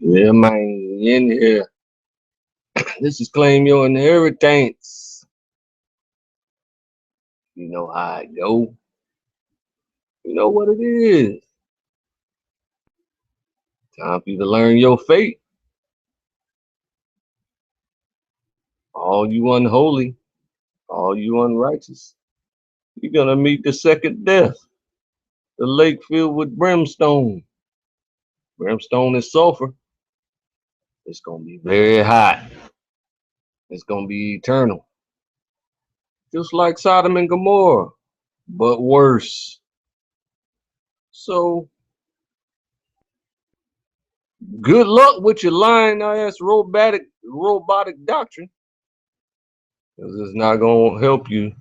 Yeah, man, in here. This is claim your inheritance. You know how it go. You know what it is. Time for you to learn your fate. All you unholy, all you unrighteous, you're gonna meet the second death. The lake filled with brimstone. Brimstone is sulfur. It's gonna be very hot. It's gonna be eternal. Just like Sodom and Gomorrah, but worse. So good luck with your lying ass robotic doctrine, because it's not gonna help you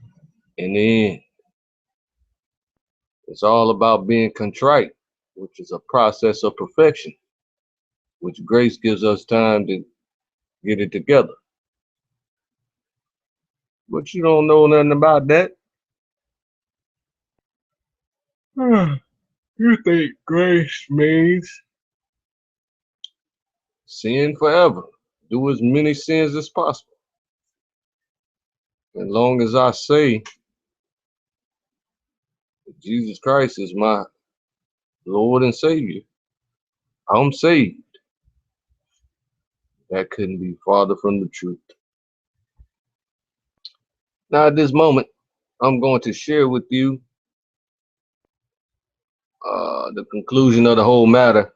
in the end. It's all about being contrite, which is a process of perfection, which grace gives us time to get it together. But you don't know nothing about that. You think grace means sin forever. Do as many sins as possible. As long as I say that Jesus Christ is my Lord and Savior, I'm saved. That couldn't be farther from the truth. Now, at this moment, I'm going to share with you the conclusion of the whole matter.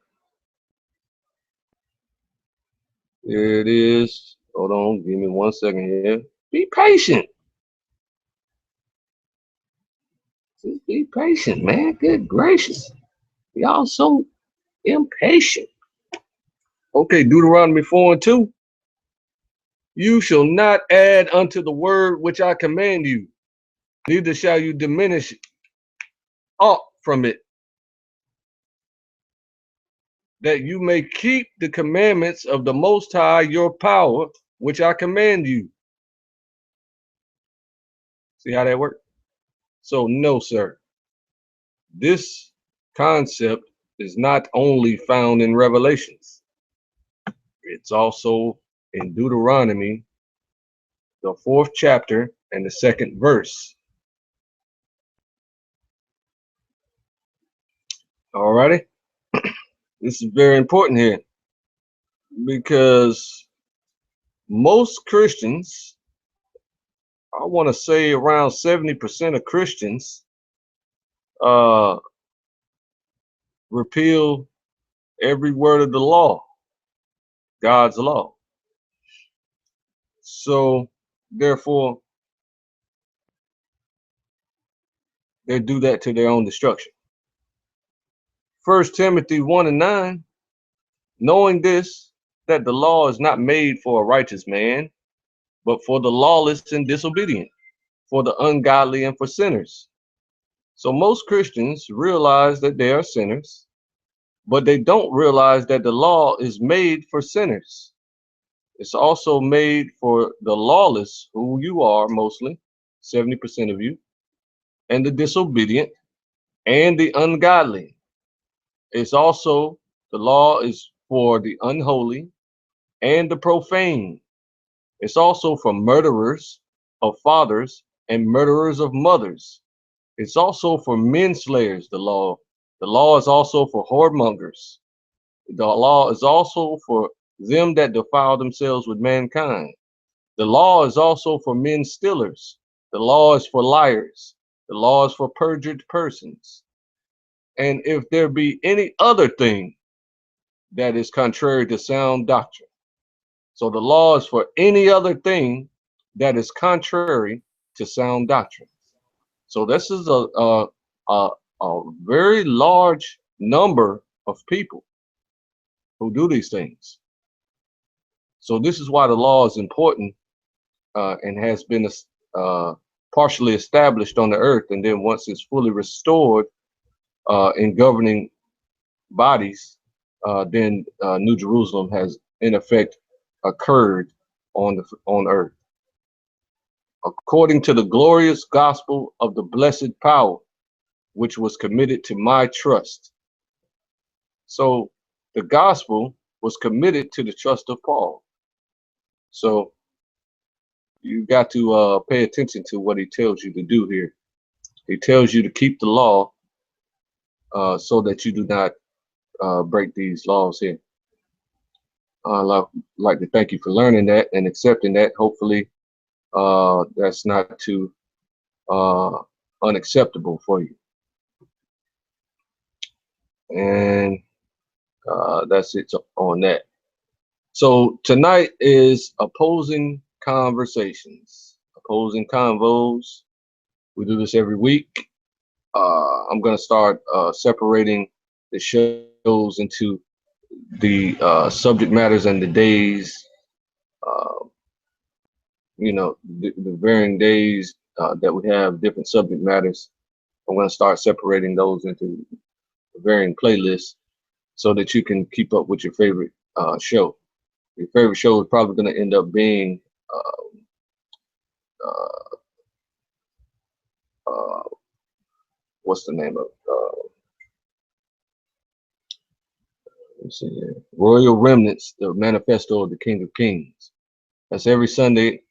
Here it is. Hold on, give me 1 second here. Be patient. Just be patient, man. Good gracious. Y'all so impatient. Okay, Deuteronomy 4:2. You shall not add unto the word which I command you, neither shall you diminish aught from it, that you may keep the commandments of the Most High your power, which I command you. See how that works? So no, sir. This concept is not only found in Revelations. It's also in Deuteronomy, the 4th chapter and the 2nd verse. Alrighty? This is very important here, because most Christians, I want to say around 70% of Christians, repeal every word of the law, God's law. So therefore, they do that to their own destruction. 1 Timothy 1:9, knowing this, that the law is not made for a righteous man, but for the lawless and disobedient, for the ungodly and for sinners. So most Christians realize that they are sinners, but they don't realize that the law is made for sinners. It's also made for the lawless, who you are mostly, 70% of you, and the disobedient and the ungodly. It's also, the law is for the unholy and the profane. It's also for murderers of fathers and murderers of mothers. It's also for men slayers, the law. The law is also for whoremongers. The law is also for them that defile themselves with mankind. The law is also for men stealers. The law is for liars. The law is for perjured persons. And if there be any other thing that is contrary to sound doctrine. So the law is for any other thing that is contrary to sound doctrine. So this is a very large number of people who do these things. So this is why the law is important, and has been partially established on the earth, and then once it's fully restored in governing bodies, then New Jerusalem has in effect occurred on earth. According to the glorious gospel of the blessed power, which was committed to my trust. So the gospel was committed to the trust of Paul. So you got to pay attention to what he tells you to do here. He tells you to keep the law so that you do not break these laws here. I'd like to thank you for learning that and accepting that. Hopefully that's not too unacceptable for you. And that's it on that. So tonight is opposing conversations, opposing convos. We do this every week. I'm going to start separating the shows into the subject matters and the days, the varying days that we have different subject matters. I'm going to start separating those into varying playlists so that you can keep up with your favorite show. Your favorite show is probably going to end up being what's the name of let's see here. Royal Remnants, the Manifesto of the King of Kings. That's every Sunday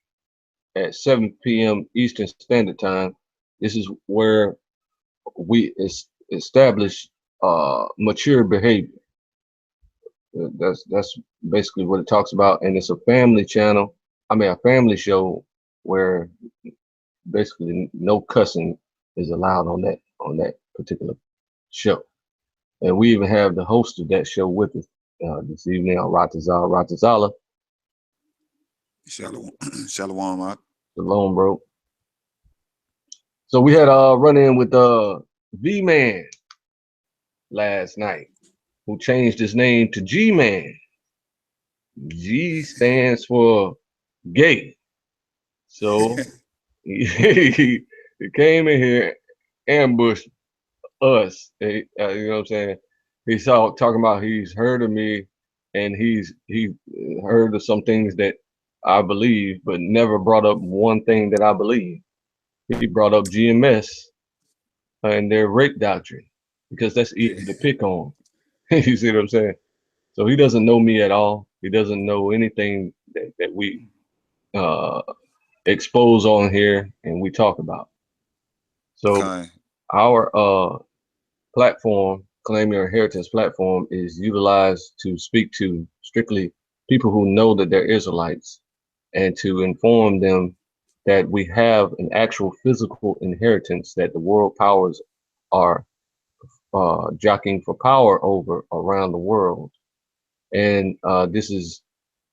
at 7 p.m. Eastern Standard Time. This is where we establish mature behavior. That's basically what it talks about, and it's a family channel. I mean, a family show where basically no cussing is allowed on that particular show. And we even have the host of that show with us this evening, Ratazala. Shalom, Shalom. Shalom, bro. So we had a run-in with V-Man last night, who changed his name to G-Man. G stands for gay. So he came in here, ambushed us. You know what I'm saying? He's talking about he's heard of me, and he heard of some things that I believe, but never brought up one thing that I believe. He brought up GMS and their rape doctrine because that's easy to pick on. You see what I'm saying? So he doesn't know me at all. He doesn't know anything that we expose on here and we talk about. So our platform, Claim Your Inheritance platform, is utilized to speak to strictly people who know that they're Israelites and to inform them that we have an actual physical inheritance that the world powers are jockeying for power over around the world. And this is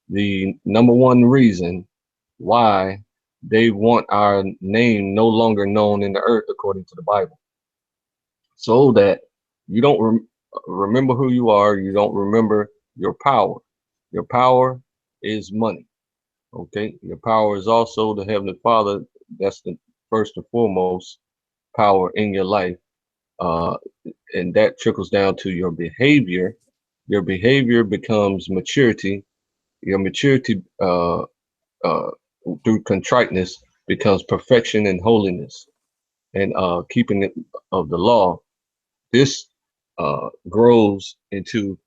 the number one reason why they want our name no longer known in the earth according to the Bible, so that you don't remember who you are, you don't remember your power. Your power is money. Okay, your power is also the Heavenly Father. That's the first and foremost power in your life, and that trickles down to your behavior. Your behavior becomes maturity. Your maturity through contriteness becomes perfection and holiness, and keeping it of the law. This grows into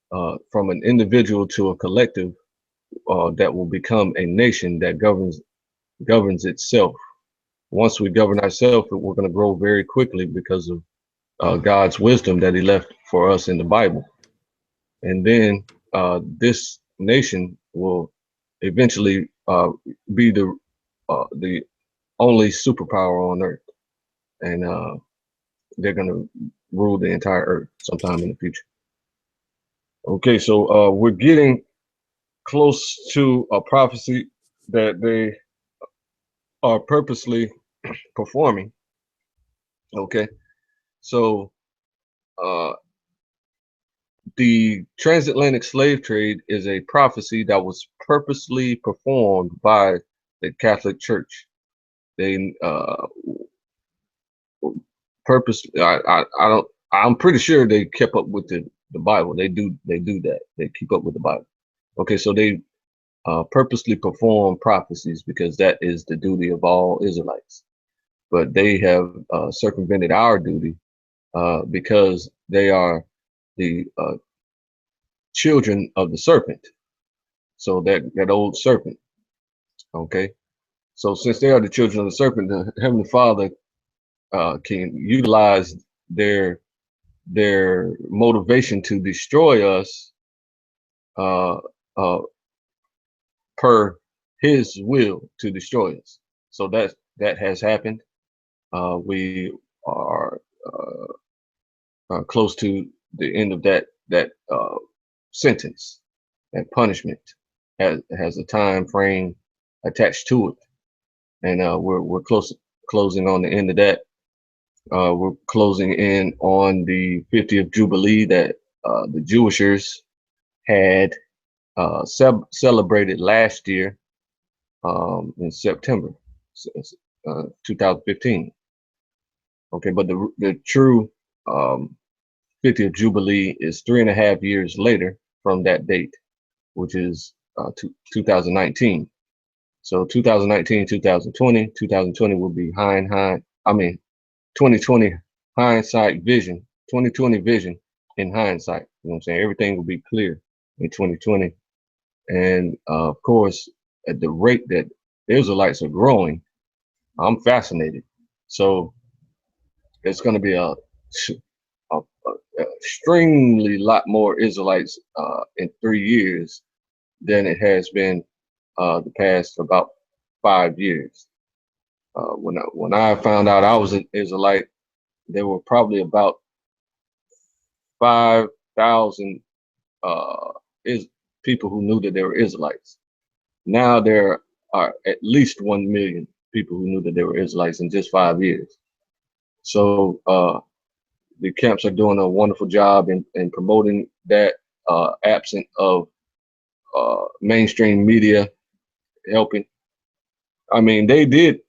from an individual to a collective that will become a nation that governs itself. Once we govern ourselves, we're going to grow very quickly because of God's wisdom that He left for us in the Bible. And then this nation will eventually be the only superpower on earth, and they're going to rule the entire earth sometime in the future. Okay, so we're getting close to a prophecy that they are purposely performing. Okay, so the transatlantic slave trade is a prophecy that was purposely performed by the Catholic Church. They I'm pretty sure they kept up with the Bible. They do that. They keep up with the Bible. Okay, so they purposely perform prophecies because that is the duty of all Israelites. But they have circumvented our duty because they are the children of the serpent. So that old serpent. Okay. So since they are the children of the serpent, the Heavenly Father can utilize their motivation to destroy us uh, uh, per His will to destroy us. So that has happened. We are close to the end of that sentence. That punishment has a time frame attached to it, and we're closing on the end of that. We're closing in on the 50th Jubilee that the Jewishers had celebrated last year in September 2015. Okay, but the true 50th Jubilee is 3.5 years later from that date, which is 2019. So 2019, 2020, 2020 will be 2020 hindsight vision, 2020 vision in hindsight. You know what I'm saying? Everything will be clear in 2020. And of course, at the rate that Israelites are growing, I'm fascinated. So it's going to be a extremely lot more Israelites in 3 years than it has been the past about 5 years. When I found out I was an Israelite, there were probably about 5,000 is people who knew that they were Israelites. Now there are at least 1 million people who knew that they were Israelites in just 5 years. So the camps are doing a wonderful job in promoting that, absent of mainstream media helping. I mean, they did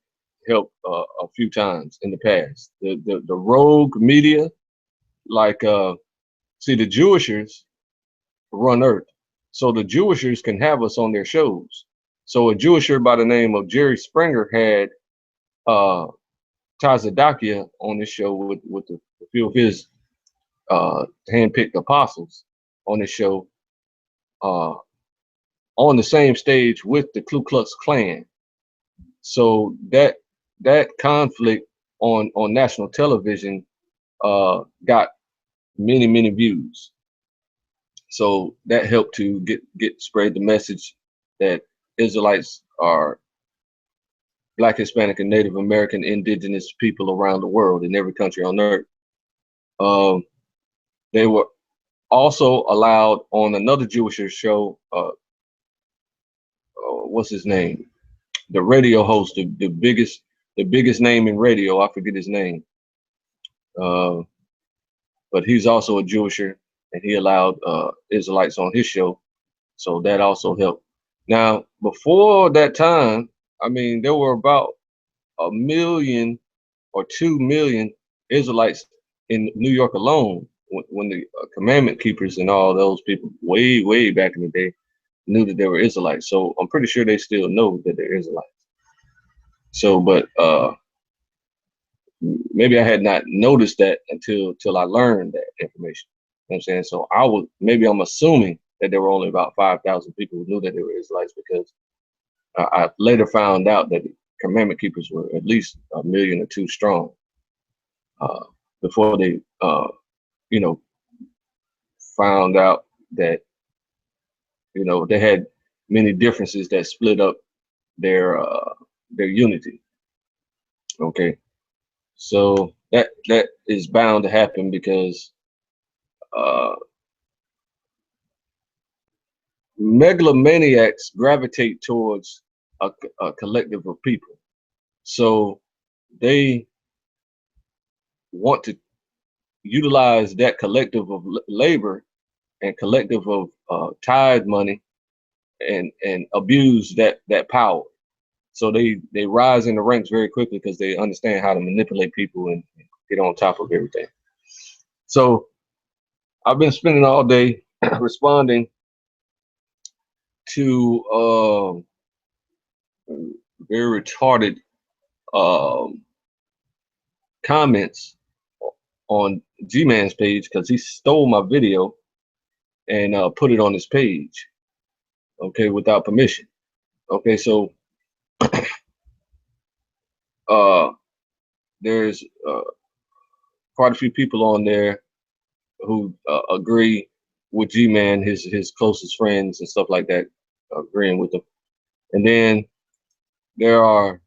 help a few times in the past. The rogue media, like see, the Jewishers run Earth, so the Jewishers can have us on their shows. So a Jewisher by the name of Jerry Springer had Tazadakia on his show with a few of his handpicked apostles on his show, on the same stage with the Ku Klux Klan. So that conflict on national television got many views. So that helped to get spread the message that Israelites are Black, Hispanic, and Native American indigenous people around the world in every country on earth. They were also allowed on another Jewish show. What's his name? The radio host, the biggest name in radio. I forget his name. But he's also a Jewisher, and he allowed Israelites on his show, so that also helped. Now, before that time, I mean, there were about 1 million or 2 million Israelites in New York alone when the commandment keepers and all those people way back in the day knew that they were Israelites. So I'm pretty sure they still know that they're Israelites. So, but maybe I had not noticed that until I learned that information. You know what I'm saying? So I'm assuming that there were only about 5,000 people who knew that they were Israelites, because I later found out that the commandment keepers were at least 1 million or 2 strong before they, found out that, they had many differences that split up their unity. Okay. So that is bound to happen because megalomaniacs gravitate towards a collective of people. So they want to utilize that collective of labor and collective of tithe money and abuse that power. So they rise in the ranks very quickly because they understand how to manipulate people and get on top of everything. So I've been spending all day responding to very retarded comments on G-Man's page because he stole my video and put it on his page, okay, without permission. Okay, so there's quite a few people on there who agree with G-Man, his closest friends and stuff like that, agreeing with him. And then there are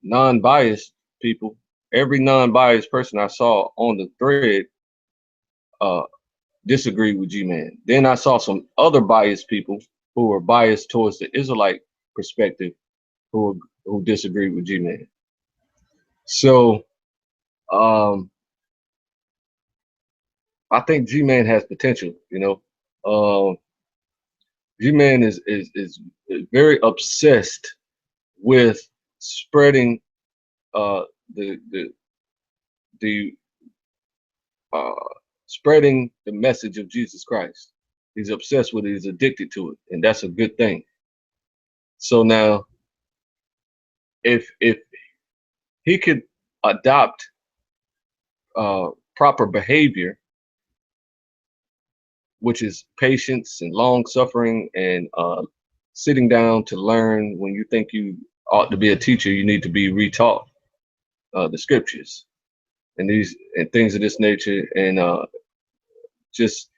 non-biased people. Every non-biased person I saw on the thread disagreed with G-Man. Then I saw some other biased people who were biased towards the Israelite perspective who disagreed with G-Man. So I think G-Man has potential, you know. G-Man is very obsessed with spreading the spreading the message of Jesus Christ. He's obsessed with it. He's addicted to it, and that's a good thing. So now, if he could adopt proper behavior, which is patience and long suffering and sitting down to learn. When you think you ought to be a teacher, you need to be retaught the scriptures and things of this nature, and just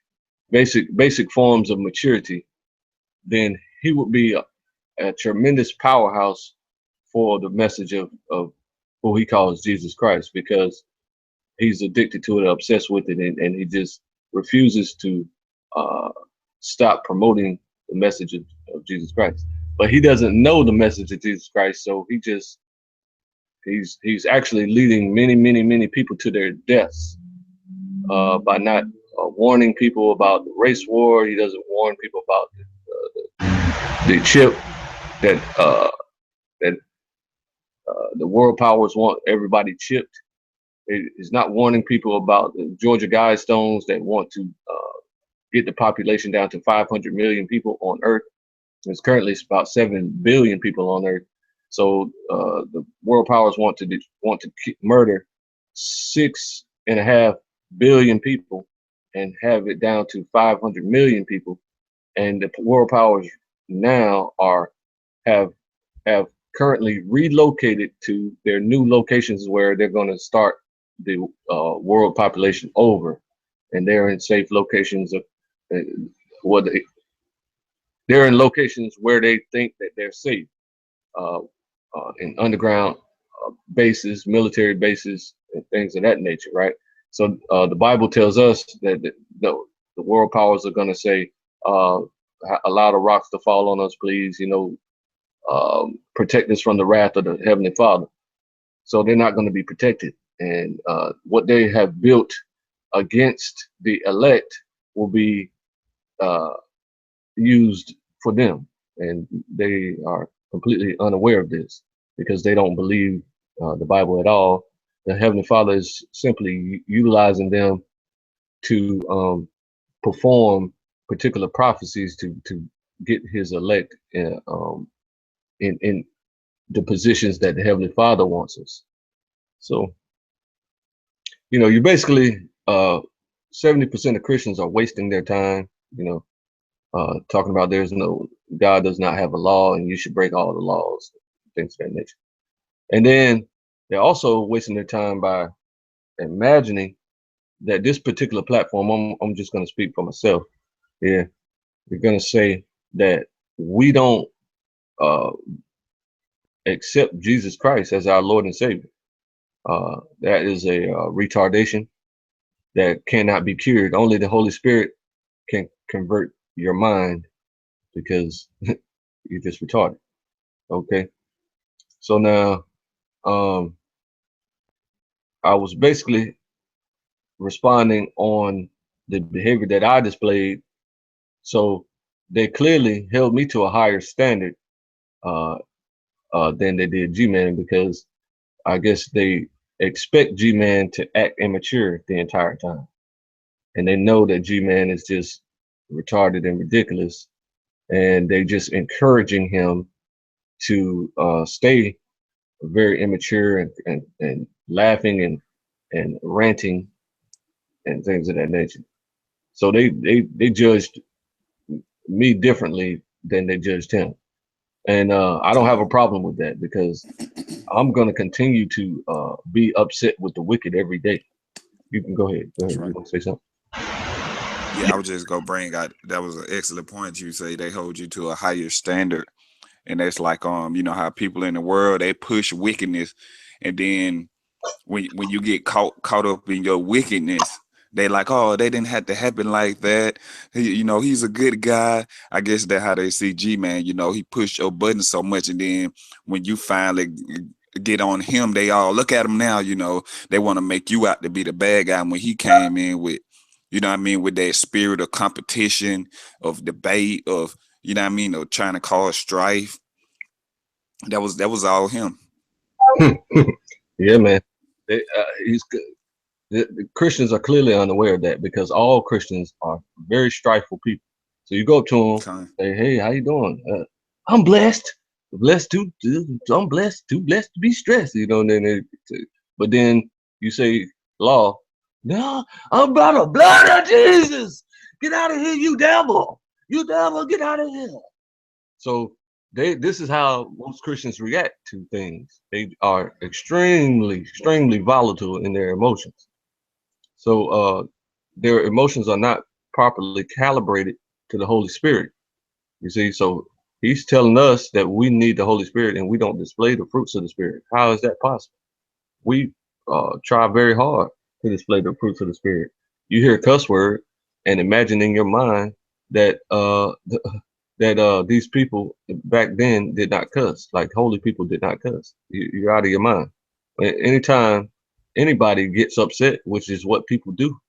basic forms of maturity. Then he would be a tremendous powerhouse for the message of who he calls Jesus Christ, because he's addicted to it, obsessed with it, and he just refuses to stop promoting the message of Jesus Christ. But he doesn't know the message of Jesus Christ, so he's actually leading many people to their deaths by not warning people about the race war. He doesn't warn people about the chip that the world powers want everybody chipped. He's not warning people about the Georgia Guidestones that want to get the population down to 500 million people on Earth. It's currently about 7 billion people on Earth. So the world powers want to murder 6.5 billion people and have it down to 500 million people. And the world powers now have currently relocated to their new locations where they're going to start the world population over, and they're in safe locations of they're in locations where they think that they're safe, in underground bases, military bases, and things of that nature, right? So the Bible tells us that the world powers are going to say, allow the rocks to fall on us, please, you know, protect us from the wrath of the Heavenly Father. So they're not going to be protected. And what they have built against the elect will be used for them. And they are completely unaware of this because they don't believe the Bible at all. The Heavenly Father is simply utilizing them to perform particular prophecies to get his elect in the positions that the Heavenly Father wants us. So, you know, you basically 70% of Christians are wasting their time, you know, talking about God does not have a law and you should break all the laws, things of that nature. And then they're also wasting their time by imagining that this particular platform, I'm just going to speak for myself here. You're going to say that we don't accept Jesus Christ as our Lord and Savior. That is a retardation that cannot be cured. Only the Holy Spirit can convert your mind, because you're just retarded. Okay. So now, I was basically responding on the behavior that I displayed. So they clearly held me to a higher standard than they did G-Man, because I guess they expect G-Man to act immature the entire time. And they know that G-Man is just retarded and ridiculous. And they're just encouraging him to stay very immature and laughing and ranting and things of that nature. So they judged me differently than they judged him. And I don't have a problem with that because I'm going to continue to be upset with the wicked every day. You can go ahead. Go ahead. Right. You want to say something? Yeah, I was just gonna bring out, that was an excellent point. You say they hold you to a higher standard, and that's like you know how people in the world, they push wickedness, and then when you get caught up in your wickedness, they like, oh, they didn't have to happen like that. You know, he's a good guy. I guess that's how they see G-Man. You know, he pushed your button so much, and then when you finally get on him, they all look at him now. You know, they want to make you out to be the bad guy when he came in with, you know what I mean, with that spirit of competition, of debate, of, you know what I mean, of trying to cause strife. That was all him. Yeah, man. He's good. The Christians are clearly unaware of that because all Christians are very strifeful people. So you go up to them, Con, say, "Hey, how you doing? I'm blessed, blessed too. I'm blessed, too blessed to be stressed." You know, and then but then you say, "Law, no, I'm by the blood of Jesus. Get out of here, you devil! You devil, get out of here!" So this is how most Christians react to things. They are extremely volatile in their emotions. So their emotions are not properly calibrated to the Holy Spirit. You see, so he's telling us that we need the Holy Spirit and we don't display the fruits of the Spirit. How is that possible? We try very hard to display the fruits of the Spirit. You hear a cuss word and imagine in your mind that these people back then did not cuss, like holy people did not cuss. You're out of your mind. Anytime anybody gets upset, which is what people do,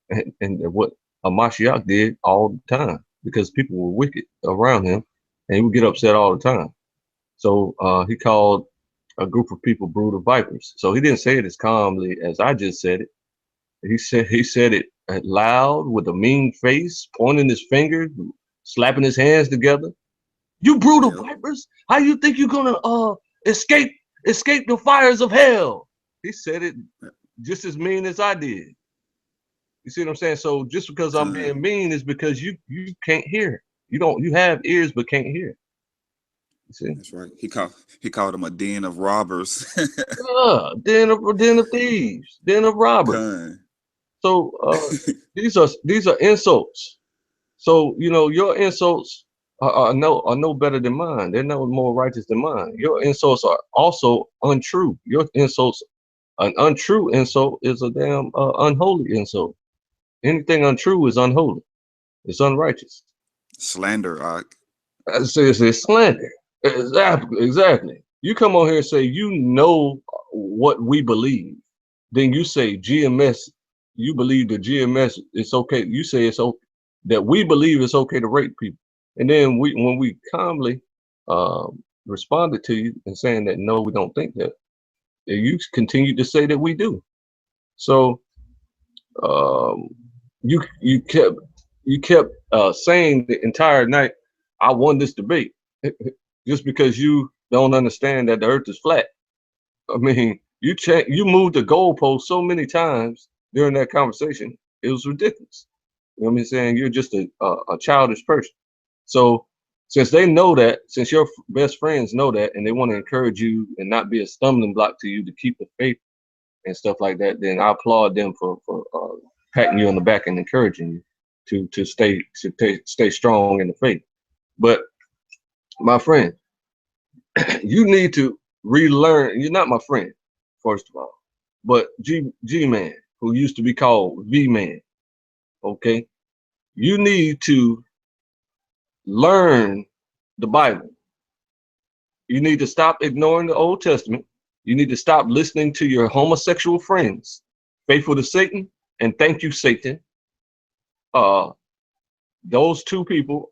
and what Amashiach did all the time, because people were wicked around him, and he would get upset all the time. So he called a group of people brood of vipers. So he didn't say it as calmly as I just said it. He said it loud with a mean face, pointing his finger, slapping his hands together. You brood of yep. vipers! How you think you're gonna escape the fires of hell? He said it just as mean as I did. You see what I'm saying? So just because I'm Con. being mean is because you can't hear. You have ears but can't hear. You see? That's right. He called him a den of robbers. Yeah, den of thieves, den of robbers. Con. So these are insults. So your insults are no better than mine. They're no more righteous than mine. Your insults are also untrue. Your insults, an untrue insult is a damn unholy insult. Anything untrue is unholy. It's unrighteous. Slander. It's slander. Exactly. You come on here and say you know what we believe. Then you say GMS. You believe that GMS it's okay. You say it's okay that we believe it's okay to rape people. And then when we calmly responded to you and saying that no, we don't think that, you continue to say that we do. So um, you kept saying the entire night, I won this debate, just because you don't understand that the earth is flat. I mean, you moved the goalpost so many times during that conversation. It was ridiculous. You know what I'm saying? You're just a childish person. So since they know that, since your best friends know that, and they want to encourage you and not be a stumbling block to you to keep the faith and stuff like that, then I applaud them for patting you on the back and encouraging you to stay strong in the faith. But my friend, you need to relearn. You're not my friend, first of all, but G Man, who used to be called V Man. Okay, you need to learn the Bible. You need to stop ignoring the Old Testament. You need to stop listening to your homosexual friends, faithful to Satan and thank you, Satan. Uh, those two people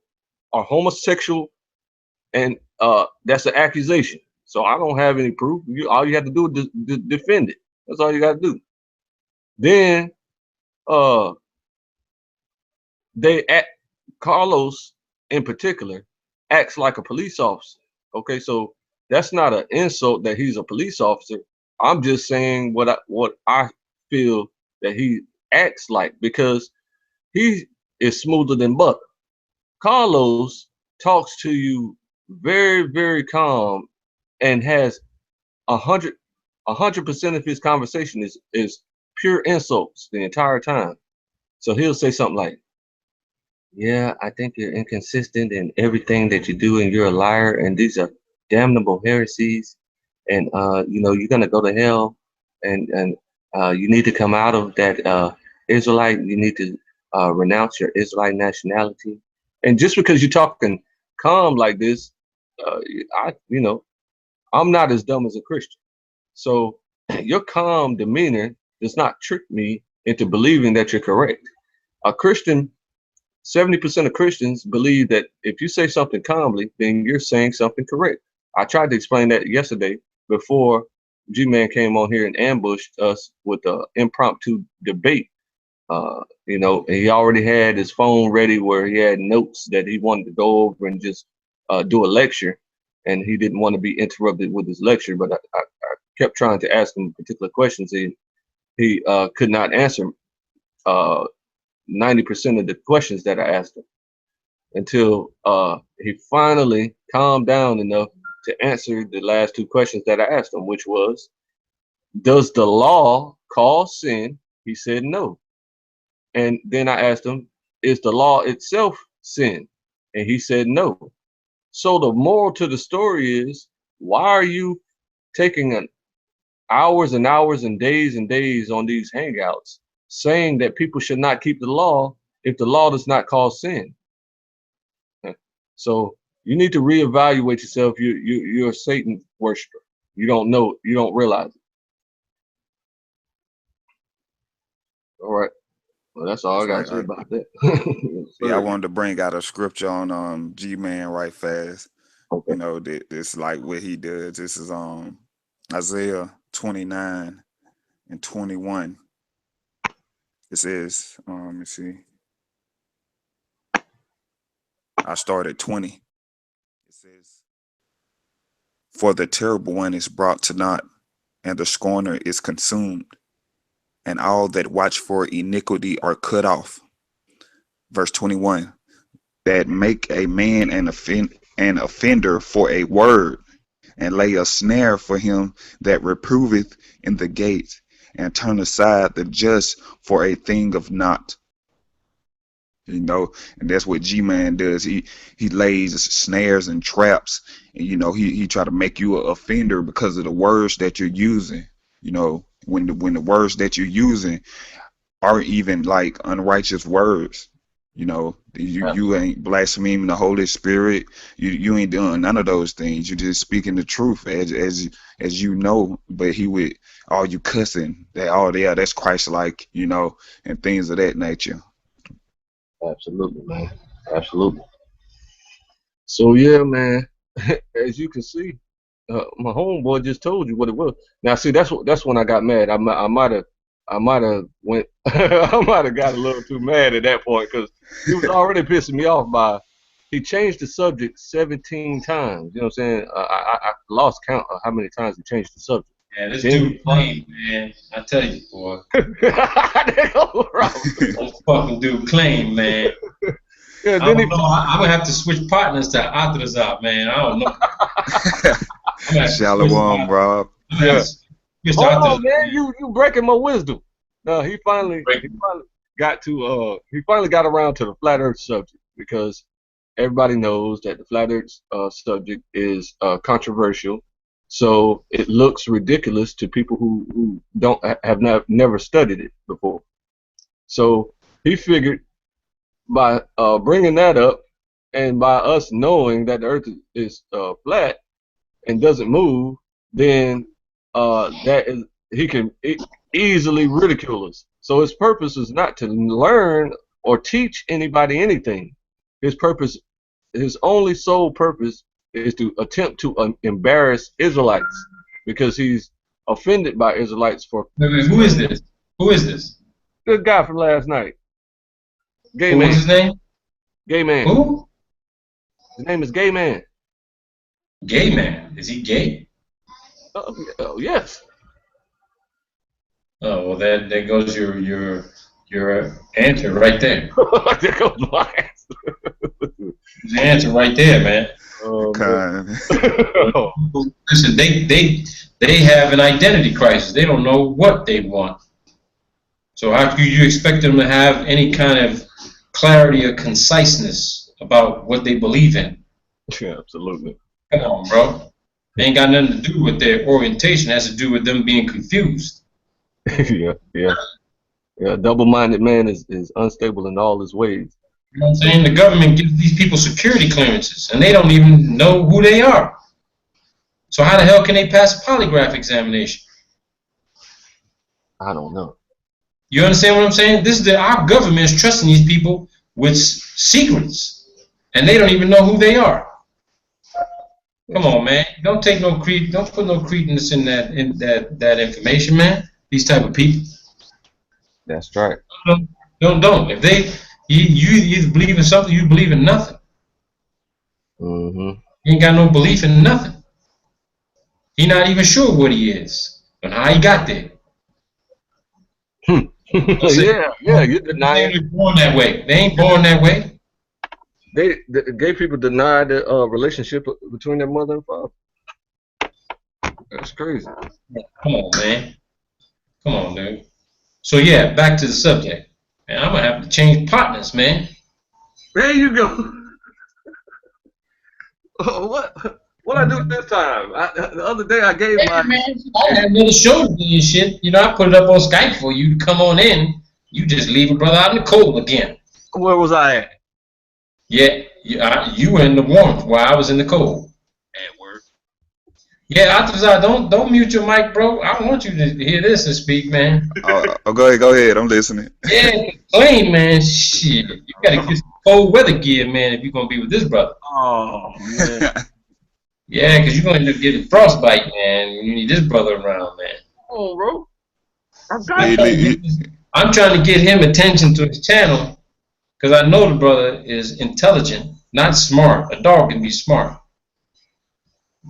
are homosexual, and that's an accusation. So I don't have any proof. All you have to do is defend it. That's all you got to do. Then uh, they act, Carlos in particular acts like a police officer. Okay, so that's not an insult that he's a police officer. I'm just saying what I feel that he acts like, because he is smoother than butter. Carlos talks to you very, very calm and has 100% of his conversation is pure insults the entire time. So he'll say something like, "Yeah, I think you're inconsistent in everything that you do, and you're a liar, and these are damnable heresies, and you're gonna go to hell, and you need to come out of that Israelite. You need to renounce your Israelite nationality." And just because you're talking calm like this, uh, I you know I'm not as dumb as a Christian. So your calm demeanor does not trick me into believing that you're correct. A Christian, 70% of Christians believe that if you say something calmly, then you're saying something correct. I tried to explain that yesterday before G-Man came on here and ambushed us with an impromptu debate. And he already had his phone ready where he had notes that he wanted to go over and just do a lecture, and he didn't want to be interrupted with his lecture. But I kept trying to ask him particular questions. He could not answer 90% of the questions that I asked him until he finally calmed down enough to answer the last two questions that I asked him, which was, does the law cause sin? He said no. And then I asked him, is the law itself sin? And he said no. So the moral to the story is, why are you taking hours and hours and days on these hangouts saying that people should not keep the law if the law does not cause sin? So you need to reevaluate yourself. You're a Satan worshiper. You don't know. You don't realize it. All right. Well, that's all That's I got right. to say about that. Yeah, I wanted to bring out a scripture on G-Man right fast. Okay. This like what he does. This is Isaiah 29 and 21. It says, let me see. I start at 20. It says, "For the terrible one is brought to naught, and the scorner is consumed, and all that watch for iniquity are cut off." Verse 21, "That make a man an offender for a word, and lay a snare for him that reproveth in the gate, and turn aside the just for a thing of naught." And that's what G-Man does. He lays snares and traps, and he try to make you an offender because of the words that you're using. When the words that you're using are even like unrighteous words. You ain't blaspheming the Holy Spirit. You ain't doing none of those things. You're just speaking the truth as you know. But he with all you cussing, that's Christ-like, and things of that nature. Absolutely, man. Absolutely. So yeah, man. As you can see, my homeboy just told you what it was. Now, see, that's when I got mad. I might have went. I might have got a little too mad at that point because he was already pissing me off by. He changed the subject 17 times. You know what I'm saying? I lost count of how many times he changed the subject. Yeah, this dude claim, man. I tell you, boy. This fucking dude claim, man. Yeah, I don't know. I'm gonna have to switch partners to Adrazar, man. I don't know. Shalom, Rob. Yeah. Hold on, man. You breaking my wisdom. No, he finally got around to the flat Earth subject because everybody knows that the flat Earth subject is controversial. So it looks ridiculous to people who don't have never studied it before. So he figured by bringing that up and by us knowing that the Earth is flat and doesn't move, then he can easily ridicule us. So his purpose is not to learn or teach anybody anything. His only sole purpose is to attempt to embarrass Israelites because he's offended by Israelites for. Wait, who is this? Who is this? Good guy from last night. Gay man. What's his name? Gay man. Who? His name is Gay Man. Gay Man? Is he gay? Yes. Oh well, there goes your Your answer right there. There goes my The answer right there, man. Con. answer. Listen, they have an identity crisis. They don't know what they want. So how could you expect them to have any kind of clarity or conciseness about what they believe in? Yeah, absolutely. Come on, bro. It ain't got nothing to do with their orientation. It has to do with them being confused. Yeah. A double-minded man is unstable in all his ways. You know what I'm saying? The government gives these people security clearances, and they don't even know who they are. So how the hell can they pass a polygraph examination? I don't know. You understand what I'm saying? Our government is trusting these people with secrets, and they don't even know who they are. Come on, man. Don't take no don't put no credence in that information, man. These type of people. That's right. Don't. If you either believe in something, you believe in nothing. Mm-hmm. He ain't got no belief in nothing. He not even sure what he is and how he got there. Yeah, you deny They ain't born that way. They ain't born that way. the gay people deny the relationship between their mother and father. That's crazy. Come on, man. Come on, dude. So yeah, back to the subject. Man, I'm gonna have to change partners, man. There you go. What I do this time? The other day I gave Hey, man, I had another show today and shit. You know, I put it up on Skype for you to come on in. You just leave a brother out in the cold again. Where was I at? Yeah, you were in the warmth while I was in the cold. At work. Yeah, Atrazar, don't mute your mic, bro. I want you to hear this and speak, man. Oh, go ahead. I'm listening. Yeah, complain, man. Shit, you gotta get some cold weather gear, man, if you're gonna be with this brother. Oh man. Yeah, because you're gonna end up getting frostbite, man. You need this brother around, man. Oh, bro. I'm trying to get him attention to his channel because I know the brother is intelligent, not smart. A dog can be smart,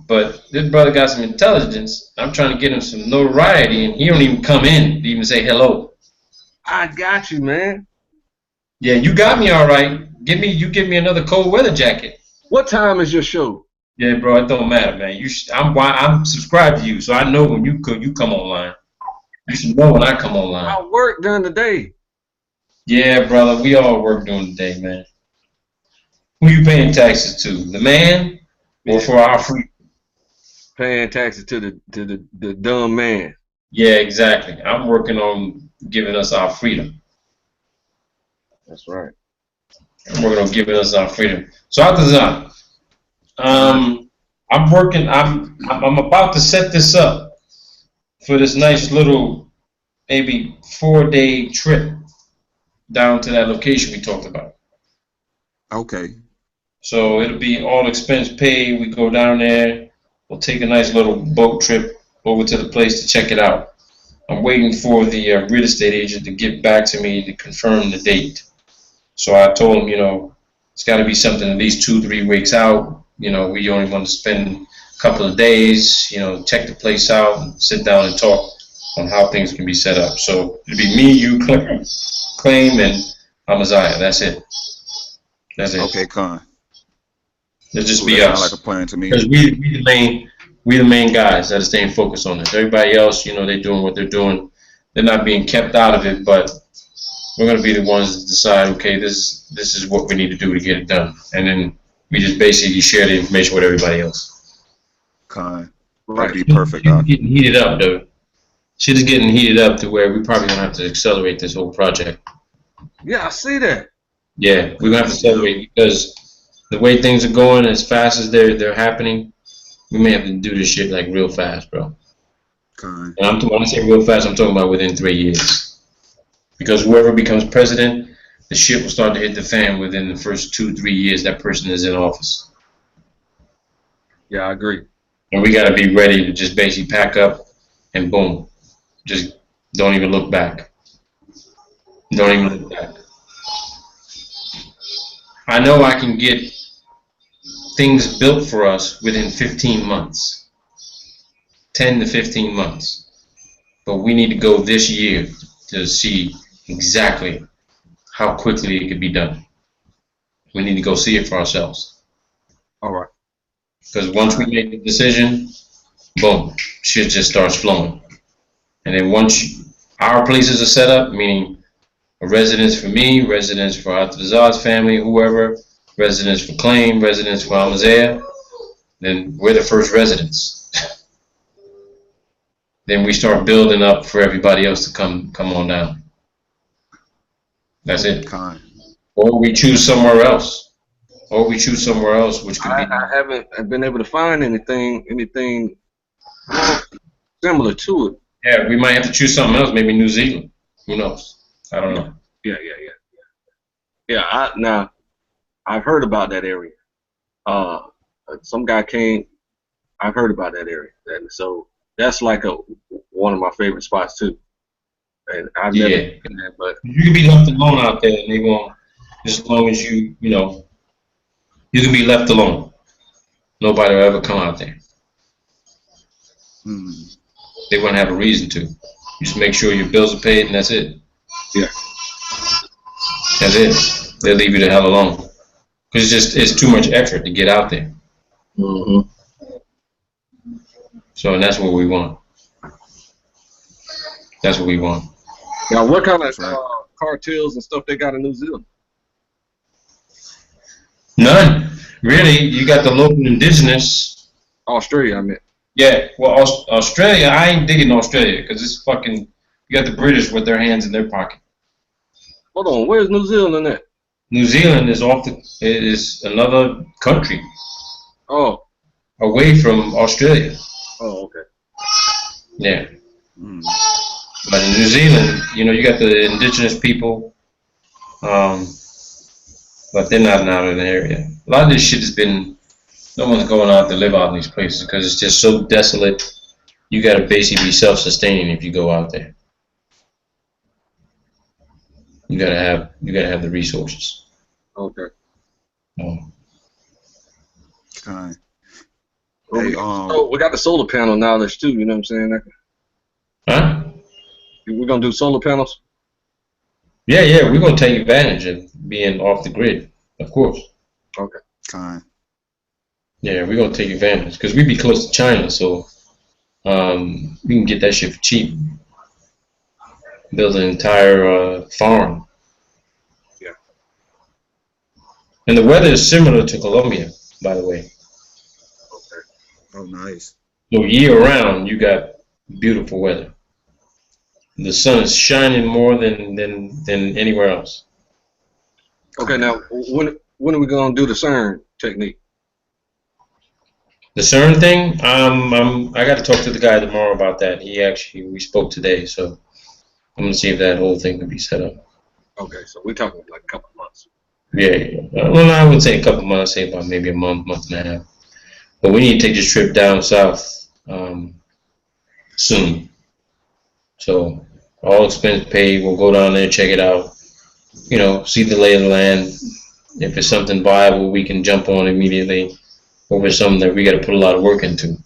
but this brother got some intelligence. I'm trying to get him some notoriety, and he don't even come in to even say hello. I got you, man. Yeah, you got me all right. You give me another cold weather jacket. What time is your show? Yeah, bro, it don't matter, man. I'm subscribed to you, so I know when you come online. You should know when I come online. I work during the day. Yeah, brother, we all work during the day, man. Who you paying taxes to? The man or for our freedom? Paying taxes to the dumb man. Yeah, exactly. I'm working on giving us our freedom. That's right. I'm working on giving us our freedom. So Atazan, I'm working. I'm about to set this up for this nice little maybe 4-day trip down to that location we talked about. Okay. So it'll be all expense paid. We go down there. We'll take a nice little boat trip over to the place to check it out. I'm waiting for the real estate agent to get back to me to confirm the date. So I told him, it's got to be something at least 2-3 weeks out. We only want to spend a couple of days, check the place out and sit down and talk on how things can be set up. So it'll be me, you, Claim, and Amaziah. That's it. That's it. Okay, Con. It'll just Ooh, be that us. sound like a plan to me. Because we the main guys that are staying focused on this. Everybody else, they're doing what they're doing. They're not being kept out of it, but we're going to be the ones that decide, okay, this is what we need to do to get it done. And then we just basically share the information with everybody else. Con. Right. That'd be perfect, Shit Doc. is getting heated up, though. Shit is getting heated up to where we probably going to have to accelerate this whole project. Yeah, I see that. Yeah, we're going to have to accelerate because the way things are going, as fast as they're happening, we may have to do this shit like real fast, bro. Con. And when I say real fast, I'm talking about within 3 years. Because whoever becomes president, the shit will start to hit the fan within the first 2-3 years that person is in office. Yeah, I agree. And we got to be ready to just basically pack up and boom, just don't even look back. Don't even look back. I know I can get things built for us within 15 months, 10 to 15 months. But we need to go this year to see exactly how quickly it could be done. We need to go see it for ourselves. All right. Because once we make the decision, boom, shit just starts flowing. And then once our places are set up, meaning a residence for me, residence for Atazad's family, whoever, residence for Claim, residence for Amazea, then we're the first residents. Then we start building up for everybody else to come on down. That's it. Or we choose somewhere else. Which could be. I haven't been able to find anything similar to it. Yeah, we might have to choose something else. Maybe New Zealand. Who knows? I don't know. Yeah. Now, I've heard about that area. Some guy came. I've heard about that area, and so that's like one of my favorite spots too. And I've never been there, but you can be left alone out there, and they won't. As long as you can be left alone. Nobody will ever come out there. They wouldn't have a reason to. Just make sure your bills are paid, and that's it. Yeah. That's it. They'll leave you the hell alone. Because it's too much effort to get out there. Mm-hmm. So, and that's what we want. That's what we want. Now, what kind of cartels and stuff they got in New Zealand? None. Really, you got the local indigenous. Australia, I meant. Yeah, well, Australia, I ain't digging Australia because it's fucking. You got the British with their hands in their pocket. Hold on, where's New Zealand at? New Zealand is another country. Oh. Away from Australia. Oh, okay. Yeah. But in New Zealand, you got the indigenous people, but they're not out of the area. A lot of this shit has been, no one's going out to live out in these places because it's just so desolate. You got to basically be self-sustaining if you go out there. You gotta have the resources. Okay. Okay. Well, we got the solar panel knowledge too. You know what I'm saying? Huh? We're gonna do solar panels. Yeah. We're gonna take advantage of being off the grid, of course. Okay. Yeah, we're gonna take advantage because we be close to China, so we can get that shit for cheap. Build an entire farm. Yeah. And the weather is similar to Colombia, by the way. Okay. Oh, nice. So year round, you got beautiful weather. The sun is shining more than anywhere else. Okay. Now, when are we gonna do the CERN technique? The CERN thing, I got to talk to the guy tomorrow about that. We spoke today, so I'm gonna see if that whole thing can be set up. Okay, so we're talking like a couple of months. Yeah. Well, I would say a couple of months. Say about maybe a month and a half. But we need to take this trip down south soon. So all expense paid. We'll go down there, check it out. See the lay of the land. If it's something viable, we can jump on immediately. Or if it's something that we got to put a lot of work into.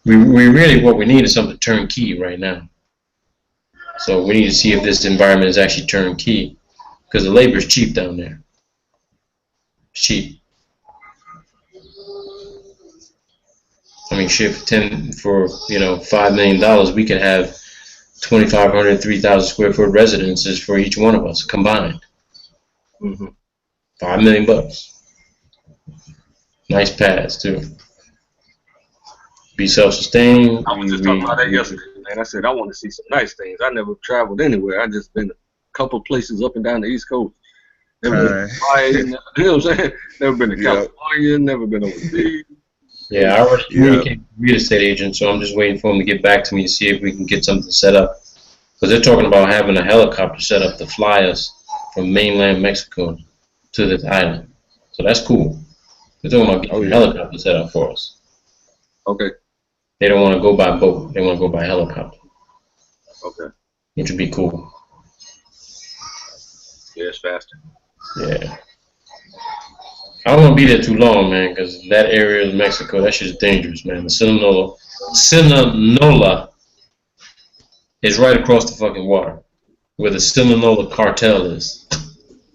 We really, what we need is something turnkey right now. So we need to see if this environment is actually turnkey, because the labor is cheap down there. It's cheap. I mean, shit, for $5 million, we could have 2,500, 3,000 square foot residences for each one of us combined. Mm-hmm. $5 million. Nice pads too. Be self-sustaining. I was just talking about that yesterday, man. I said I want to see some nice things. I never traveled anywhere. I just been a couple places up and down the East Coast. Never been to Hawaii, you know what I'm saying? Never been to California. Never been overseas. Yeah, I already communicated with the real estate agent, so I'm just waiting for him to get back to me to see if we can get something set up. Because they're talking about having a helicopter set up to fly us from mainland Mexico to this island. So that's cool. They're talking about getting a helicopter set up for us. Okay. They don't want to go by boat. They want to go by helicopter. Okay. Which would be cool. Yeah, it's faster. Yeah. I don't want to be there too long, man, because that area of Mexico, that shit's dangerous, man. The Sinaloa is right across the fucking water. where the Sinaloa cartel is.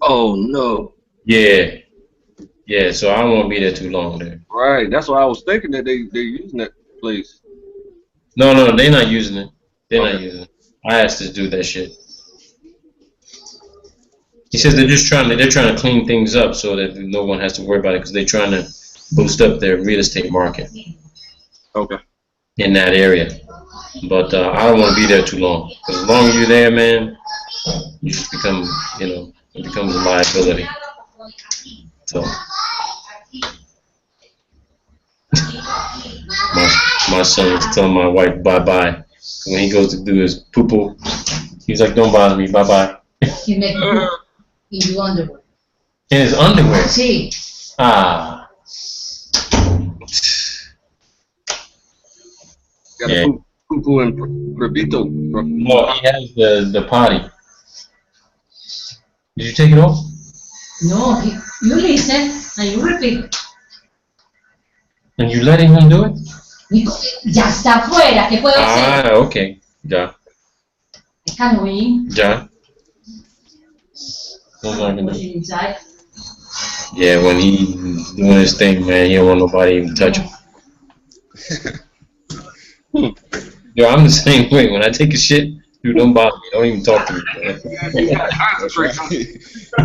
Oh no. Yeah. Yeah, so I won't be there too long there. Right. That's why I was thinking that they're using that place. No, they're not using it. They're not Okay. using it. I asked to do that shit. He says they're trying to clean things up so that no one has to worry about it because they're trying to boost up their real estate market. Okay. In that area. But I don't want to be there too long. Because as long as you're there, man, you just become, it becomes a liability. So, my son was telling my wife bye-bye. When he goes to do his poo-poo, he's like, don't bother me, bye-bye. He make poo in your underwear. In his underwear? Sí. Ah. Got a poo and Previto. No, he has the potty. Did you take it off? No, you listen and you repeat. And you letting him do it? Ya está afuera, ¿qué puedo hacer? Ah, okay. Ya. It's annoying. Ya. Pushing inside. Yeah, when he's doing his thing, man, he don't want nobody even touch him. Yo, I'm the same way. When I take a shit, dude, don't bother me. Don't even talk to me.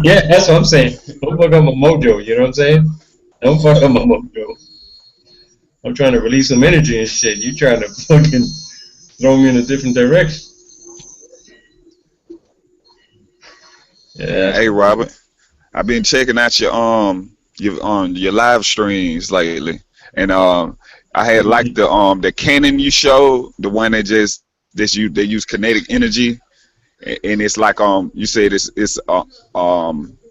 Yeah, that's what I'm saying. Don't fuck up my mojo, you know what I'm saying? Don't fuck up my mojo. I'm trying to release some energy and shit. You trying to fucking throw me in a different direction. Yeah. Hey, Robert, I've been checking out your live streams lately, and I had liked the cannon you showed, the one that they use kinetic energy, and it's like you said it's what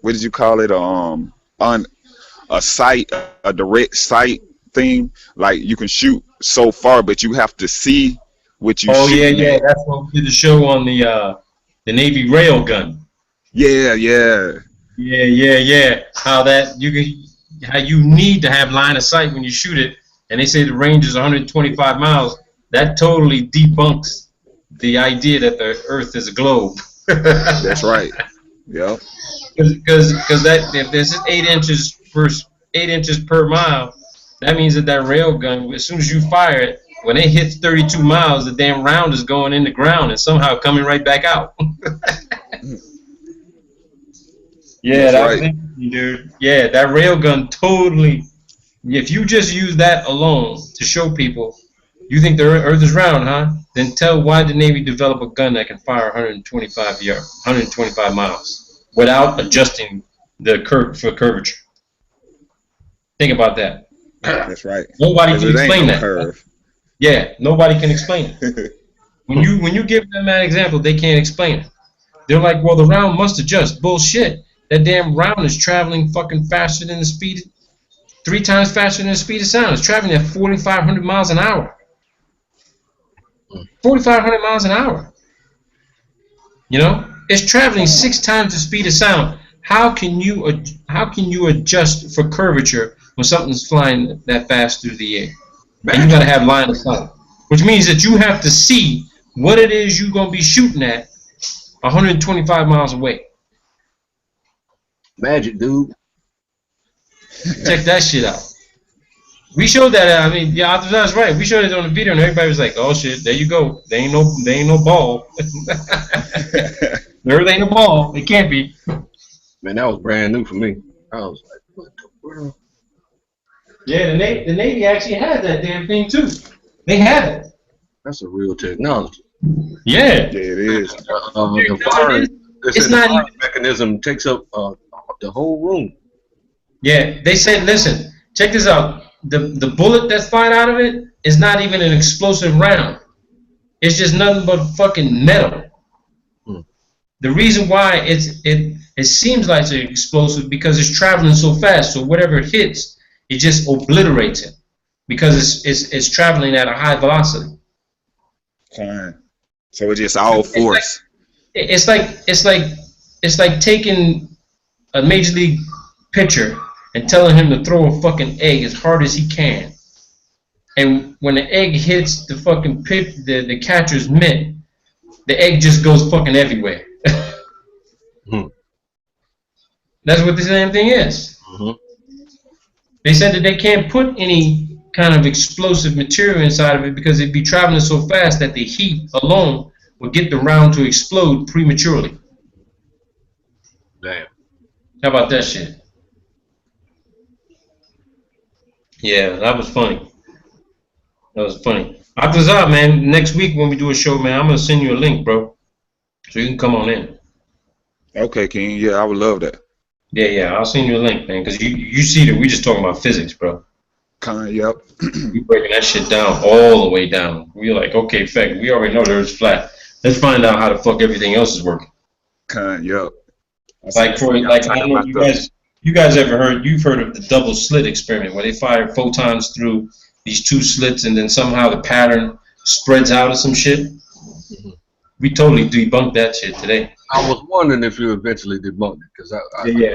did you call it, a direct sight thing, like you can shoot so far but you have to see what you shoot. Yeah, that's what we did the show on the Navy rail gun. Yeah. How you need to have line of sight when you shoot it, and they say the range is 125 miles. That totally debunks the idea that the Earth is a globe. That's right. Yep. Because that if there's 8 inches per mile, that means that rail gun, as soon as you fire it, when it hits 32 miles, the damn round is going in the ground and somehow coming right back out. Yeah, that was interesting, dude. Yeah, that railgun totally. If you just use that alone to show people, you think the Earth is round, huh? Then why did the Navy develop a gun that can fire 125 miles without adjusting the curvature? Think about that. That's right. Nobody can explain that. Curve. Yeah, nobody can explain it. When you give them that example, they can't explain it. They're like, well, the round must adjust. Bullshit. That damn round is traveling fucking faster than the speed, 3 times faster than the speed of sound. It's traveling at 4,500 miles an hour. 4,500 miles an hour. You know, it's traveling 6 times the speed of sound. How can you adjust for curvature when something's flying that fast through the air? And you gotta have line of sight, which means that you have to see what it is you're gonna be shooting at 125 miles away. Magic, dude. Check that shit out. We showed that. I mean, yeah, that's right. We showed it on the video, and everybody was like, "Oh shit, there you go. There ain't no ball. There ain't a ball. It can't be." Man, that was brand new for me. I was like, "What the world?" Yeah, the Navy actually has that damn thing too. They have it. That's a real technology. Yeah. Yeah, it is. The firing, It's not the firing mechanism takes up the whole room. Yeah, they said, listen, check this out. The bullet that's fired out of it is not even an explosive round. It's just nothing but fucking metal. The reason why it seems like it's explosive because it's traveling so fast. So whatever it hits, it just obliterates it because it's traveling at a high velocity. Fine. So it's just all force. It's like taking a major league pitcher and telling him to throw a fucking egg as hard as he can. And when the egg hits the fucking the catcher's mitt, the egg just goes fucking everywhere. That's what this damn thing is. Mm-hmm. They said that they can't put any kind of explosive material inside of it because it'd be traveling so fast that the heat alone would get the round to explode prematurely. Damn. How about that shit? Yeah, that was funny. That was funny. Atazar, man, next week when we do a show, man, I'm going to send you a link, bro. So you can come on in. Okay, King. Yeah, I would love that. Yeah, I'll send you a link, man, because you see that we just talking about physics, bro. Yep. We breaking that shit down all the way down. We're like, okay, fact, we already know the Earth's flat. Let's find out how the fuck everything else is working. Yep. Like for I don't know if you guys ever heard? You've heard of the double slit experiment, where they fire photons through these two slits, and then somehow the pattern spreads out or some shit. Mm-hmm. We totally debunked that shit today. I was wondering if you eventually debunked it, because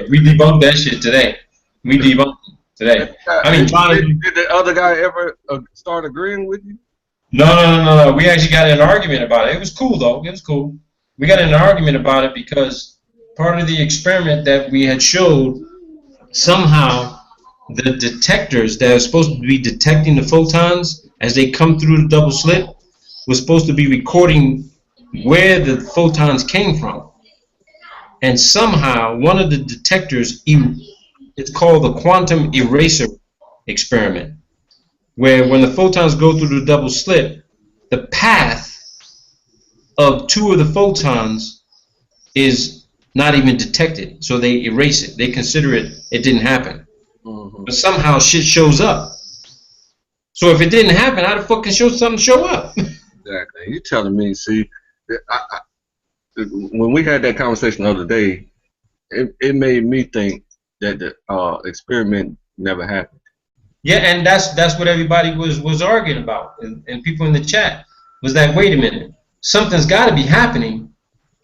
we debunked that shit today. We debunked it today. I mean, did the other guy ever start agreeing with you? No. We actually got in an argument about it. It was cool though. It was cool. We got in an argument about it because part of the experiment that we had showed, somehow the detectors that are supposed to be detecting the photons as they come through the double slit was supposed to be recording where the photons came from. And somehow one of the detectors, it's called the quantum eraser experiment, where when the photons go through the double slit, the path of two of the photons is not even detected, so they erase it. They consider it didn't happen. Mm-hmm. But somehow shit shows up. So if it didn't happen, how the fuck can something show up? Exactly. You telling me? See, when we had that conversation the other day, it made me think that the experiment never happened. Yeah, and that's what everybody was arguing about, and people in the chat was that, wait a minute, something's got to be happening,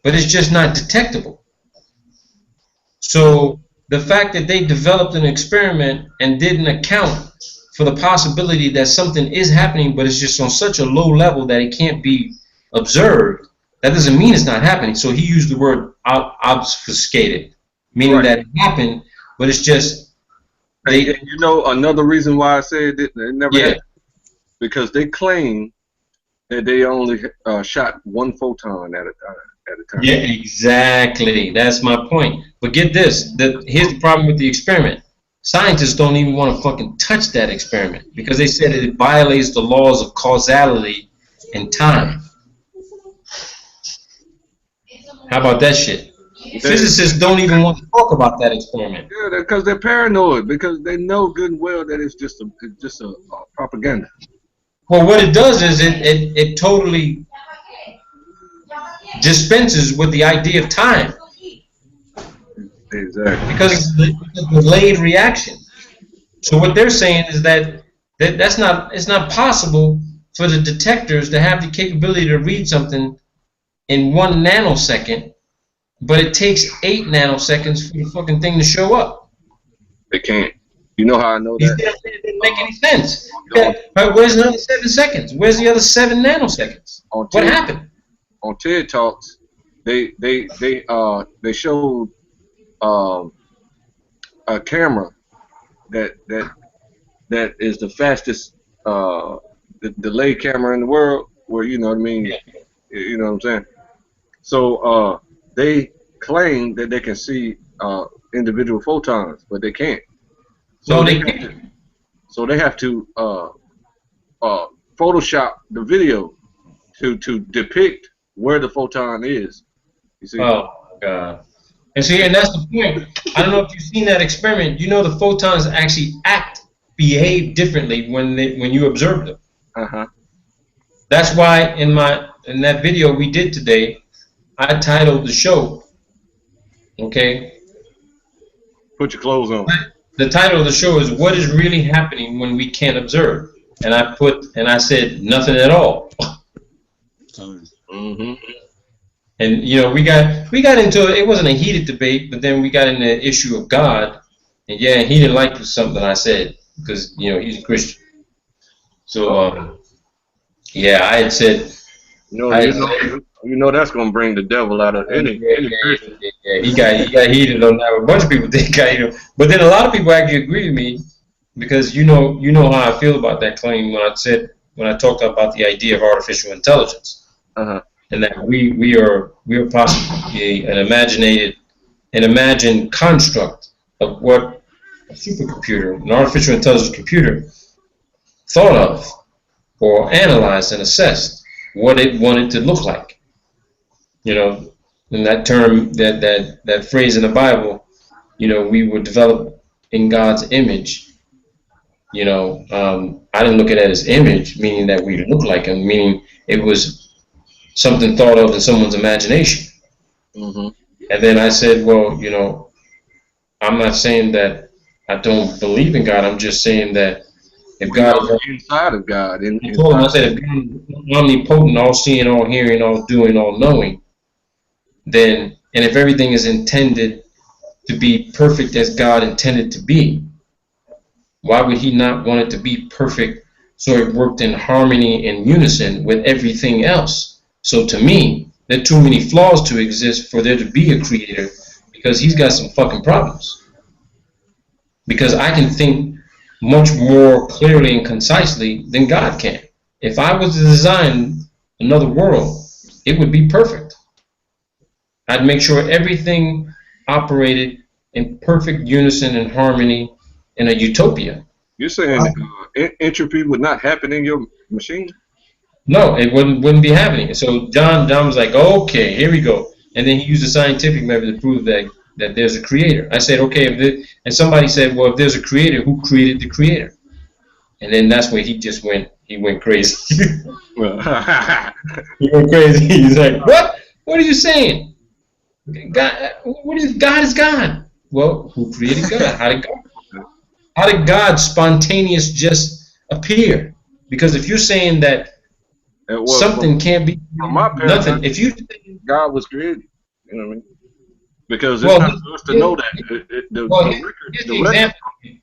but it's just not detectable. So the fact that they developed an experiment and didn't account for the possibility that something is happening, but it's just on such a low level that it can't be observed, that doesn't mean it's not happening. So he used the word obfuscated, meaning that it happened, but it's just... you know another reason why I said it never happened? Because they claim that they only shot one photon at a time. Yeah, exactly. That's my point. But get this. Here's the problem with the experiment. Scientists don't even want to fucking touch that experiment because they said it violates the laws of causality and time. How about that shit? Physicists don't even want to talk about that experiment. Yeah, because they're paranoid, because they know good and well that it's just a propaganda. Well, what it does is it totally dispenses with the idea of time. Exactly. Because it's a delayed reaction. So what they're saying is that it's not possible for the detectors to have the capability to read something in 1 nanosecond, but it takes 8 nanoseconds for the fucking thing to show up. They can't. You know how I know that? It didn't make any sense. Where's the other 7 seconds? Where's the other 7 nanoseconds? What happened? On TED Talks, they showed a camera that is the fastest delay camera in the world, where, you know what I mean? Yeah. You know what I'm saying? So they claim that they can see individual photons, but they can't. So they have to Photoshop the video to depict where the photon is. You see? Oh my God! And see, and that's the point. I don't know if you've seen that experiment. You know, the photons actually behave differently when you observe them. Uh-huh. That's why in that video we did today, I titled the show. Okay. Put your clothes on. The title of the show is "What is really happening when we can't observe?" And I said nothing at all. Mm-hmm. And you know, we got into it. It wasn't a heated debate, but then we got into the issue of God. And yeah, he didn't like something I said because, you know, he's a Christian. So yeah, I had said. You know that's gonna bring the devil out of any Christian. Yeah, he got heated on that. A bunch of people did got heated. But then a lot of people actually agree with me because you know how I feel about that claim when I talked about the idea of artificial intelligence, and that we are possibly an imagined construct of what a supercomputer, an artificial intelligence computer, thought of or analyzed and assessed what it wanted to look like. You know, and that term, that phrase in the Bible, you know, we were developed in God's image. You know, I didn't look at it as image, meaning that we look like Him, meaning it was something thought of in someone's imagination. And then I said, well, you know, I'm not saying that I don't believe in God. I'm just saying that if God is inside of God, I told him, I said, if God is omnipotent, all seeing, all hearing, all doing, all knowing, then, and if everything is intended to be perfect as God intended to be, why would He not want it to be perfect so it worked in harmony and unison with everything else? So to me, there are too many flaws to exist for there to be a creator, because He's got some fucking problems. Because I can think much more clearly and concisely than God can. If I was to design another world, it would be perfect. I'd make sure everything operated in perfect unison and harmony in a utopia. You're saying entropy would not happen in your machine? No, it wouldn't be happening. So John was like, okay, here we go. And then he used a scientific method to prove that there's a creator. I said, okay, and somebody said, well, if there's a creator, who created the creator? And then that's where he went crazy. He went crazy. He's like, what? What are you saying? God, God is God. Well, who created God? How did God spontaneous just appear? Because if you're saying that something can't be nothing, if you God was created, you know what I mean? Because it's not supposed to know that.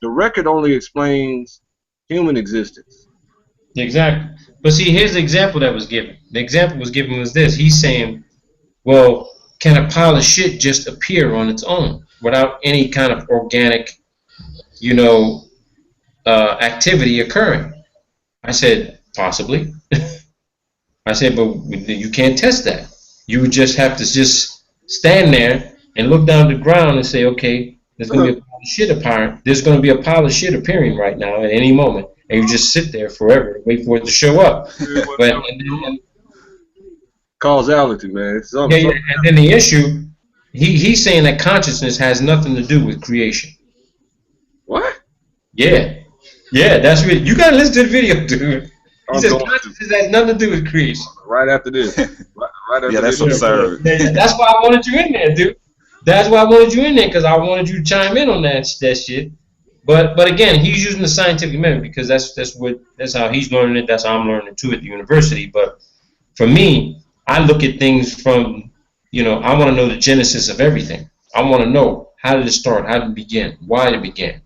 The record only explains human existence. Exactly. But see, here's the example that was given. The example was given was this. He's saying, well, can a pile of shit just appear on its own without any kind of organic, you know, activity occurring? I said, possibly. I said, but you can't test that. You would just have to just stand there and look down the ground and say, okay, there's going to be a pile of shit apparent. There's going to be a pile of shit appearing right now at any moment. And you just sit there forever and wait for it to show up. Causality, man. And then the issue, he's saying that consciousness has nothing to do with creation. What? Yeah, that's really, you gotta listen to the video, dude. He says consciousness has nothing to do with creation. Right after this. Right after that's absurd. That's why I wanted you in there, dude. That's why I wanted you in there, because I wanted you to chime in on that shit. But again, he's using the scientific method because that's how he's learning it. That's how I'm learning it too at the university. But for me, I look at things from, you know, I want to know the genesis of everything. I want to know, how did it start? How did it begin? Why did it begin?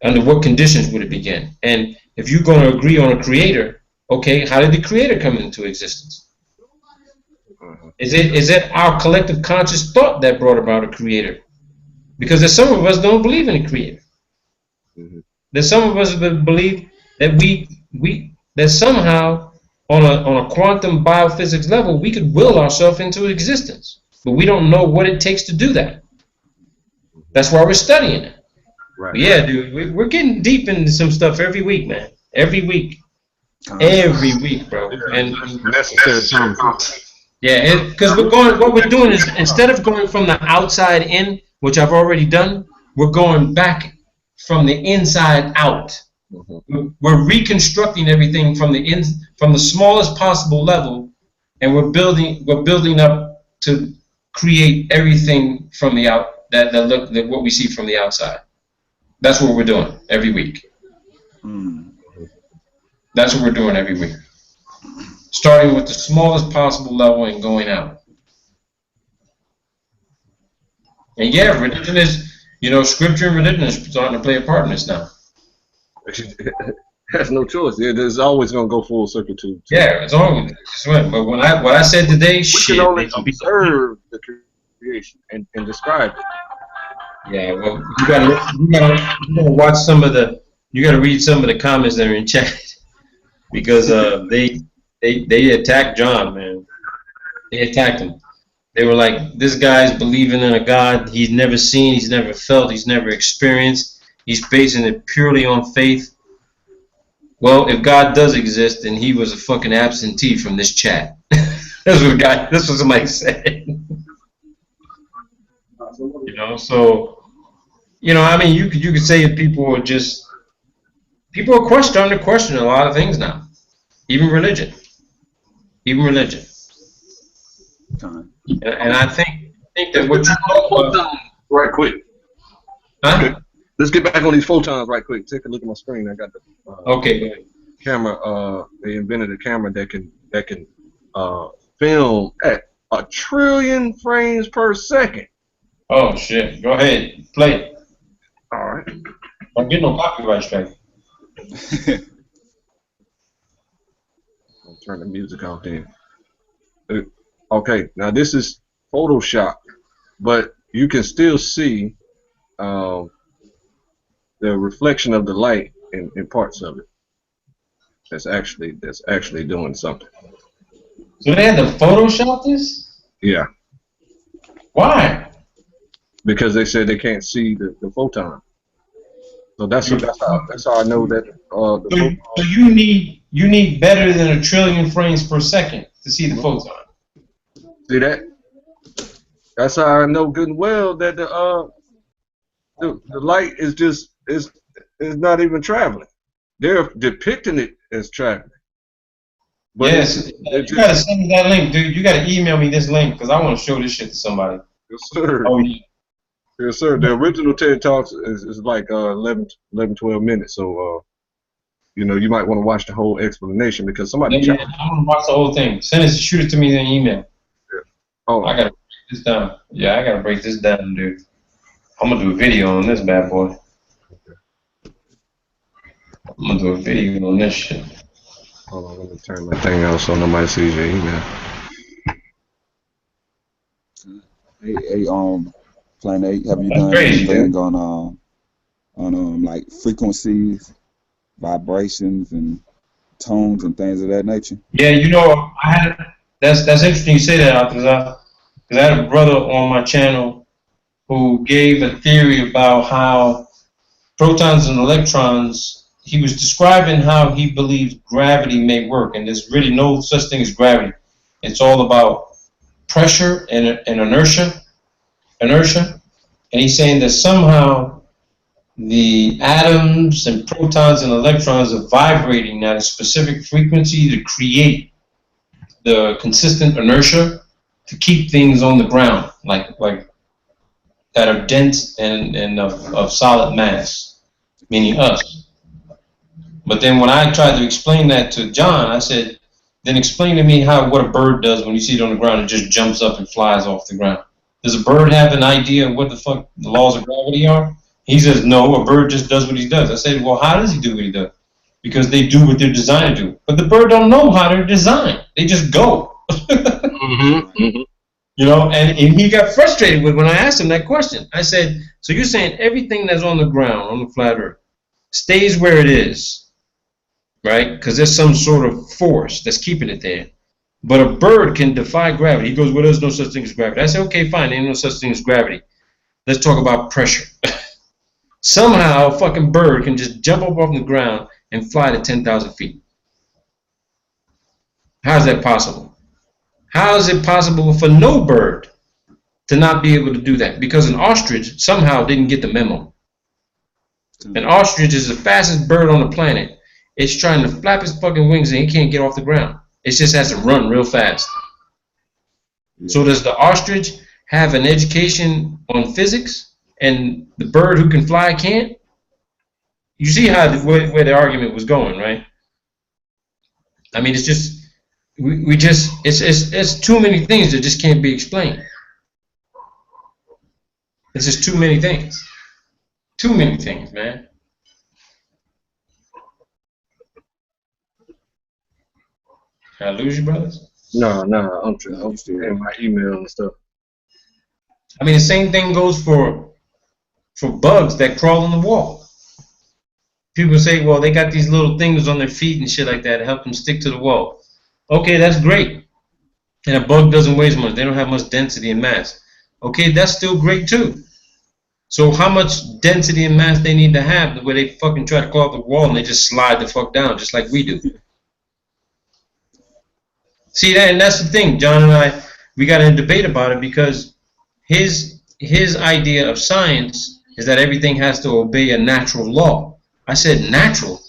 Under what conditions would it begin? And if you're going to agree on a creator, okay, how did the creator come into existence? Is it our collective conscious thought that brought about a creator? Because there's some of us don't believe in a creator. There's some of us that believe that that somehow on a quantum biophysics level, we could will ourselves into existence. But we don't know what it takes to do that. That's why we're studying it. Right. But yeah, dude, we're getting deep into some stuff every week, man. Every week. Every week, bro. And necessary time. Yeah, because what we're doing is, instead of going from the outside in, which I've already done, we're going back from the inside out. We're reconstructing everything from the smallest possible level, and we're building up to create everything from the out that what we see from the outside. That's what we're doing every week. That's what we're doing every week. Starting with the smallest possible level and going out. And yeah, religion is, scripture and religion is starting to play a part in this now. Has no choice. There's always gonna go full circle to Yeah, it's always. But what I said today, we shit, can only makes me. observe the creation and describe it. Yeah, well, you gotta watch some of the. You gotta read some of the comments that are in chat because they attacked John, man. They attacked him. They were like, this guy's believing in a God he's never seen, he's never felt, he's never experienced. He's basing it purely on faith. Well, if God does exist, then he was a fucking absentee from this chat. That's what somebody said. So, I mean, you could say that people are starting to question a lot of things now, even religion. And I think that what you talk about, right quick. huh? Okay. Let's get back on these photons right quick. Take a look at my screen. I got the Okay. camera. They invented a camera that can film at 1 trillion frames per second. Oh shit! Go ahead, play it. All right. Don't get no copyright strike. I'll turn the music off then. Okay, now this is Photoshop, but you can still see the reflection of the light in parts of it. That's actually doing something. So they had to Photoshop this? Yeah. Why? Because they said they can't see the photon. So that's how I know that So you need better than 1 trillion frames per second to see the photon. See that? That's how I know good and well that the light is not even traveling. They're depicting it as traveling. But yes, you gotta send me that link, dude. You gotta email me this link because I want to show this shit to somebody. Yes, sir. Oh, yeah. Yes, sir. The original TED Talks is like 11, 12 minutes. So, you might want to watch the whole explanation because somebody. Yeah, I want to watch the whole thing. Shoot it to me in an email. Yeah. Oh. I gotta break this down. Yeah, I gotta break this down, dude. I'm gonna do a video on this bad boy. I'm gonna do a video on this shit. Hold on, let me turn my thing out so nobody sees your email. Hey, Planet 8, have you done anything on like frequencies, vibrations, and tones and things of that nature? Yeah, that's interesting you say that because I had a brother on my channel who gave a theory about how protons and electrons. He was describing how he believes gravity may work, and there's really no such thing as gravity. It's all about pressure and inertia. And he's saying that somehow the atoms and protons and electrons are vibrating at a specific frequency to create the consistent inertia to keep things on the ground, like that are dense and of solid mass, meaning us. But then when I tried to explain that to John, I said, then explain to me what a bird does when you see it on the ground. It just jumps up and flies off the ground. Does a bird have an idea of what the fuck the laws of gravity are? He says, no, a bird just does what he does. I said, well, how does he do what he does? Because they do what they're designed to do. But the bird don't know how they're designed. They just go. And he got frustrated when I asked him that question. I said, so you're saying everything that's on the ground, on the flat earth, stays where it is, right? Because there's some sort of force that's keeping it there. But a bird can defy gravity. He goes, well, there's no such thing as gravity. I said, okay, fine, there's no such thing as gravity. Let's talk about pressure. Somehow a fucking bird can just jump up off the ground and fly to 10,000 feet. How is that possible? How is it possible for no bird to not be able to do that? Because an ostrich somehow didn't get the memo. An ostrich is the fastest bird on the planet. It's trying to flap his fucking wings and he can't get off the ground. It just has to run real fast. So does the ostrich have an education on physics and the bird who can fly can't? You see where the argument was going, right? I mean, it's just it's too many things that just can't be explained. It's just too many things. Too many things, man. Did I lose you, brothers? No, I'm still in my email and stuff. I mean, the same thing goes for bugs that crawl on the wall. People say, well, they got these little things on their feet and shit like that to help them stick to the wall. Okay, that's great. And a bug doesn't weigh as much. They don't have much density and mass. Okay, that's still great too. So how much density and mass they need to have where they fucking try to claw the wall and they just slide the fuck down just like we do. See that, and that's the thing. John and I, we got in a debate about it because his idea of science is that everything has to obey a natural law. I said natural?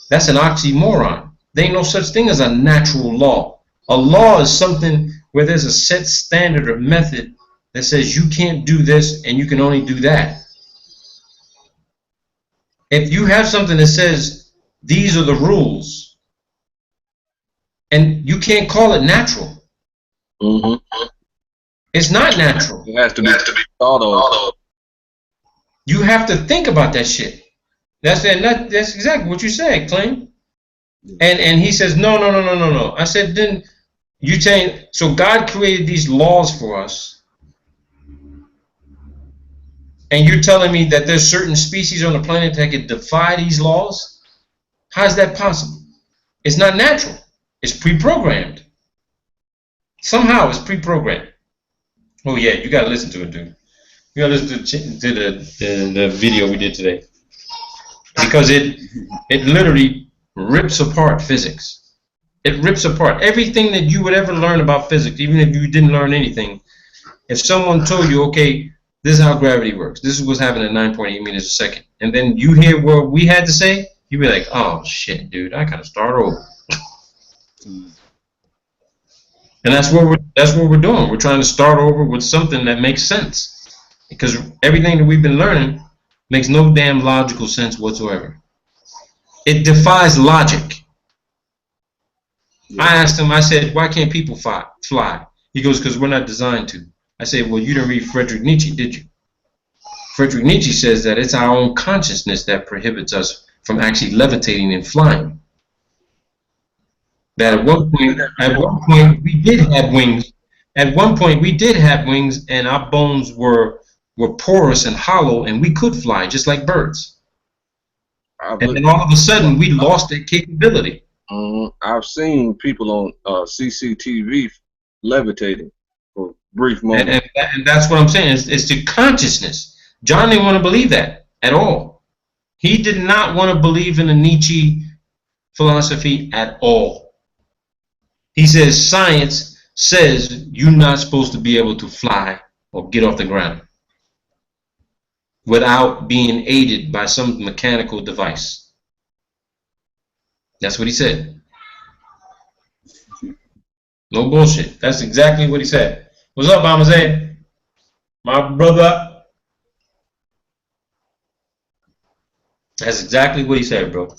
That's an oxymoron. There ain't no such thing as a natural law. A law is something where there's a set standard or method that says you can't do this and you can only do that. If you have something that says these are the rules, and you can't call it natural. Mm-hmm. It's not natural. It has to be thought of. You have to think about that shit. That's exactly what you said, Clayton. And he says, no. I said, then you saying, so God created these laws for us, and you're telling me that there's certain species on the planet that can defy these laws? How is that possible? It's not natural. It's pre-programmed. Somehow it's pre-programmed. Oh yeah, you gotta listen to it, dude. You gotta listen to the video we did today, because it literally rips apart physics. It rips apart everything that you would ever learn about physics, even if you didn't learn anything. If someone told you, okay, this is how gravity works, this is what's happening at 9.8 meters a second, and then you hear what we had to say, you'd be like, oh shit, dude, I gotta start over. And that's what we're doing. We're trying to start over with something that makes sense, because everything that we've been learning makes no damn logical sense whatsoever. It defies logic. Yeah. I asked him, I said, why can't people fly? He goes, because we're not designed to. I said, well, you didn't read Friedrich Nietzsche, did you? Friedrich Nietzsche says that it's our own consciousness that prohibits us from actually levitating and flying. That at one point we did have wings. At one point we did have wings, and our bones were porous and hollow, and we could fly just like birds. And then all of a sudden we lost that capability. I've seen people on CCTV levitating for brief moments. And that's what I'm saying. It's the consciousness. John didn't want to believe that at all. He did not want to believe in the Nietzsche philosophy at all. He says science says you're not supposed to be able to fly or get off the ground without being aided by some mechanical device. That's what he said. No bullshit. That's exactly what he said. What's up, Amaze? My brother. That's exactly what he said, bro.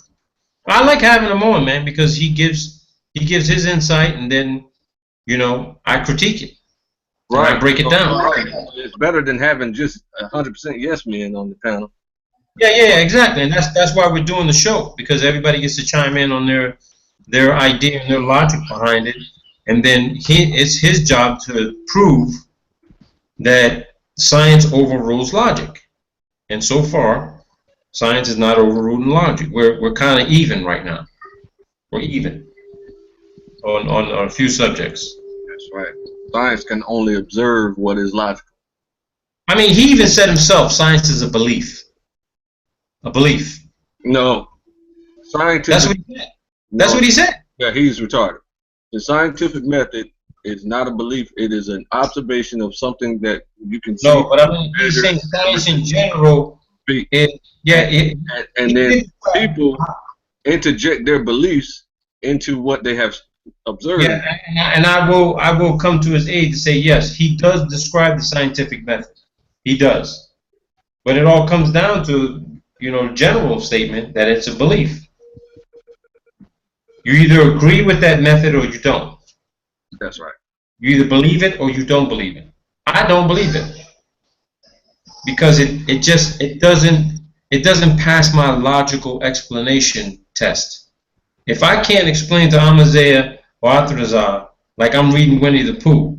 I like having him on, man, because he gives his insight, and then, you know, I critique it. Right. I break it down. Right. It's better than having just 100% yes men on the panel. Yeah, exactly. And that's why we're doing the show, because everybody gets to chime in on their idea and their logic behind it, and then it's his job to prove that science overrules logic. And so far, science is not overruling logic. We're kind of even right now. We're even on a few subjects. That's right. Science can only observe what is logical. I mean, he even said himself, science is a belief. A belief. No. Scientific. That's what he said. That's what he said. Yeah, he's retarded. The scientific method is not a belief. It is an observation of something that you can see. No, but I mean, he's saying science in general. And then people interject their beliefs into what they have observed. Yeah, and I will come to his aid to say yes, he does describe the scientific method. He does, but it all comes down to, you know, general statement that it's a belief. You either agree with that method or you don't. That's right. You either believe it or you don't believe it. I don't believe it because it doesn't pass my logical explanation test. If I can't explain to Amaziah or Atrazar, like I'm reading Winnie the Pooh,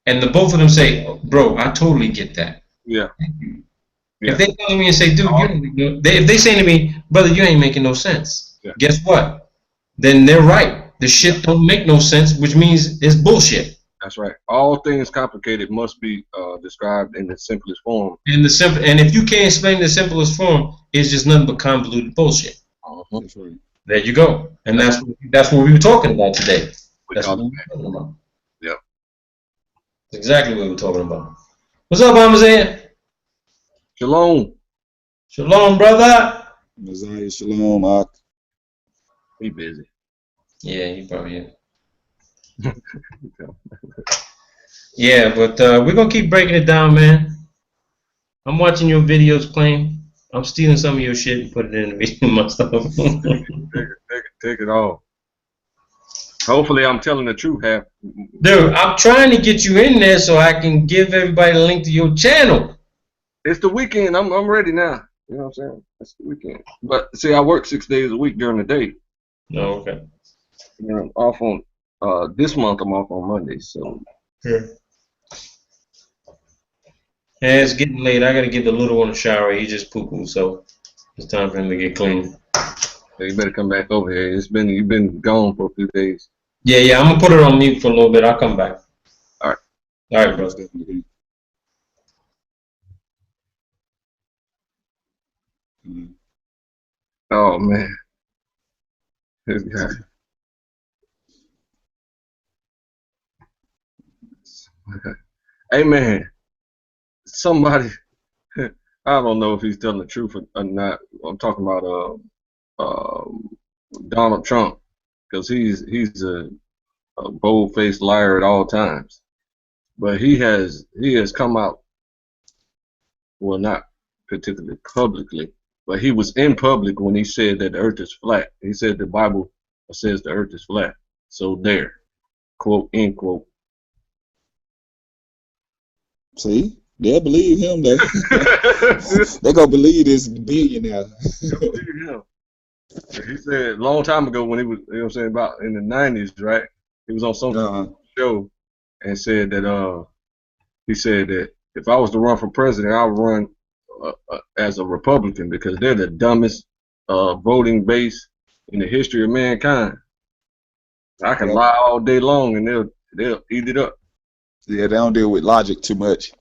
and the both of them say, oh, "Bro, I totally get that." Yeah. If they come to me and say, "Dude, you don't make no," if they say to me, "Brother, you ain't making no sense," guess what? Then they're right. The shit don't make no sense, which means it's bullshit. That's right. All things complicated must be described in the simplest form. And if you can't explain the simplest form, it's just nothing but convoluted bullshit. That's right. There you go. And that's what we were talking about today. That's what we were talking about. Yeah. That's exactly what we were talking about. What's up, Amazon? Shalom. Shalom, brother. Messiah Shalom. He busy. Yeah, he probably is. Yeah, but we're gonna keep breaking it down, man. I'm watching your videos, claim. I'm stealing some of your shit and put it in the video myself. Take it all. Hopefully, I'm telling the truth. Dude, I'm trying to get you in there so I can give everybody a link to your channel. It's the weekend. I'm ready now. You know what I'm saying? It's the weekend. But see, I work 6 days a week during the day. Oh, okay. You know, I'm off on this month. I'm off on Mondays. So. Yeah. Yeah, it's getting late. I gotta give the little one a shower. He just poo-pooed, so it's time for him to get clean. Yeah, you better come back over here. You've been gone for a few days. Yeah. I'm gonna put it on mute for a little bit. I'll come back. All right. All right, bro. Oh man. This guy. Hey man, somebody. I don't know if he's telling the truth or not. I'm talking about Donald Trump, because he's a bold-faced liar at all times. But he has come out, well, not particularly publicly, but he was in public when he said that the earth is flat. He said the Bible says the earth is flat. So there, quote, end quote. See, they'll believe him though. They're gonna believe this billionaire. He said a long time ago when he was, you know what I'm saying, about in the 90s, right? He was on some show and said that he said that if I was to run for president, I would run as a Republican, because they're the dumbest voting base in the history of mankind. I can lie all day long and they'll eat it up. Yeah, they don't deal with logic too much.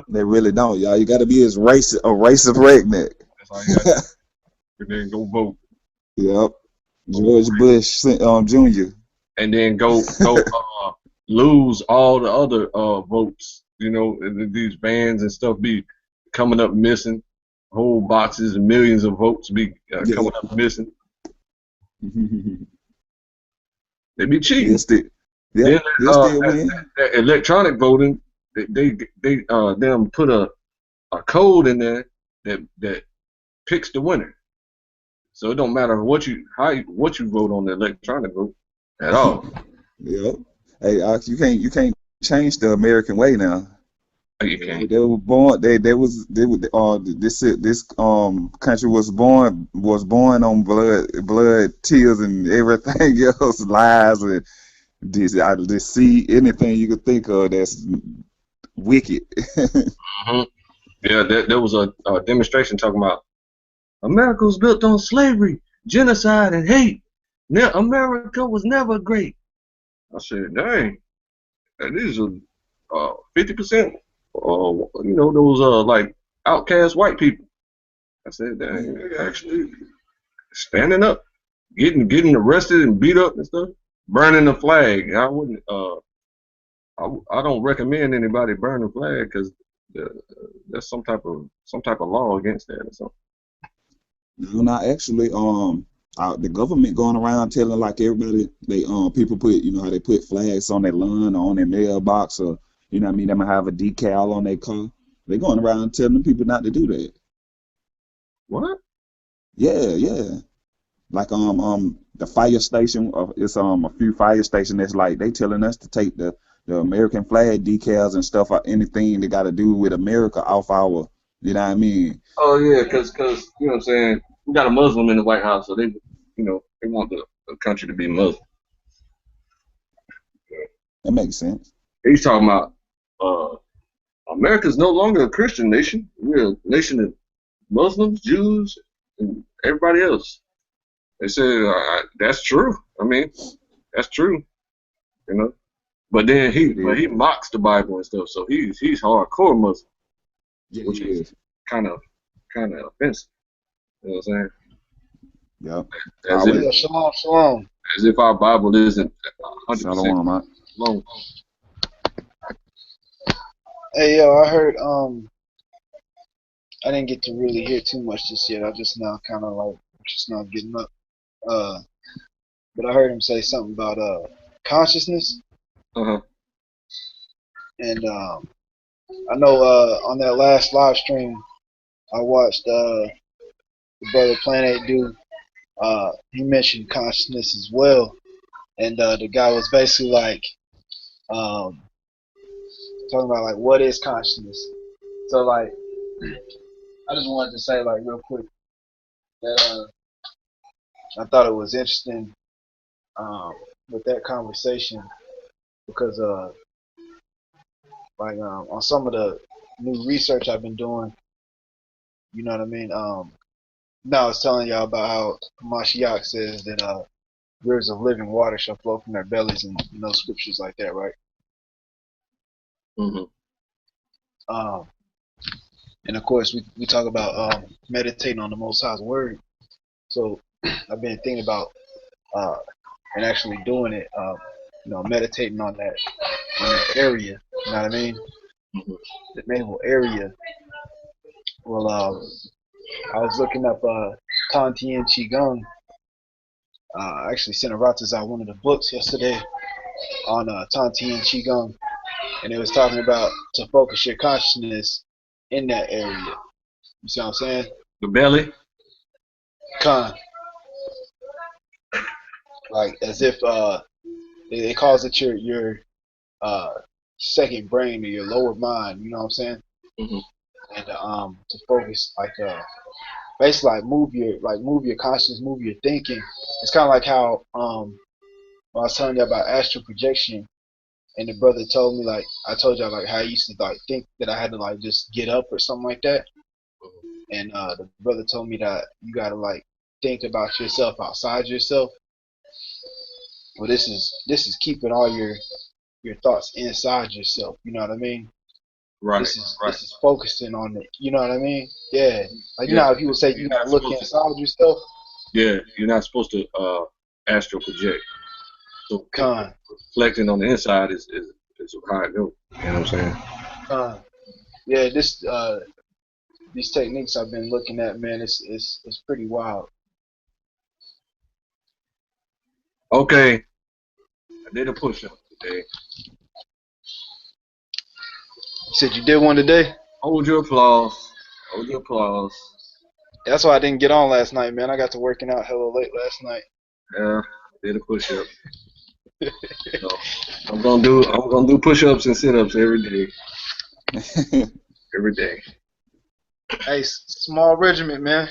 They really don't, y'all. You got to be a racist redneck. That's all you got to do. And then go vote. Yep. George Bush Jr. And then go lose all the other votes. You know, these bans and stuff be coming up missing. Whole boxes and millions of votes be coming up missing. They be cheating. Then, that electronic voting, they them put a code in there that picks the winner. So it don't matter what you vote on the electronic vote at all. Yep. Hey, you can't change the American way now. You can't. They were born. This country was born on blood, tears, and everything else, lies and deceit, anything you could think of that's wicked. Yeah, there was a demonstration talking about America was built on slavery, genocide, and hate. Now, America was never great. I said, dang, these are 50%. You know, those like outcast white people. I said, dang, they're actually standing up, getting arrested and beat up and stuff, burning the flag. I wouldn't. I don't recommend anybody burn the flag, because there's some type of law against that or something. No, not actually. The government going around telling like everybody, people put, you know how they put flags on their lawn or on their mailbox, or you know what I mean, they might have a decal on their car. They're going around telling people not to do that. What? Yeah. Like the fire station, it's a few fire stations that's like they telling us to take the American flag decals and stuff, or anything that got to do with America off our, you know what I mean? Oh yeah, because you know what I'm saying, we got a Muslim in the White House, so they want the a country to be Muslim. That makes sense. He's talking about America's no longer a Christian nation. We're a nation of Muslims, Jews, and everybody else. They said that's true. I mean, that's true. You know. But then he mocks the Bible and stuff. So he's hardcore Muslim, which is kind of offensive. You know what I'm saying? Yeah. Shalom. As if our Bible isn't 100% Shalom, long. Hey, yo, I heard, I didn't get to really hear too much just yet. I just now kind of like, just now getting up. But I heard him say something about, consciousness. Uh-huh. And, I know, on that last live stream, I watched, the brother Planet Dude. He mentioned consciousness as well. And, the guy was basically like, talking about like what is consciousness. So like I just wanted to say like real quick that I thought it was interesting with that conversation because like on some of the new research I've been doing, you know what I mean? Now I was telling y'all about how Mashiach says that rivers of living water shall flow from their bellies and scriptures like that, right? Mm-hmm. And of course, we talk about meditating on the Most High's word. So I've been thinking about and actually doing it, meditating on that area. You know what I mean? Mm-hmm. The naval area. Well, I was looking up Tantien Qigong. I actually sent a Ratas out one of the books yesterday on Tantien Qigong, and it was talking about to focus your consciousness in that area. You see what I'm saying? The belly? Like as if it calls it your second brain or your lower mind, you know what I'm saying? Mm-hmm. And to focus like basically like move your consciousness, move your thinking. It's kind of like how when I was telling you about astral projection, and the brother told me like I told y'all like how I used to like think that I had to like just get up or something like that. And the brother told me that you gotta like think about yourself outside yourself. Well, this is keeping all your thoughts inside yourself. You know what I mean? Right. This is focusing on it. You know what I mean? Yeah. Like you know how people say you gotta look inside yourself. Yeah, you're not supposed to astral project. So reflecting on the inside is how it goes. You know what I'm saying? Yeah, these techniques I've been looking at, man, it's pretty wild. Okay. I did a push-up today. You said you did one today? Hold your applause. Hold your applause. That's why I didn't get on last night, man. I got to working out hella late last night. Yeah, I did a push-up. So I'm gonna do push-ups and sit-ups every day. Every day. Hey, small regiment, man.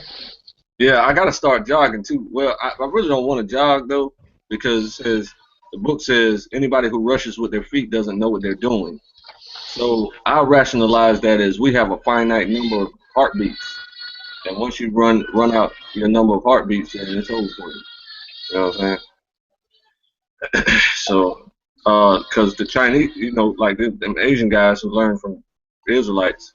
Yeah, I gotta start jogging too. Well, I really don't want to jog though, because the book says anybody who rushes with their feet doesn't know what they're doing. So I rationalize that as we have a finite number of heartbeats, and once you run out your number of heartbeats, then it's over for you. You know what I'm saying? So, because the Chinese, like them Asian guys who learn from the Israelites,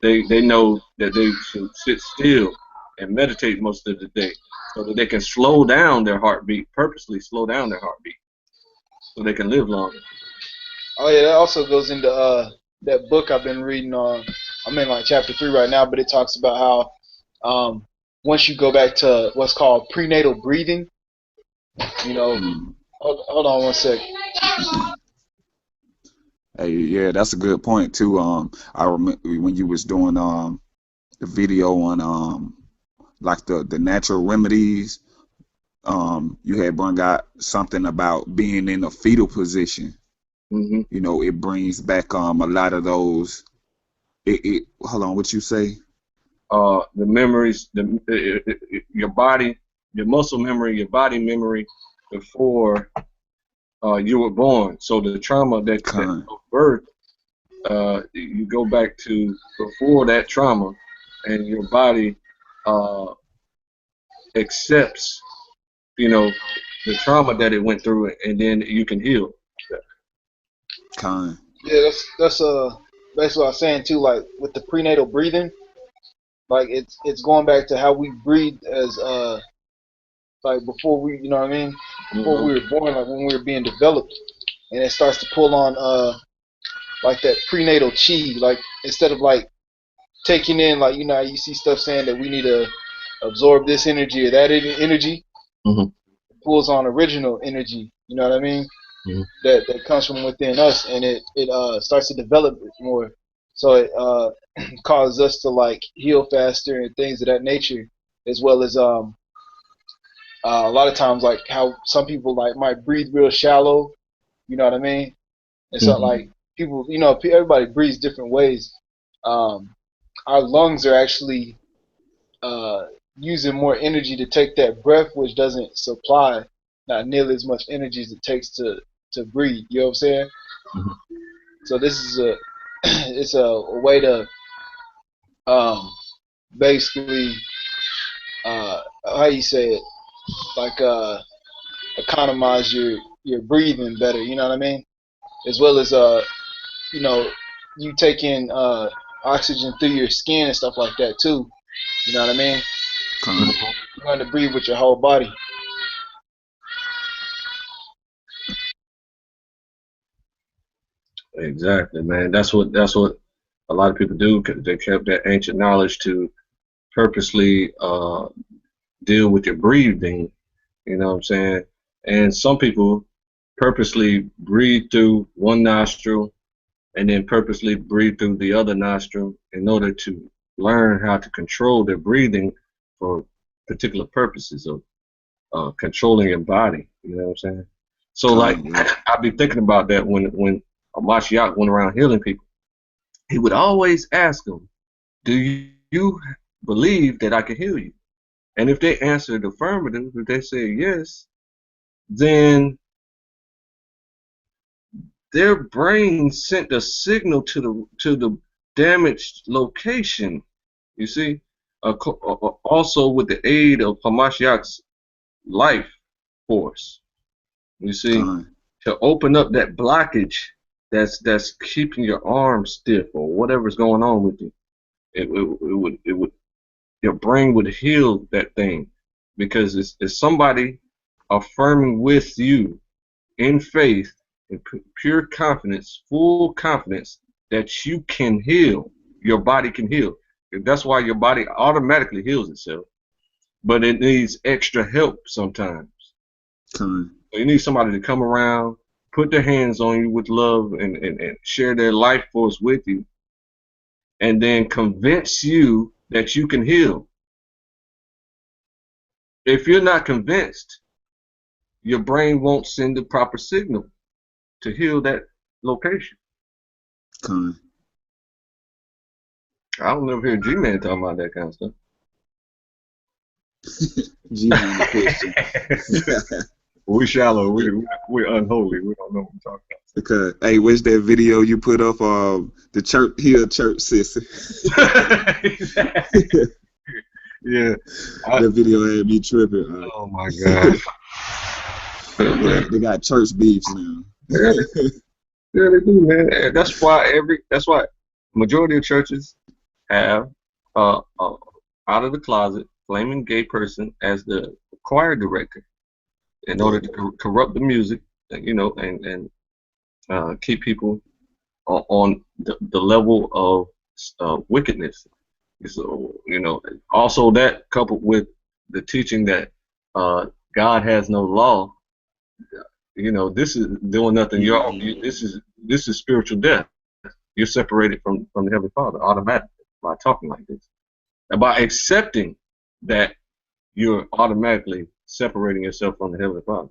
they know that they should sit still and meditate most of the day, so that they can slow down their heartbeat, purposely slow down their heartbeat, so they can live longer. Oh yeah, that also goes into that book I've been reading on. I'm in like chapter 3 right now, but it talks about how once you go back to what's called prenatal breathing, hold on one sec. Hey, yeah, that's a good point too. I remember when you was doing the video on like the natural remedies. You had brought out something about being in a fetal position. Mm-hmm. It brings back a lot of those. Hold on, what you say? The memories, your body your muscle memory, your body memory before you were born. So the trauma that of birth, you go back to before that trauma, and your body accepts, you know, the trauma that it went through, and then you can heal. Yeah, that's basically what I was saying too. Like with the prenatal breathing, like it's going back to how we breathe as like before we, you know what I mean, before we were born, like when we were being developed, and it starts to pull on like that prenatal chi, like instead of like taking in, like, you know, you see stuff saying that we need to absorb this energy or that energy, it pulls on original energy, you know what I mean, that comes from within us, and it starts to develop it more, so it causes us to like heal faster and things of that nature, as well as a lot of times, like how some people like might breathe real shallow, you know what I mean? And so like people, you know, everybody breathes different ways. Our lungs are actually using more energy to take that breath, which doesn't supply not nearly as much energy as it takes to breathe. You know what I'm saying? So this is it's a way to basically how you say it, like economize your breathing better, you know what I mean? As well as you know, you take in oxygen through your skin and stuff like that too, you know what I mean? You're going to breathe with your whole body. Exactly, man. That's what a lot of people do. They kept that ancient knowledge to purposely deal with your breathing. You know what I'm saying? And some people purposely breathe through one nostril and then purposely breathe through the other nostril in order to learn how to control their breathing for particular purposes of controlling your body. You know what I'm saying? So like I've been thinking about that when Mashiach went around healing people. He would always ask them, "Do you believe that I can heal you?" And if they answered affirmative, if they said yes, then their brain sent a signal to the damaged location. You see, also with the aid of Hamashiach's life force. You see, to open up that blockage that's keeping your arm stiff or whatever's going on with you. It would your brain would heal that thing because it's somebody affirming with you in faith, in pure confidence, full confidence that you can heal. Your body can heal. That's why your body automatically heals itself, but it needs extra help sometimes. So you need somebody to come around, put their hands on you with love and share their life force with you, and then convince you that you can heal. If you're not convinced, your brain won't send the proper signal to heal that location. I don't never hear G-Man talking about that kind of stuff. G-Man the Christian. We shallow. We're unholy. We don't know what we're talking about. Because, hey, what's that video you put up? The church, here, church sissy. Yeah. That video had me tripping. Oh my God. They got church beefs now. Yeah, they do, man. That's why majority of churches have out of the closet flaming gay person as the choir director in order to corrupt the music, you know, and keep people on the level of wickedness. So, you know, also that coupled with the teaching that God has no law, you know, this is doing nothing. This is spiritual death. You're separated from the Heavenly Father automatically by talking like this. And by accepting that, you're automatically separating yourself from the Heavenly Father.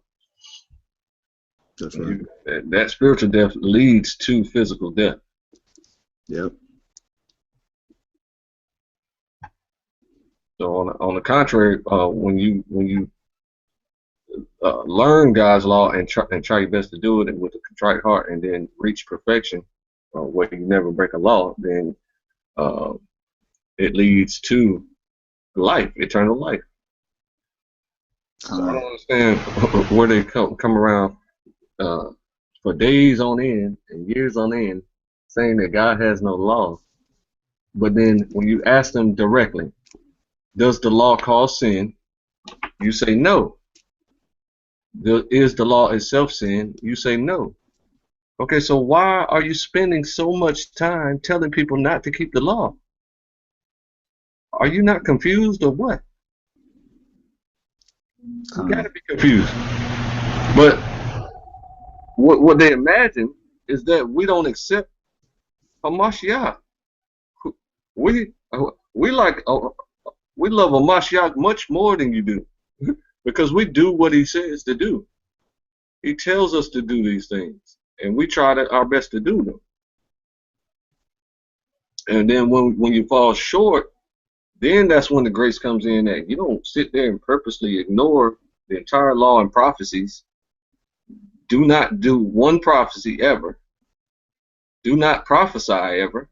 That's right. That spiritual death leads to physical death. Yep. So on the contrary, when you learn God's law and try your best to do it with a contrite heart, and then reach perfection, where you never break a law, then uh, it leads to life, eternal life. So I don't understand where they come around for days on end and years on end saying that God has no law. But then when you ask them directly, does the law cause sin? You say no. Is the law itself sin? You say no. Okay, so why are you spending so much time telling people not to keep the law? Are you not confused or what? You gotta be confused. But what they imagine is that we don't accept Hamashiach. We we like we love Hamashiach much more than you do, because we do what he says to do. He tells us to do these things, and we try our best to do them. And then when you fall short, then that's when the grace comes in, that you don't sit there and purposely ignore the entire law and prophecies. Do not do one prophecy ever. Do not prophesy ever.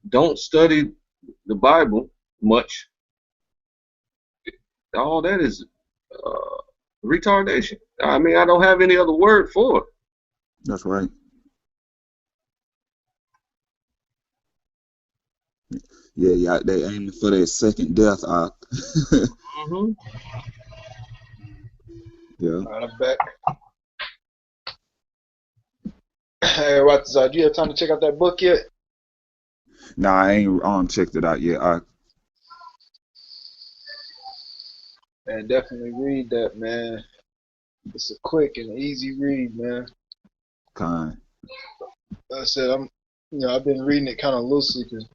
Don't study the Bible much. All that is retardation. I mean, I don't have any other word for it. That's right. Yeah, they aiming for their second death. Mm-hmm. Yeah. All right, I'm back. Hey, Ratazar, do you have time to check out that book yet? Nah, I ain't checked it out yet. Man, definitely read that, man. It's a quick and easy read, man. Kind. Like I said, I've been reading it kind of loosely because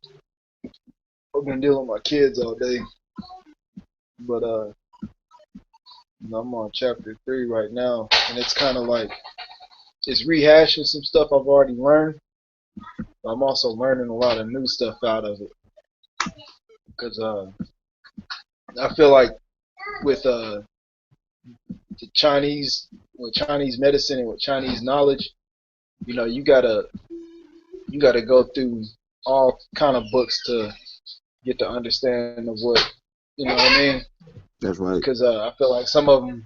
I've been dealing with my kids all day. But I'm on chapter 3 right now, and it's kind of like it's rehashing some stuff I've already learned. But I'm also learning a lot of new stuff out of it, because I feel like with the Chinese, with Chinese medicine and with Chinese knowledge, you gotta go through all kind of books to get the understanding of what, you know what I mean? That's right. Because I feel like some of them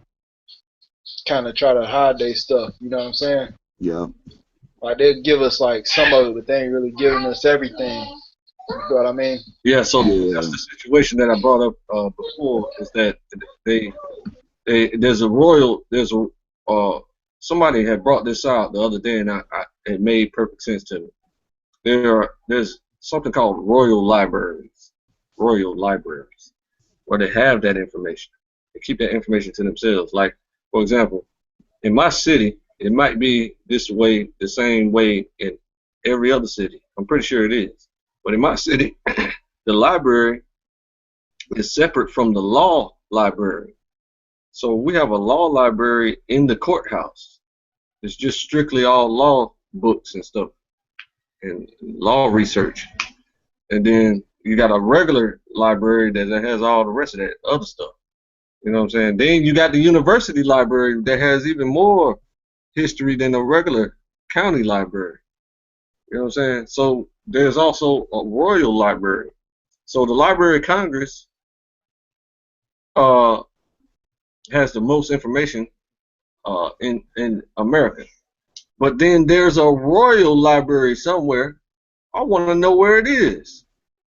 kind of try to hide their stuff, you know what I'm saying? Yeah. Like they'll give us like some of it, but they ain't really giving us everything. You know what I mean? Yeah, so that's the situation that I brought up before, is that somebody had brought this out the other day, and it made perfect sense to me. There's something called royal libraries, where they have that information. They keep that information to themselves. Like, for example, in my city, it might be this way, the same way in every other city. I'm pretty sure it is. But in my city, the library is separate from the law library. So we have a law library in the courthouse. It's just strictly all law books and stuff and law research. And then you got a regular library that has all the rest of that other stuff. You know what I'm saying? Then you got the university library that has even more history than a regular county library. You know what I'm saying? So there's also a royal library. So the Library of Congress has the most information in America. But then there's a royal library somewhere. I want to know where it is.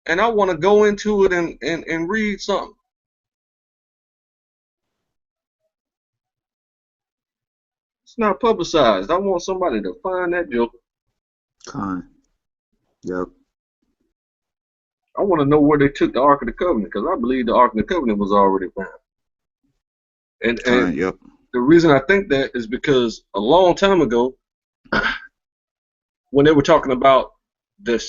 And I want to go into it and read something. It's not publicized. I want somebody to find that joker. Kind. Yep. I want to know where they took the Ark of the Covenant, because I believe the Ark of the Covenant was already found. And Yep. the reason I think that is because a long time ago, when they were talking about that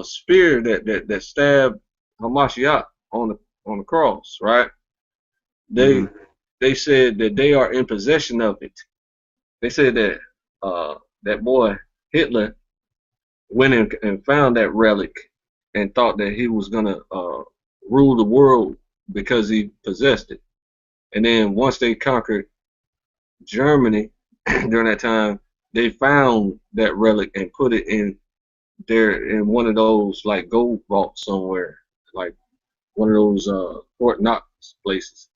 spear that stabbed Hamashiach on the cross, right? They said that they are in possession of it. They said that that boy Hitler went and found that relic and thought that he was gonna ruled the world because he possessed it. And then once they conquered Germany during that time, they found that relic and put it in one of those like gold vaults somewhere, like one of those Fort Knox places.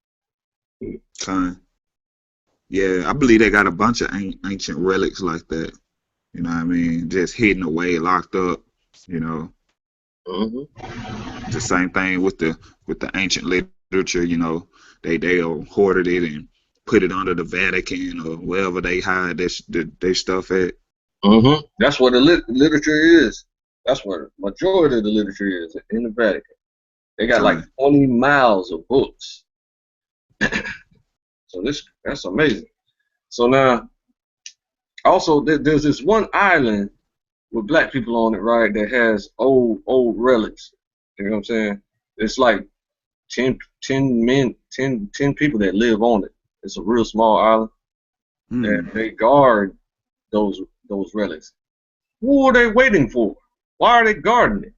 Yeah, I believe they got a bunch of ancient relics like that. You know what I mean? Just hidden away, locked up. You know, the same thing with the ancient literature. You know, they hoarded it and put it under the Vatican or wherever they hide their stuff at. That's where the literature is. That's where the majority of the literature is, in the Vatican. They got like 20 miles of books. So that's amazing. So now, also there's this one island with black people on it, right? That has old relics. You know what I'm saying? It's like 10 people that live on it. It's a real small island, and they guard those relics. Who are they waiting for? Why are they guarding it?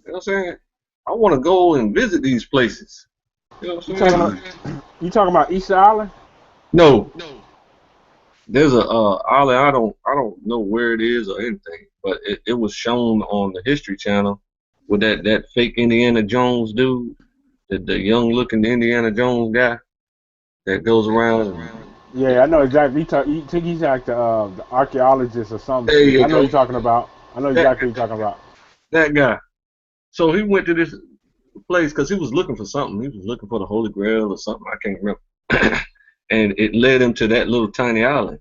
You know what I'm saying? I want to go and visit these places. You know what I'm saying? You talking about Easter Island? No. There's a island, I don't know where it is or anything, but it was shown on the History Channel with that fake Indiana Jones dude, the young looking Indiana Jones guy that goes around. Yeah, I know exactly. You think he's like the archaeologist or something. There you I know go. you're talking about. I know exactly what you're talking about. That guy. So he went to this place because he was looking for something. He was looking for the Holy Grail or something. I can't remember. And it led him to that little tiny island.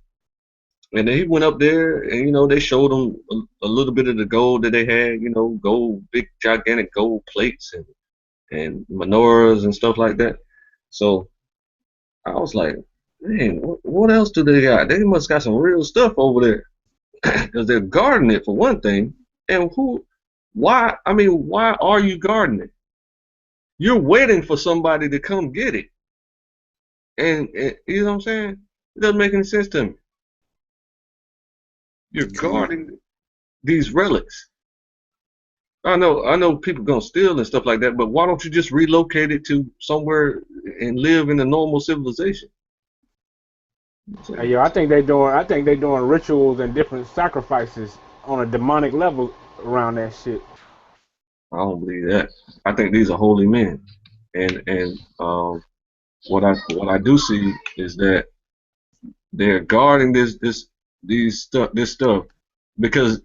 And then he went up there, and they showed him a little bit of the gold that they had. Gold, big gigantic gold plates and menorahs and stuff like that. So I was like, man, what else do they got? They must got some real stuff over there, because they're guarding it for one thing. And why are you guarding it? You're waiting for somebody to come get it. And you know what I'm saying? It doesn't make any sense to me. You're guarding these relics. I know people gonna steal and stuff like that, but why don't you just relocate it to somewhere and live in a normal civilization? Hey, yo, I think they're doing rituals and different sacrifices on a demonic level around that shit. I don't believe that. I think these are holy men, and what I do see is that they're guarding this stuff, because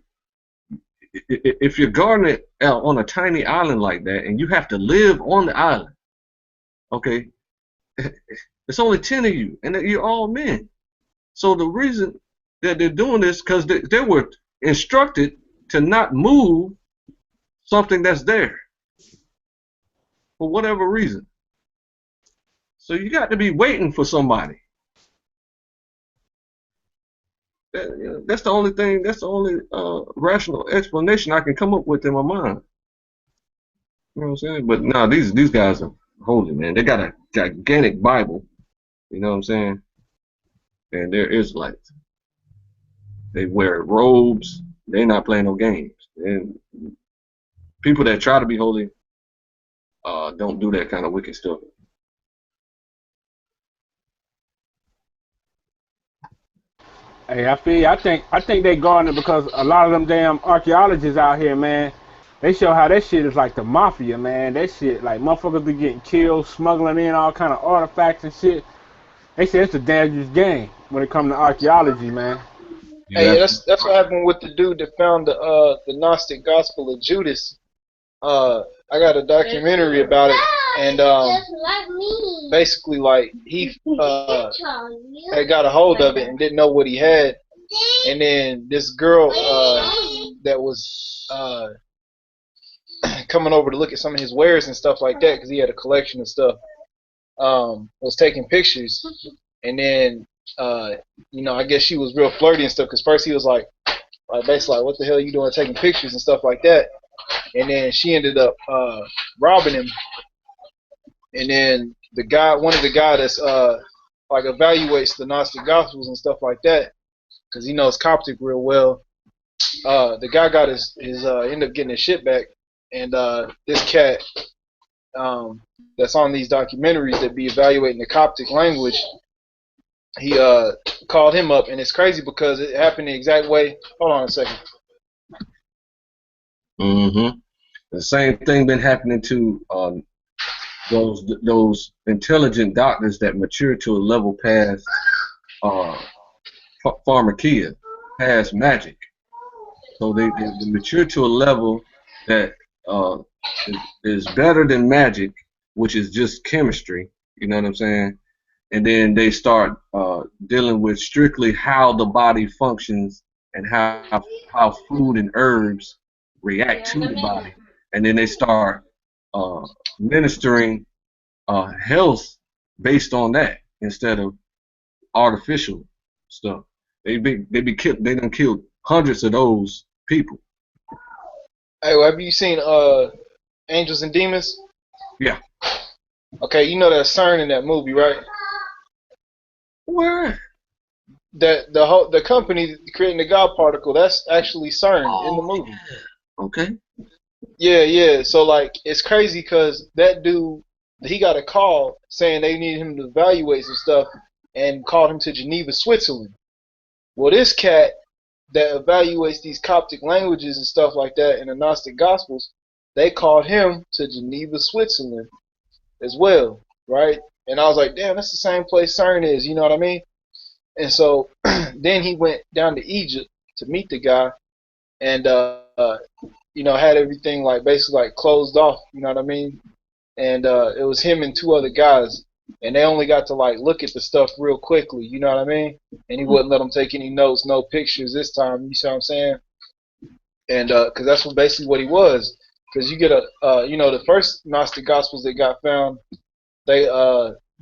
if you're guarding it on a tiny island like that, and you have to live on the island, okay, it's only 10 of you, and you're all men. So the reason that they're doing this, because they were instructed to not move something that's there for whatever reason. So you got to be waiting for somebody. That's the only thing. That's the only rational explanation I can come up with in my mind. You know what I'm saying? But no, these guys are holy, man. They got a gigantic Bible. You know what I'm saying? And they're Israelites. They wear robes. They're not playing no games. And people that try to be holy don't do that kind of wicked stuff. Hey, I feel you. I think they guarding it because a lot of them damn archaeologists out here, man, they show how that shit is like the mafia, man. That shit, like, motherfuckers be getting killed, smuggling in all kind of artifacts and shit. They say it's a dangerous game when it comes to archaeology, man. Hey, that's what happened with the dude that found the Gnostic Gospel of Judas. I got a documentary about it, and basically, like, he had got a hold of it and didn't know what he had, and then this girl that was coming over to look at some of his wares and stuff like that, because he had a collection of stuff, was taking pictures, and then I guess she was real flirty and stuff, because first he was like basically like, what the hell are you doing taking pictures and stuff like that, and then she ended up robbing him, and then one of the guys that's like evaluates the Gnostic Gospels and stuff like that, because he knows Coptic real well. The guy got his ended up getting his shit back, And this cat that's on these documentaries that be evaluating the Coptic language, he called him up, and it's crazy because it happened the exact way. Hold on a second. Mm-hmm. The same thing been happening to those intelligent doctors that mature to a level past pharmakia, past magic. So they mature to a level that is better than magic, which is just chemistry. You know what I'm saying? And then they start dealing with strictly how the body functions and how food and herbs react to the body. And then they start ministering health based on that instead of artificial stuff. They done killed hundreds of those people. Hey, well, have you seen Angels and Demons? Yeah. Okay, you know that CERN in that movie, right? Where? That the company creating the God particle, that's actually CERN in the movie. Okay. Yeah. So like, it's crazy because that dude, he got a call saying they needed him to evaluate some stuff, and called him to Geneva, Switzerland. Well, this cat that evaluates these Coptic languages and stuff like that in the Gnostic Gospels, they called him to Geneva, Switzerland as well, right? And I was like, damn, that's the same place CERN is, you know what I mean? And so then he went down to Egypt to meet the guy, and had everything like basically like closed off, you know what I mean? And it was him and two other guys, and they only got to like look at the stuff real quickly, you know what I mean? And he wouldn't let them take any notes, no pictures this time, you see what I'm saying? And because that's basically what he was. Because you get the first Gnostic Gospels that got found, they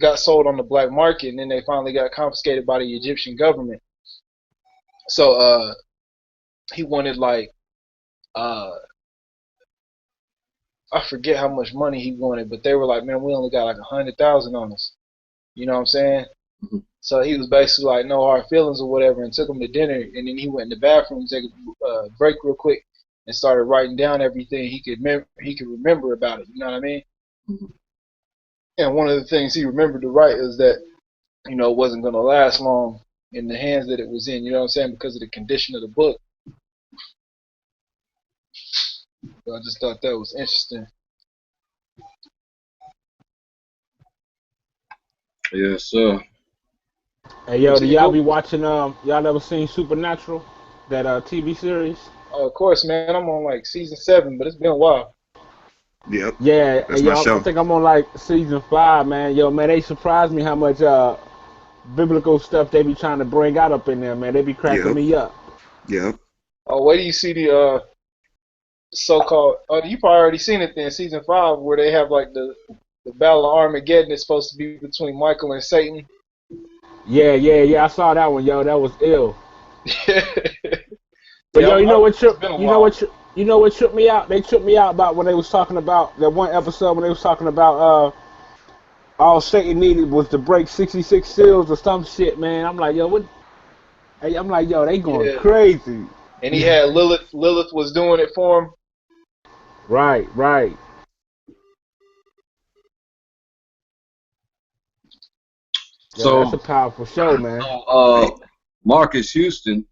got sold on the black market, and then they finally got confiscated by the Egyptian government. So he wanted like I forget how much money he wanted, but they were like, man, we only got like 100,000 on us. You know what I'm saying? Mm-hmm. So he was basically like, no hard feelings or whatever, and took him to dinner, and then he went in the bathroom to take a break real quick and started writing down everything he could remember about it. You know what I mean? Mm-hmm. And one of the things he remembered to write is that, it wasn't going to last long in the hands that it was in, you know what I'm saying, because of the condition of the book. So I just thought that was interesting. Yes, sir. Hey, yo, do y'all be watching, y'all ever seen Supernatural? That TV series? Oh, of course, man. I'm on like season 7, but it's been a while. Yep. Yeah, That's hey, my yo, show. I think I'm on like season 5, man. Yo, man, they surprised me how much biblical stuff they be trying to bring out up in there, man. They be cracking me up. Yep. Oh, wait till you see the so-called. Oh, you probably already seen it then, season 5, where they have like the Battle of Armageddon is supposed to be between Michael and Satan. Yeah. I saw that one, yo. That was ill. But Yeah, yo, you know what tripped me out? They tripped me out about when they was talking about that one episode when they was talking about all Satan needed was to break 66 seals or some shit, man. I'm like, yo, what? Hey, I'm like, yo, they going crazy. And he had Lilith. Lilith was doing it for him. Right. So that's a powerful show, man. Marcus Houston,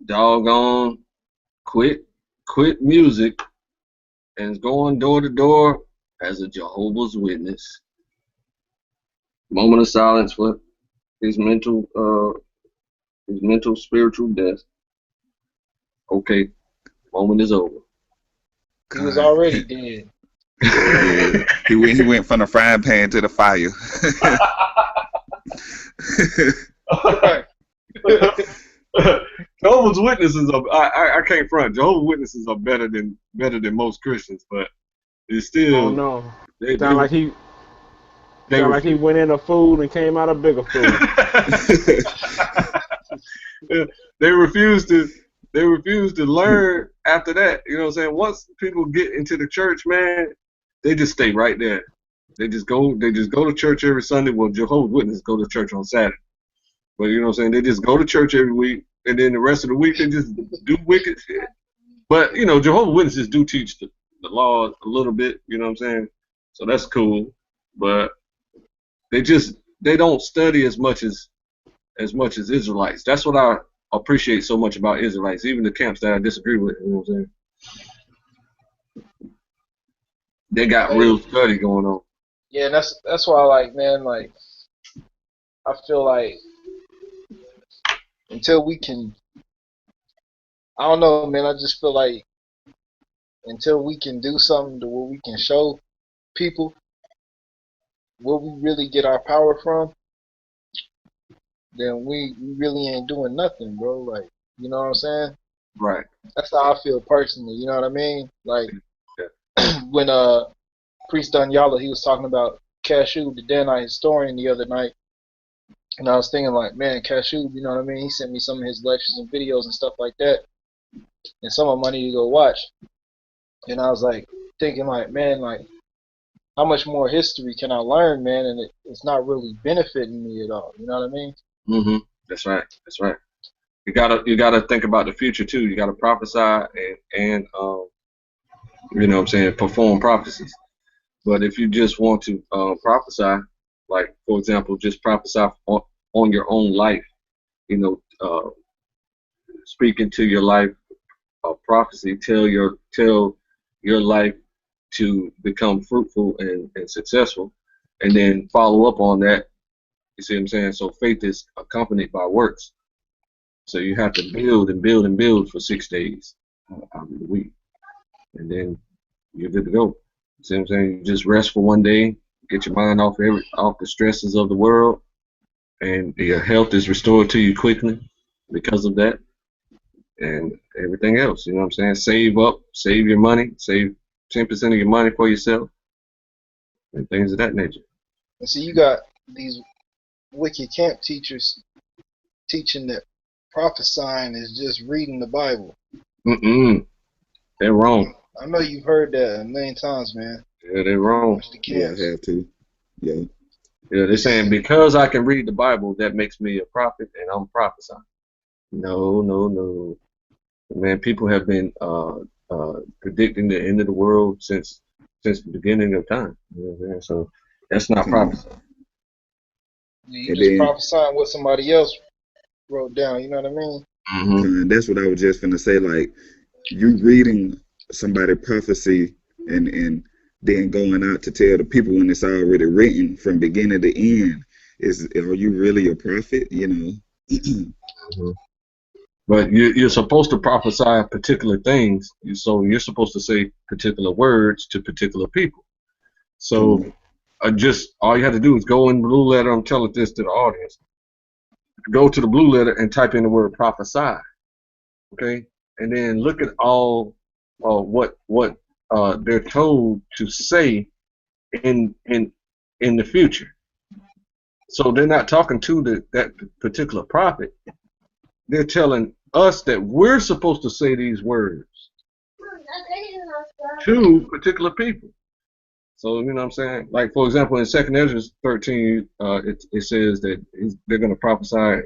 doggone quit music and is going door to door as a Jehovah's Witness. Moment of silence for his mental spiritual death. Okay, moment is over. He was already dead. Yeah. He went from the frying pan to the fire. Jehovah's Witnesses I can't front. Jehovah's Witnesses are better than most Christians, but it's still. Oh no. Sound like he went in a food and came out a bigger food. They refuse to learn after that. You know what I'm saying? Once people get into the church, man, they just stay right there. They just go to church every Sunday. Well, Jehovah's Witnesses go to church on Saturday. But you know what I'm saying? They just go to church every week, and then the rest of the week they just do wicked shit. But you know, Jehovah's Witnesses do teach the law a little bit. You know what I'm saying? So that's cool. But they don't study as much as Israelites. That's what I appreciate so much about Israelites, even the camps that I disagree with. You know what I'm saying? They got real study going on. Yeah, that's why, like, man, like, I feel like until we can, I don't know, man. I just feel like until we can do something to where we can show people where we really get our power from, then we really ain't doing nothing, bro. Like, you know what I'm saying? Right. That's how I feel personally. You know what I mean? Like, Yeah. when Priest Danyala, he was talking about Cashew, the Danite historian, the other night, and I was thinking, like, man, Cashew, you know what I mean? He sent me some of his lectures and videos and stuff like that, and some of them I need to go watch. And I was like thinking, like, man, like, how much more history can I learn, man? And it's not really benefiting me at all. You know what I mean? Mm-hmm. That's right. That's right. You gotta think about the future too. You gotta prophesy and you know what I'm saying, perform prophecies. But if you just want to prophesy, like for example, just prophesy on your own life, you know, speak into your life, prophecy, tell your life to become fruitful and successful, and then follow up on that. You see what I'm saying? So faith is accompanied by works. So you have to build and build and build for 6 days out of the week, and then you're good to go. You see what I'm saying? You just rest for 1 day, get your mind off the stresses of the world, and your health is restored to you quickly because of that, and everything else. You know what I'm saying? Save up, save your money, save 10% of your money for yourself, and things of that nature. And see, you got these wicked camp teachers teaching that prophesying is just reading the Bible. They're wrong. I know you've heard that a million times, man. Yeah, they're wrong. Yeah, I have to. Yeah. Yeah, they're saying because I can read the Bible, that makes me a prophet, and I'm prophesying. No. Man, people have been predicting the end of the world since the beginning of time. You know what I'm saying? So that's not prophecy. You just prophesying what somebody else wrote down. You know what I mean? Mm-hmm. That's what I was just gonna say. Like, you reading somebody prophecy and then going out to tell the people when it's already written from beginning to end. Are you really a prophet? You know. Mm-hmm. But you're supposed to prophesy particular things. So you're supposed to say particular words to particular people. So just all you have to do is go in Blue Letter. I'm telling this to the audience. Go to the Blue Letter and type in the word prophesy. Okay, and then look at all what they're told to say in the future. So they're not talking to that particular prophet. They're telling us that we're supposed to say these words to particular people. So, you know what I'm saying? Like, for example, in 2nd Ezra 13, it says that they're going to prophesy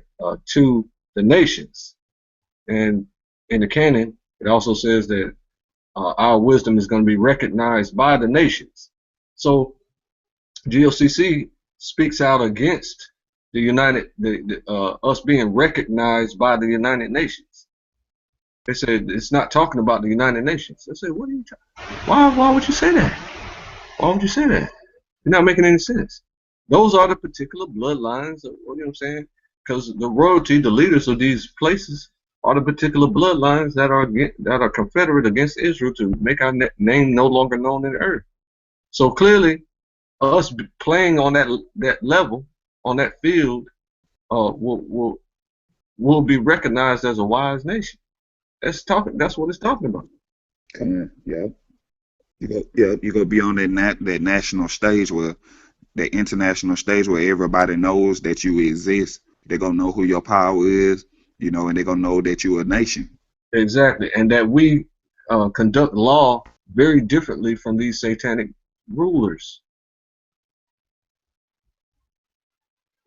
to the nations. And in the canon, it also says that our wisdom is going to be recognized by the nations. So, GOCC speaks out against us being recognized by the United Nations. They said it's not talking about the United Nations. I said, what are you talking? Why would you say that? Why would you say that? You're not making any sense. Those are the particular bloodlines. You know what I'm saying? Because the royalty, the leaders of these places, are the particular bloodlines that are confederate against Israel to make our name no longer known in the earth. So clearly, us playing on that level, on that field, will be recognized as a wise nation. That's what it's talking about. Yeah. You go be on that national stage, where that international stage where everybody knows that you exist. They're gonna know who your power is, you know, and they're gonna know that you're a nation. Exactly, and that we conduct law very differently from these satanic rulers.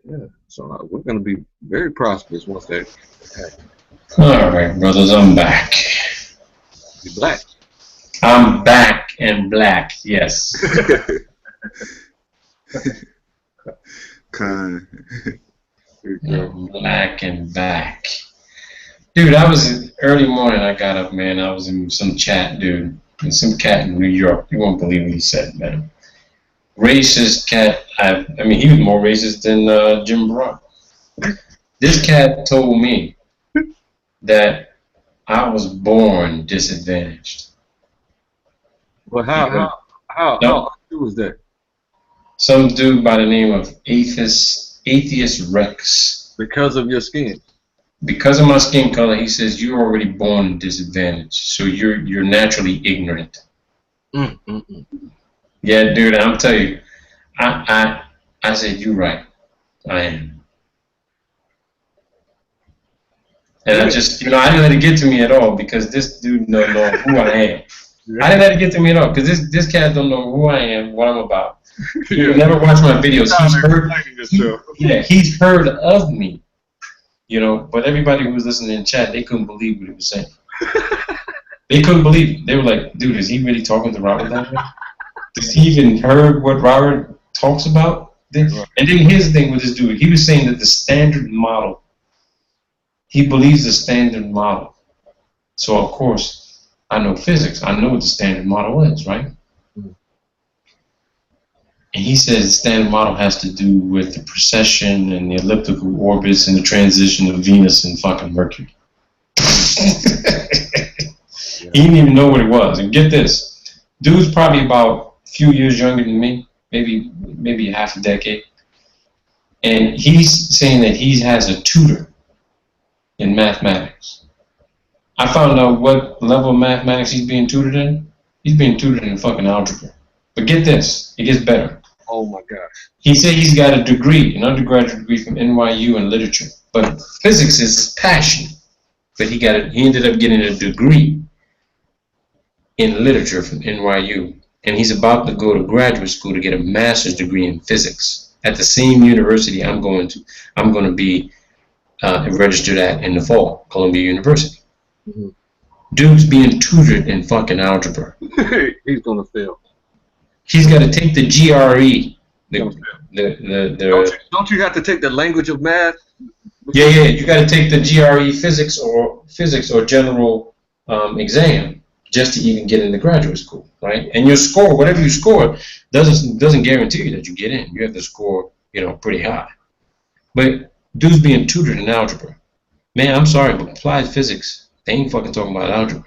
Yeah, so we're going to be very prosperous once that happens. All right, brothers, I'm back. You black. I'm back and black. Yes. Kind. I'm black and back. Dude, I was early morning. I got up, man. I was in some chat, dude. And some cat in New York. You won't believe what he said, man. Racist cat. I mean, he was more racist than Jim Brown. This cat told me that I was born disadvantaged. But how was that? Some dude by the name of Atheist Rex. Because of your skin. Because of my skin color, he says you're already born disadvantaged, so you're naturally ignorant. Yeah, dude, I'm telling you, I said you're right. I am. And I just, I didn't let it get to me at all because this dude don't know who I am. I didn't let it get to me at all because this cat don't know who I am, what I'm about. He never watched my videos. He's heard of me, But everybody who was listening in chat, they couldn't believe what he was saying. They couldn't believe it. They were like, "Dude, is he really talking to Robert that way? Does he even heard what Robert talks about?" And then here's the thing with this dude. He was saying that the standard model. He believes the standard model. So of course, I know physics. I know what the standard model is, right? And he says the standard model has to do with the precession and the elliptical orbits and the transition of Venus and fucking Mercury. He didn't even know what it was. And get this, dude's probably about a few years younger than me, maybe half a decade. And he's saying that he has a tutor in mathematics. I found out what level of mathematics he's being tutored in. He's being tutored in fucking algebra. But get this, it gets better. Oh my gosh. He said he's got a degree, an undergraduate degree from NYU in literature. But physics is his passion. But he ended up getting a degree in literature from NYU. And he's about to go to graduate school to get a master's degree in physics at the same university I'm going to be registered at in the fall, Columbia University. Dude's being tutored in fucking algebra. He's gonna fail. He's got to take the GRE. Don't you have to take the language of math? Yeah. You got to take the GRE physics or general exam just to even get into graduate school, right? And your score, whatever you score, doesn't guarantee you that you get in. You have to score, pretty high. But dude's being tutored in algebra. Man, I'm sorry, but applied physics, they ain't fucking talking about algebra.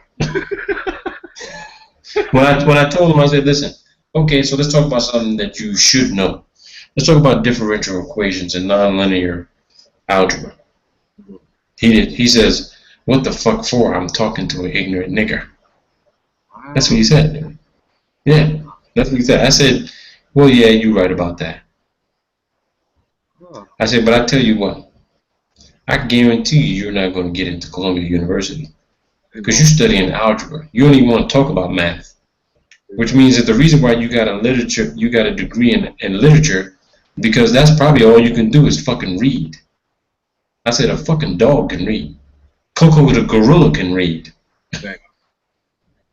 When I told him, I said, listen, okay, so let's talk about something that you should know. Let's talk about differential equations and nonlinear algebra. He says, what the fuck for? I'm talking to an ignorant nigger. That's what he said, dude. Yeah, that's what he said. I said, well, yeah, you're right about that. I said, but I tell you what, I guarantee you you're not going to get into Columbia University because you're studying algebra. You don't even want to talk about math, which means that the reason why you got a degree in literature, because that's probably all you can do is fucking read. I said a fucking dog can read. Coco the gorilla can read.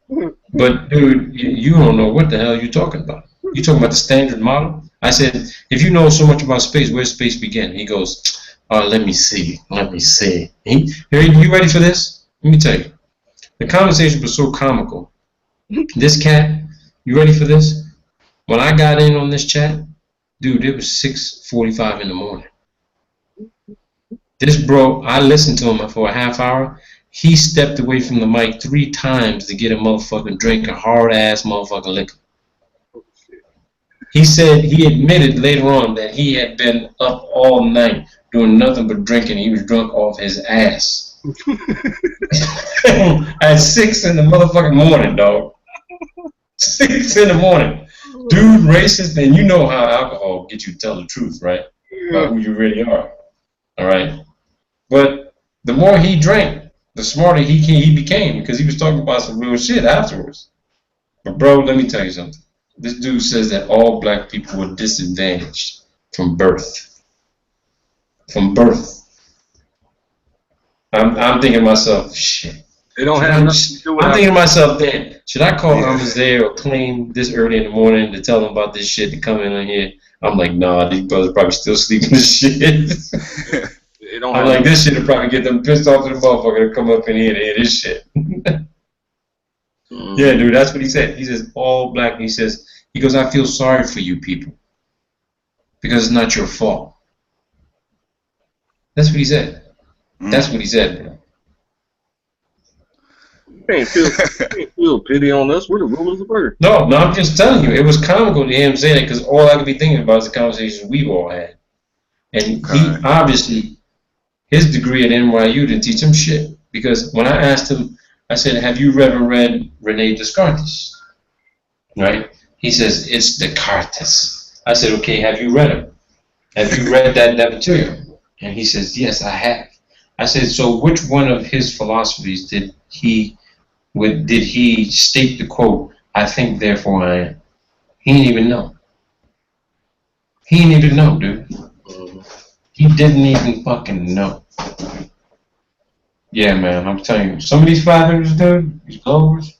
But dude, you don't know what the hell you're talking about. You talking about the standard model? I said, if you know so much about space, where's space begin? He goes, let me see. You ready for this? Let me tell you. The conversation was so comical. This cat, you ready for this? When I got in on this chat, dude, it was 6:45 in the morning. This bro, I listened to him for a half hour. He stepped away from the mic 3 times to get a motherfucking drink of hard-ass motherfucking liquor. He said, he admitted later on that he had been up all night doing nothing but drinking. He was drunk off his ass. At 6 in the motherfucking morning, dog. 6 in the morning. Dude, racist, and you know how alcohol gets you to tell the truth, right? About who you really are. All right? But the more he drank, the smarter he became because he was talking about some real shit afterwards. But bro, let me tell you something. This dude says that all black people were disadvantaged from birth. From birth. I'm thinking to myself, shit. They don't have nothing to do with I'm thinking to myself, then, should I call Yeah. Amaziah or claim this early in the morning to tell them about this shit to come in on here? I'm like, nah, these brothers probably still sleeping this shit. They don't I'm have like, this shit will probably get them pissed off to the motherfucker to come up in here to hear this shit. Yeah, dude, that's what he said. He says, all black. He goes, I feel sorry for you people because it's not your fault. That's what he said. That's what he said, bro. You can't feel pity on us. We're the rulers of earth. No, I'm just telling you. It was comical to hear him say that because all I could be thinking about is the conversations we've all had. And he obviously, his degree at NYU didn't teach him shit. Because when I asked him, I said, have you ever read Rene Descartes? Right? He says, it's Descartes. I said, okay, have you read him? Have you read that material? And he says, yes, I have. I said, so which one of his philosophies did he state the quote, I think, therefore I am? He didn't even know. He didn't even know, dude. He didn't even fucking know. Yeah, man, I'm telling you, some of these 500s, dude, these Glovers,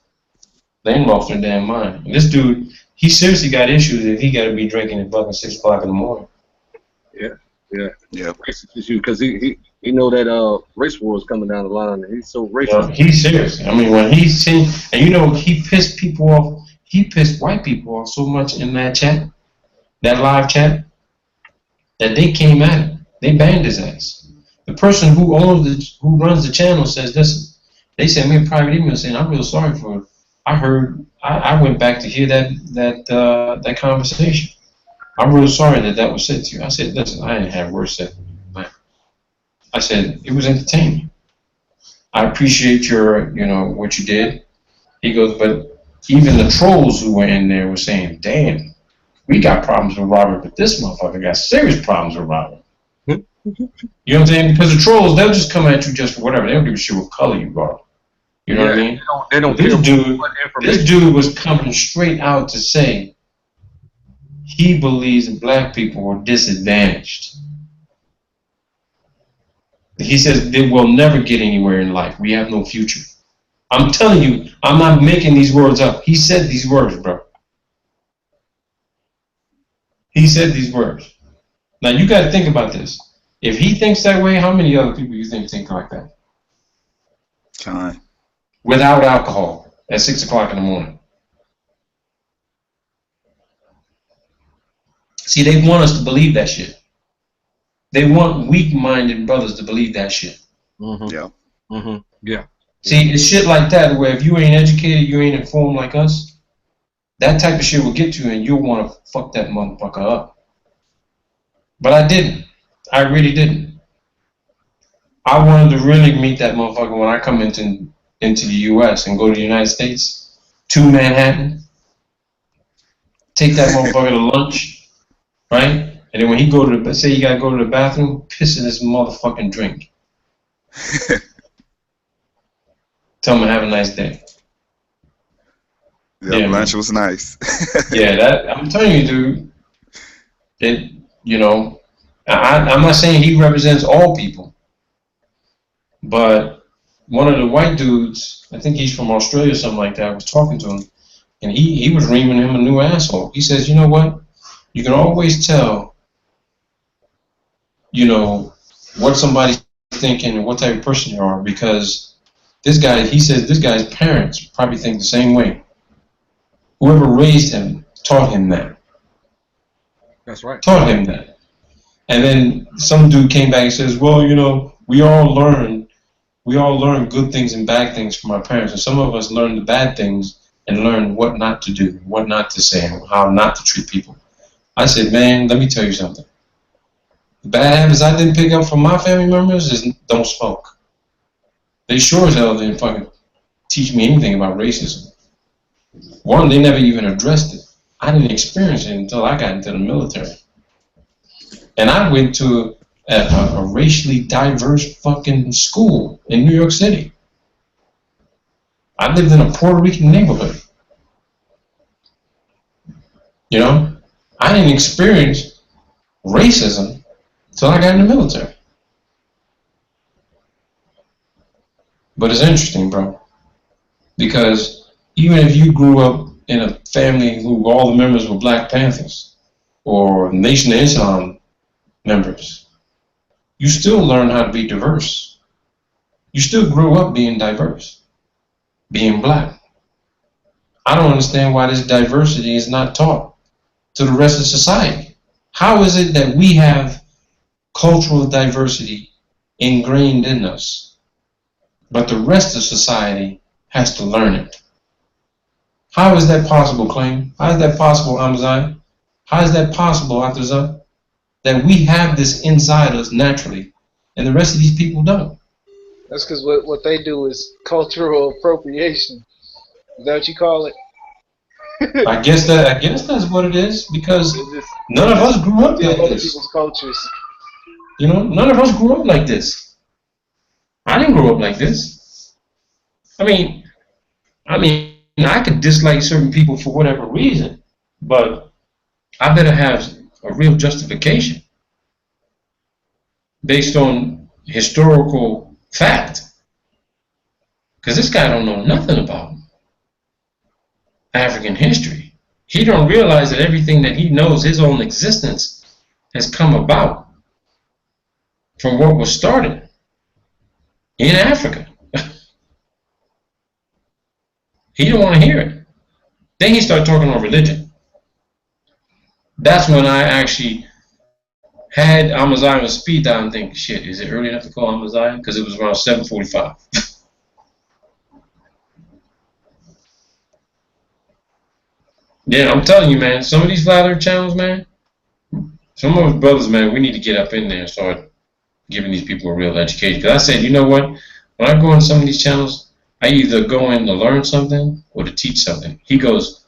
they ain't lost their damn mind. And this dude, he seriously got issues if he got to be drinking at fucking 6 o'clock in the morning. Yeah. Racist issue because he know that race war is coming down the line. And he's so racist. You know, he's serious. I mean, when he's seen, and you know, he pissed people off. He pissed white people off so much in that chat, that live chat, that they came at him. They banned his ass. The person who runs the channel says, listen, they sent me a private email saying, I'm real sorry for it. I went back to hear that conversation. I'm real sorry that was said to you. I said, listen, I didn't have words said to me, man. I said, it was entertaining. I appreciate what you did. He goes, but even the trolls who were in there were saying, damn, we got problems with Robert, but this motherfucker got serious problems with Robert. You know what I'm saying? Because the trolls, they'll just come at you just for whatever. They don't give a shit what color you are. You know what I mean? They don't this care dude was coming straight out to say he believes that black people were disadvantaged. He says they will never get anywhere in life. We have no future. I'm telling you, I'm not making these words up. He said these words, bro. He said these words. Now you got to think about this. If he thinks that way, how many other people you think like that? Time. Without alcohol at 6 o'clock in the morning. See, they want us to believe that shit. They want weak-minded brothers to believe that shit. Yeah. See, it's shit like that where if you ain't educated, you ain't informed like us, that type of shit will get you and you'll want to fuck that motherfucker up. But I didn't. I really didn't. I wanted to really meet that motherfucker when I come into the U.S. and go to the United States, to Manhattan, take that motherfucker to lunch, right? And then when he say you gotta go to the bathroom, piss in this motherfucking drink. Tell him to have a nice day. Yeah, lunch was nice. Yeah, I'm telling you, dude. That I'm not saying he represents all people, but one of the white dudes, I think he's from Australia or something like that, was talking to him, and he was reaming him a new asshole. He says, you know what? You can always tell, what somebody's thinking and what type of person you are because this guy's parents probably think the same way. Whoever raised him taught him that. That's right. Taught him that. And then some dude came back and says, well, we all learn good things and bad things from our parents. And some of us learn the bad things and learn what not to do, what not to say, and how not to treat people. I said, man, let me tell you something. The bad habits I didn't pick up from my family members is don't smoke. They sure as hell didn't fucking teach me anything about racism. One, they never even addressed it. I didn't experience it until I got into the military. And I went to a racially diverse fucking school in New York City. I lived in a Puerto Rican neighborhood. I didn't experience racism until I got in the military. But it's interesting, bro. Because even if you grew up in a family who all the members were Black Panthers or Nation of Islam members, you still learn how to be diverse. You still grew up being diverse, being Black. I don't understand why this diversity is not taught to the rest of society. How is it that we have cultural diversity ingrained in us, but the rest of society has to learn it? How is that possible, Claim? How is that possible, Amazon? How is that possible, Atazan? That we have this inside us naturally, and the rest of these people don't? That's because what they do is cultural appropriation. Is that what you call it? I guess that's what it is, because Just none of us grew up like other this. people's cultures. You know, none of us grew up like this. I didn't grow up like this. I mean, I could dislike certain people for whatever reason, but I better have a real justification based on historical fact. Because this guy don't know nothing about African history. He don't realize that everything that he knows, his own existence, has come about from what was started in Africa. He don't want to hear it. Then he started talking on religion. That's when I actually had Amaziah on speed dial and think, shit, is it early enough to call Amaziah? Because it was around 7:45. Yeah, I'm telling you, man, some of these flat earth channels, man, some of us brothers, man, we need to get up in there and start giving these people a real education. Because I said, you know what? When I go on some of these channels, I either go in to learn something or to teach something. He goes,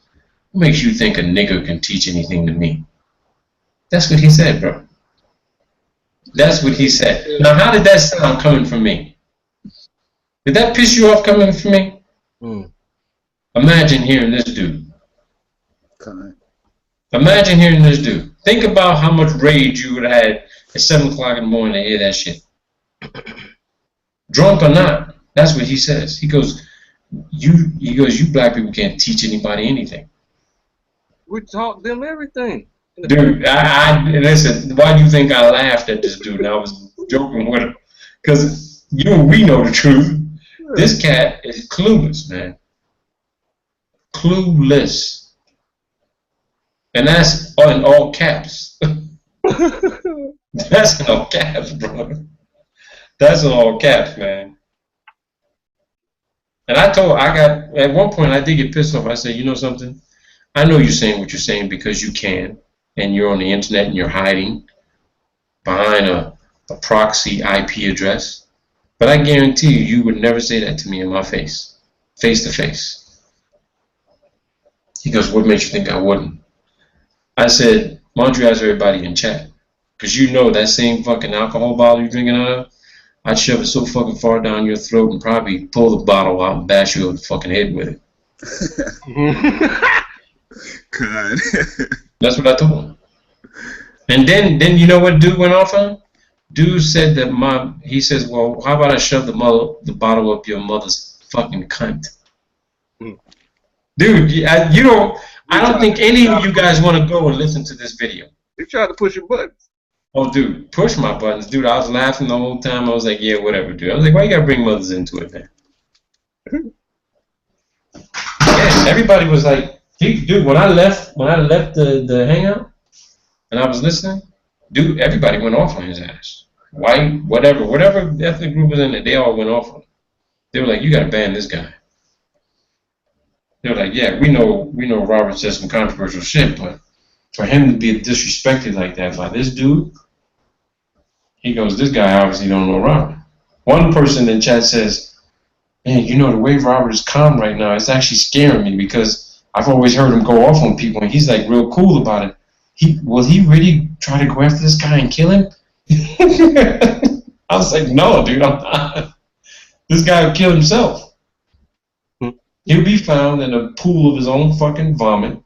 what makes you think a nigger can teach anything to me? That's what he said, bro. That's what he said. Now, how did that sound coming from me? Did that piss you off coming from me? Imagine hearing this dude. Imagine hearing this dude. Think about how much rage you would have had at 7 o'clock in the morning to hear that shit. Drunk or not, that's what he says. He goes, you black people can't teach anybody anything. We taught them everything. Dude, listen, why do you think I laughed at this dude? And I was joking with him. Because we know the truth. This cat is clueless, man. Clueless. And that's in all caps. That's in all caps, bro. That's in all caps, man. And at one point I did get pissed off. I said, you know something? I know you're saying what you're saying because you can, and you're on the internet and you're hiding behind a proxy IP address. But I guarantee you would never say that to me in my face to face. He goes, what makes you think I wouldn't? I said, why don't you ask everybody in chat? Because you know that same fucking alcohol bottle you're drinking out of, I'd shove it so fucking far down your throat and probably pull the bottle out and bash you over the fucking head with it. God. That's what I told him. And then you know what dude went off on? Dude said that he says, well, how about I shove the bottle up your mother's fucking cunt? Dude, I don't think any of you guys want to go and listen to this video. You tried to push your buttons. Oh, dude, push my buttons. Dude, I was laughing the whole time. I was like, yeah, whatever, dude. I was like, why you gotta bring mothers into it, man? Yeah, everybody was like, dude, when I left the hangout and I was listening, dude, everybody went off on his ass. White, whatever ethnic group was in it, they all went off on him. They were like, you gotta ban this guy. They were like, yeah, we know Robert said some controversial shit, but for him to be disrespected like that by this dude, he goes, this guy obviously don't know Robert. One person in chat says, man, the way Robert is calm right now, it's actually scaring me because I've always heard him go off on people and he's like real cool about it. Will he really try to go after this guy and kill him? I was like, no, dude, I'm not. This guy would kill himself. He'll be found in a pool of his own fucking vomit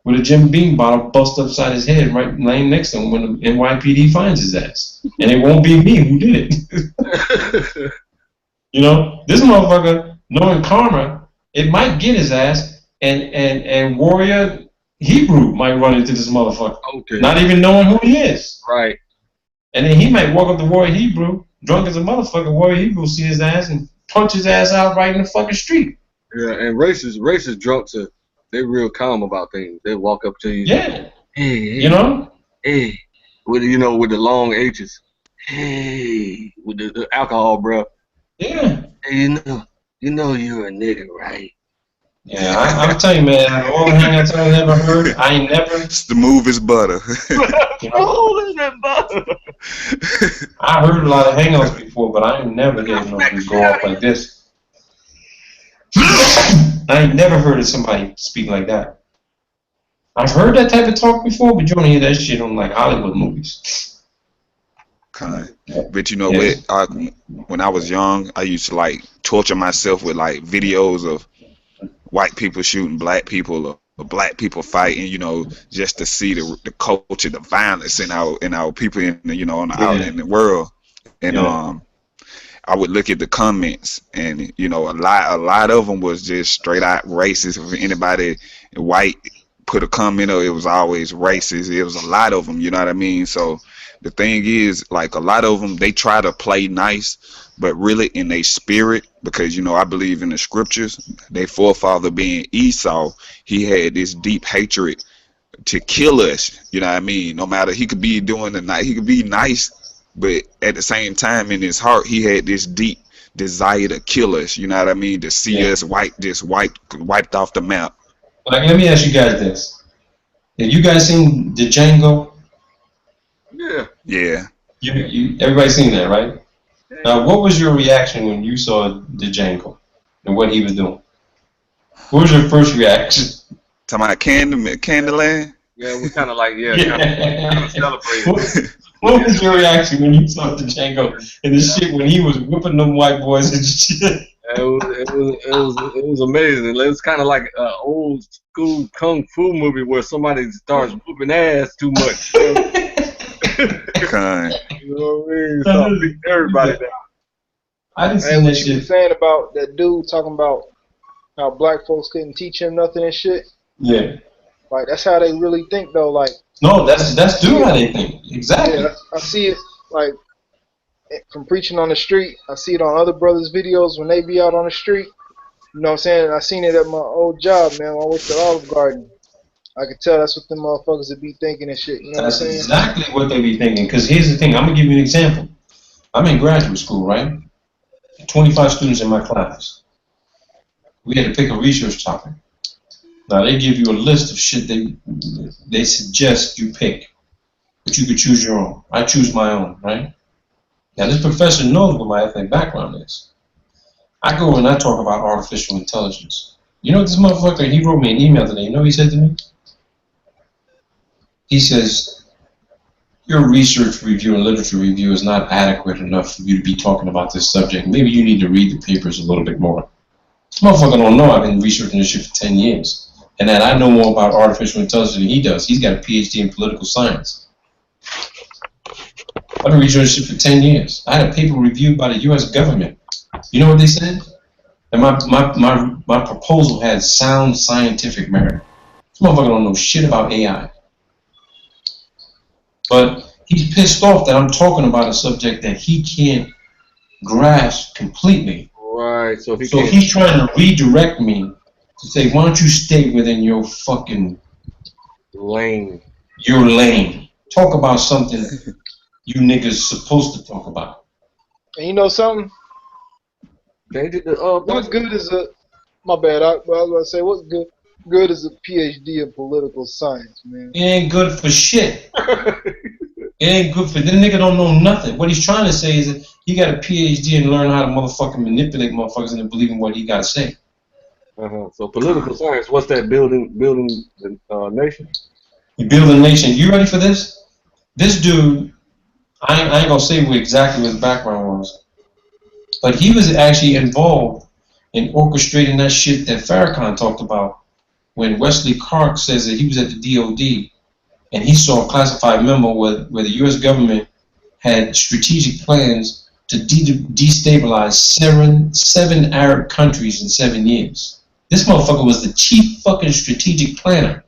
with a Jim Beam bottle bust upside his head right laying next to him when the NYPD finds his ass. And it won't be me who did it. This motherfucker, knowing karma, it might get his ass, and Warrior Hebrew might run into this motherfucker, Okay. not even knowing who he is. Right. And then he might walk up to Warrior Hebrew, drunk as a motherfucker. Warrior Hebrew see his ass and punch his ass out right in the fucking street. Yeah, and racist drunks they're real calm about things. They walk up to you. Yeah. Hey, You know? Hey. With the long H's. Hey. With the alcohol, bro. Yeah. Hey, you know you're a nigga, right? Yeah, I'm telling you, man, out of all the hangouts I never heard, I ain't never. Smooth as butter. I heard a lot of hangouts before, but I ain't never heard nobody go off like this. I ain't never heard of somebody speak like that. I've heard that type of talk before, but you don't hear that shit on like Hollywood movies. But you know what? When I was young, I used to like torture myself with like videos of white people shooting black people or black people fighting, you know, just to see the culture, the violence in our people out in the world. And I would look at the comments, and you know, a lot of them was just straight out racist. If anybody white put a comment up, it was always racist. It was a lot of them, you know what I mean? So the thing is, like, a lot of them, they try to play nice, but really in their spirit, because, you know, I believe in the scriptures, their forefather being Esau, he had this deep hatred to kill us, you know what I mean? No matter, he could be doing he could be nice, but at the same time in his heart, he had this deep desire to kill us, you know what I mean? To see us wiped off the map. Like, let me ask you guys this. Have you guys seen the Django? Yeah. Everybody seen that, right? Now, what was your reaction when you saw the Django and what he was doing? What was your first reaction? Talking about Candyland? Yeah, we kind of like, kind of celebrating. What was your reaction when you saw the Django and the shit when he was whipping them white boys and shit? It was amazing. It was kind of like an old school kung fu movie where somebody starts whooping ass too much. You know what I mean? So beat everybody down. I didn't see that shit. Saying about that dude talking about how black folks couldn't teach him nothing and shit. Yeah. Like, that's how they really think, though. Like, no, that's how they think. Exactly. Yeah, I see it like from preaching on the street. I see it on other brothers' videos when they be out on the street. You know what I'm saying? I seen it at my old job, man. When I worked at Olive Garden. I could tell that's what them motherfuckers would be thinking and shit. You know that's what I'm saying? Exactly what they be thinking. Because here's the thing. I'm going to give you an example. I'm in graduate school, right? 25 students in my class. We had to pick a research topic. Now, they give you a list of shit they suggest you pick. But you could choose your own. I choose my own, right? Now, this professor knows what my ethnic background is. I go and I talk about artificial intelligence. You know what this motherfucker, he wrote me an email today. You know what he said to me? He says, your research review and literature review is not adequate enough for you to be talking about this subject. Maybe you need to read the papers a little bit more. This motherfucker don't know I've been researching this shit for 10 years. And that I know more about artificial intelligence than he does. He's got a PhD in political science. I've been researching this shit for 10 years. I had a paper reviewed by the U.S. government. You know what they said? And my proposal had sound scientific merit. This motherfucker don't know shit about AI. But he's pissed off that I'm talking about a subject that he can't grasp completely. Right, so he's trying to redirect me to say, why don't you stay within your fucking lane? Your lane. Talk about something you niggas supposed to talk about. And you know something? What good is a... My bad, I was going to say, what good is a PhD in political science, man? It ain't good for shit. It ain't good for... That nigga don't know nothing. What he's trying to say is that he got a PhD and learn how to motherfucking manipulate motherfuckers into believing what he got to say. So political science, what's that? Building the nation? You build a nation. You ready for this? This dude, I ain't going to say exactly what his background was. But he was actually involved in orchestrating that shit that Farrakhan talked about when Wesley Clark says that he was at the DOD and he saw a classified memo where the U.S. government had strategic plans to destabilize seven Arab countries in 7 years. This motherfucker was the chief fucking strategic planner.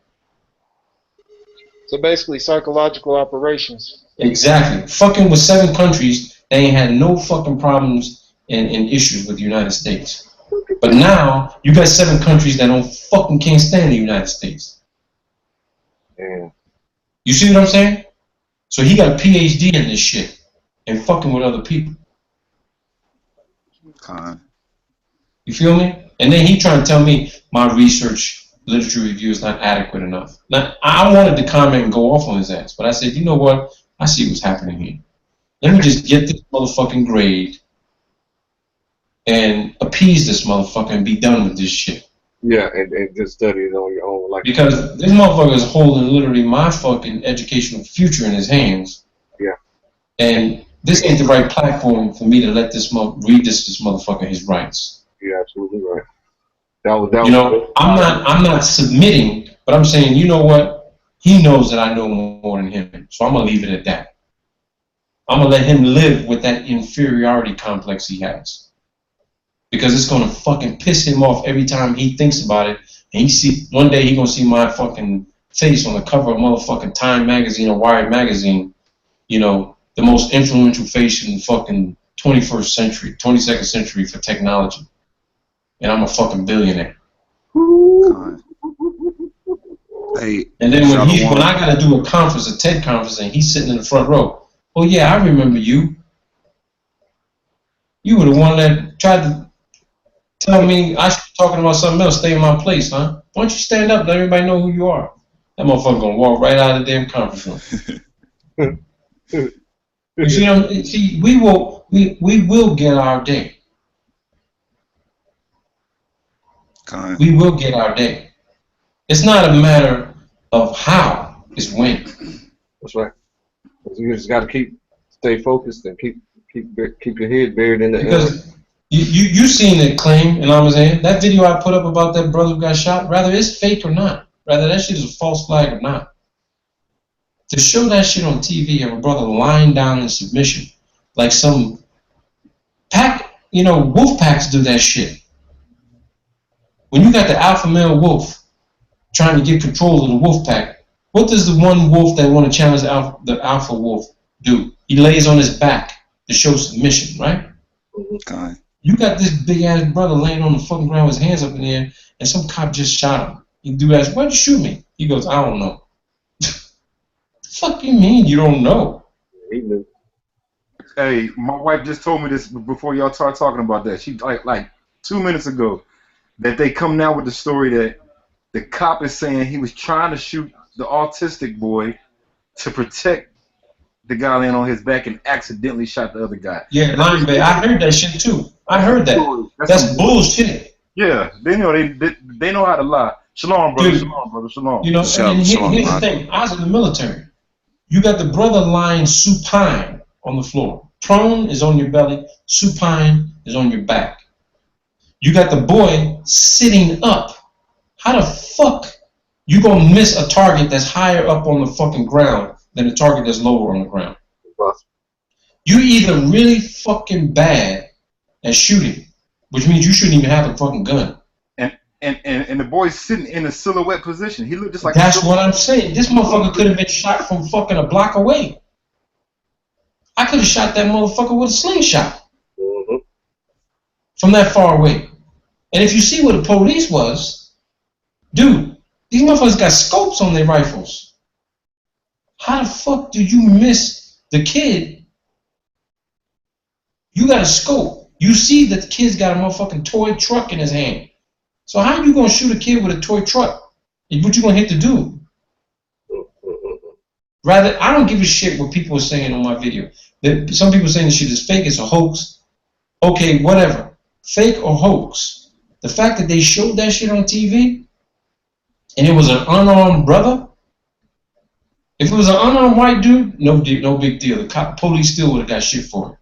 So basically, psychological operations. Exactly. Fucking with 7 countries, they ain't had no fucking problems and issues with the United States. But now, you got 7 countries that don't fucking can't stand the United States. Yeah. You see what I'm saying? So he got a PhD in this shit and fucking with other people. You feel me? And then he trying to tell me my research literature review is not adequate enough. Now, I wanted to comment and go off on his ass, but I said, you know what? I see what's happening here. Let me just get this motherfucking grade and appease this motherfucker and be done with this shit. Yeah, and just study it on your own. Like, because this motherfucker is holding literally my fucking educational future in his hands. Yeah. And this ain't the right platform for me to let this read this motherfucker his rights. You're absolutely right. I'm not submitting, but I'm saying, you know what? He knows that I know more than him, so I'm gonna leave it at that. I'm gonna let him live with that inferiority complex he has, because it's gonna fucking piss him off every time he thinks about it. And one day he gonna see my fucking face on the cover of motherfucking Time magazine or Wired magazine. You know, the most influential face in the fucking 21st century, 22nd century for technology. And I'm a fucking billionaire. Hey, and then when I gotta do a conference, a TED conference, and he's sitting in the front row, oh yeah, I remember you. You were the one that tried to tell me I should be talking about something else, stay in my place, huh? Why don't you stand up, let everybody know who you are? That motherfucker gonna walk right out of the damn conference room. You see, we will get our day. We will get our day. It's not a matter of how, it's when. That's right. You just got to stay focused and keep your head buried in the. Because you seen it, claim, and I'm saying that video I put up about that brother who got shot. Rather it's fake or not. Rather that shit is a false flag or not. To show that shit on TV of a brother lying down in submission, like some pack, wolf packs do that shit. When you got the alpha male wolf trying to get control of the wolf pack, what does the one wolf that want to challenge the alpha wolf do? He lays on his back to show submission, right? Okay. You got this big ass brother laying on the fucking ground with his hands up in the air, and some cop just shot him. He do that. Why'd you shoot me? He goes, I don't know. The fuck you mean you don't know? Hey, my wife just told me this before y'all start talking about that. She like 2 minutes ago that they come now with the story that the cop is saying he was trying to shoot the autistic boy to protect the guy laying on his back and accidentally shot the other guy. Yeah, lying, babe. I heard that shit too. I heard that. That's bullshit. Yeah, they know they know how to lie. Shalom, brother. Dude, shalom, brother. Shalom. And here's the thing. I was in the military. You got the brother lying supine on the floor. Prone is on your belly. Supine is on your back. You got the boy sitting up. How the fuck you gonna miss a target that's higher up on the fucking ground than a target that's lower on the ground? You either really fucking bad at shooting, which means you shouldn't even have a fucking gun. And the boy's sitting in a silhouette position. He looked just like. That's what I'm saying. This motherfucker could have been shot from fucking a block away. I could have shot that motherfucker with a slingshot from that far away. And if you see where the police was, dude, these motherfuckers got scopes on their rifles. How the fuck did you miss the kid? You got a scope. You see that the kid's got a motherfucking toy truck in his hand. So how you gonna shoot a kid with a toy truck? What you gonna hit the dude? Rather, I don't give a shit what people are saying on my video. Some people are saying this shit is fake, it's a hoax. Okay, whatever. Fake or hoax. The fact that they showed that shit on TV, and it was an unarmed brother. If it was an unarmed white dude, no big deal. The police still would have got shit for it.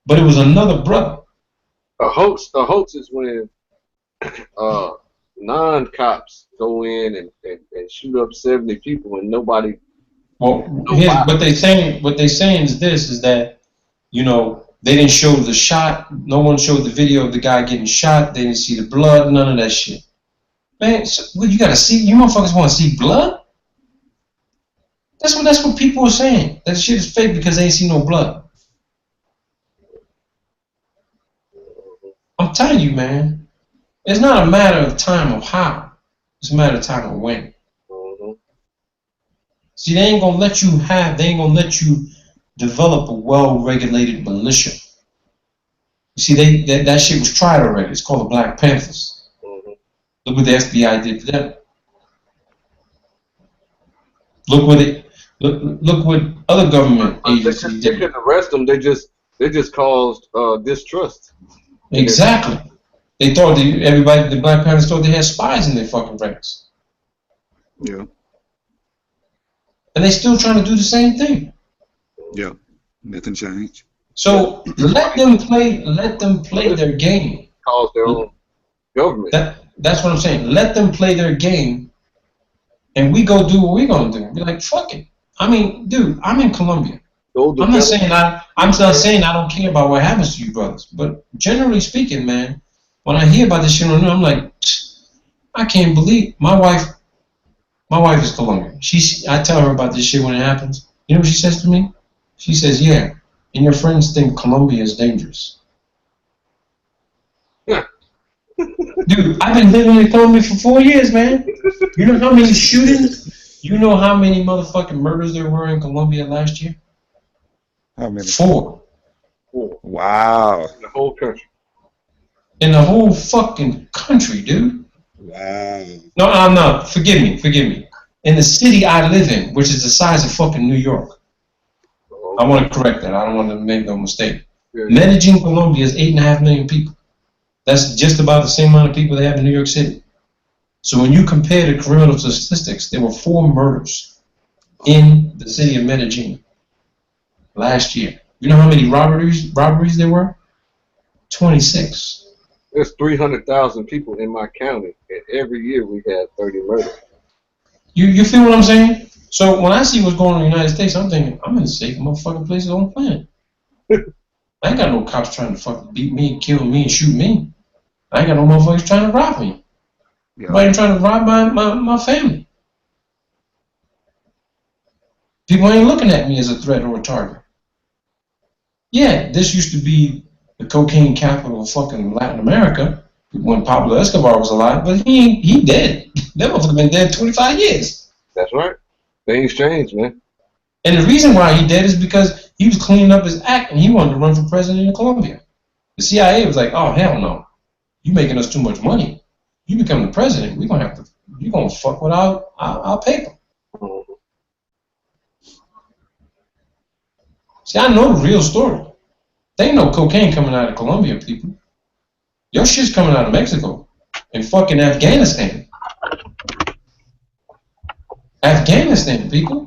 But it was another brother. A hoax is when non-cops go in and shoot up 70 people and nobody. Well, what they saying is this: is that they didn't show the shot. No one showed the video of the guy getting shot. They didn't see the blood. None of that shit. Man, so, what, you gotta see, you motherfuckers want to see blood? That's what people are saying. That shit is fake because they ain't see no blood. I'm telling you, man. It's not a matter of time of how. It's a matter of time of when. See, they ain't gonna let you develop a well-regulated militia. You see, that shit was tried already. It's called the Black Panthers. Look what the FBI did to them. Look what other government agencies They did. couldn't arrest them. They just caused distrust. Exactly. They thought the Black Panthers thought they had spies in their fucking ranks. Yeah. And they still trying to do the same thing. Yeah. Nothing changed. So let them play their game. Cause their own government. That's what I'm saying. Let them play their game, and we go do what we gonna do. Be like, fuck it. I mean, dude, I'm in Colombia. I'm not saying I don't care about what happens to you brothers, but generally speaking, man, when I hear about this shit on the news, I'm like, I can't believe my wife is Colombian. I tell her about this shit when it happens. You know what she says to me? She says, yeah, and your friends think Colombia is dangerous. Dude, I've been living in Colombia for 4 years, man. You know how many shootings? You know how many motherfucking murders there were in Colombia last year? How many? 4. Wow. In the whole country. In the whole fucking country, dude. Wow. No. Forgive me. In the city I live in, which is the size of fucking New York. I want to correct that. I don't want to make no mistake. Medellin, Colombia is 8.5 million people. That's just about the same amount of people they have in New York City. So when you compare the criminal statistics, there were 4 murders in the city of Medellin last year. You know how many robberies there were? 26. There's 300,000 people in my county, and every year we have 30 murders. You feel what I'm saying? So when I see what's going on in the United States, I'm thinking, I'm in the safest motherfucking places on the planet. I ain't got no cops trying to fucking beat me and kill me and shoot me. I ain't got no motherfuckers trying to rob me. Yeah. Nobody trying to rob my family. People ain't looking at me as a threat or a target. Yeah, this used to be the cocaine capital of fucking Latin America when Pablo Escobar was alive, but he dead. That motherfucker been dead 25 years. That's right. Things change, man. And the reason why he dead is because he was cleaning up his act and he wanted to run for president of Colombia. The CIA was like, oh, hell no. You making us too much money. You become the president, you're gonna fuck with our paper. See, I know the real story. There ain't no cocaine coming out of Colombia, people. Your shit's coming out of Mexico and fucking Afghanistan. Afghanistan, people.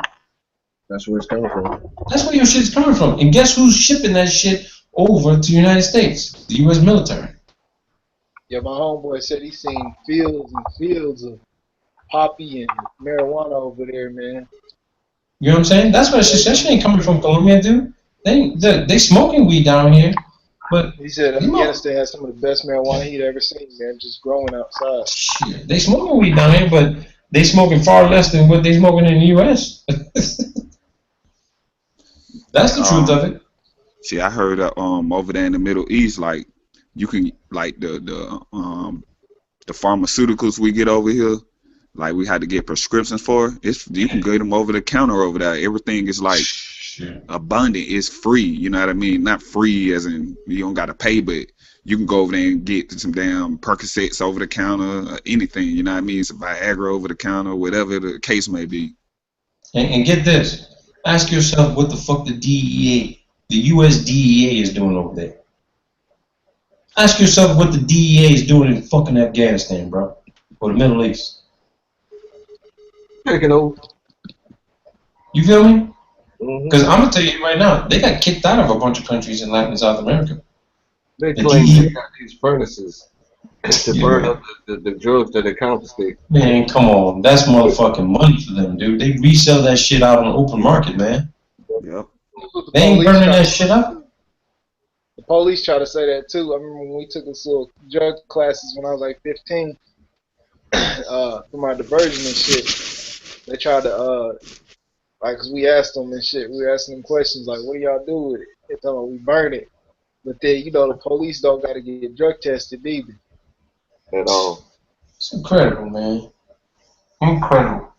That's where it's coming from. That's where your shit's coming from. And guess who's shipping that shit over to the United States? The U.S. military. Yeah, my homeboy said he's seen fields and fields of poppy and marijuana over there, man. You know what I'm saying? That's what that shit ain't coming from Colombia, dude. They smoking weed down here, but he said Afghanistan has some of the best marijuana he'd ever seen, man, just growing outside. Shit, they smoking weed down here, but they smoking far less than what they smoking in the U.S. That's the truth of it. See, I heard over there in the Middle East, like you can like the pharmaceuticals we get over here, like we had to get prescriptions for. You can get them over the counter over there. Everything is like abundant. It's free. You know what I mean? Not free as in you don't gotta pay, but you can go over there and get some damn Percocets over the counter, or anything. You know what I mean? Some Viagra over the counter, whatever the case may be. And get this. Ask yourself what the fuck the DEA, the US DEA is doing over there. Ask yourself what the DEA is doing in fucking Afghanistan, bro. Or the Middle East. Taking over. You feel me? Because I'm going to tell you right now, they got kicked out of a bunch of countries in Latin and South America. They claim they got these furnaces to burn up the drugs that they confiscate. Man, come on. That's motherfucking money for them, dude. They resell that shit out on the open market, man. Yep. They ain't burning that shit up. The police try to say that too. I remember when we took this little drug classes when I was like 15. for my diversion and shit, they tried to like, cause we asked them and shit. We were asking them questions like, "What do y'all do with it?" They told me we burn it. But then, you know, the police don't got to get drug tested either. At all. It's incredible, man. Incredible.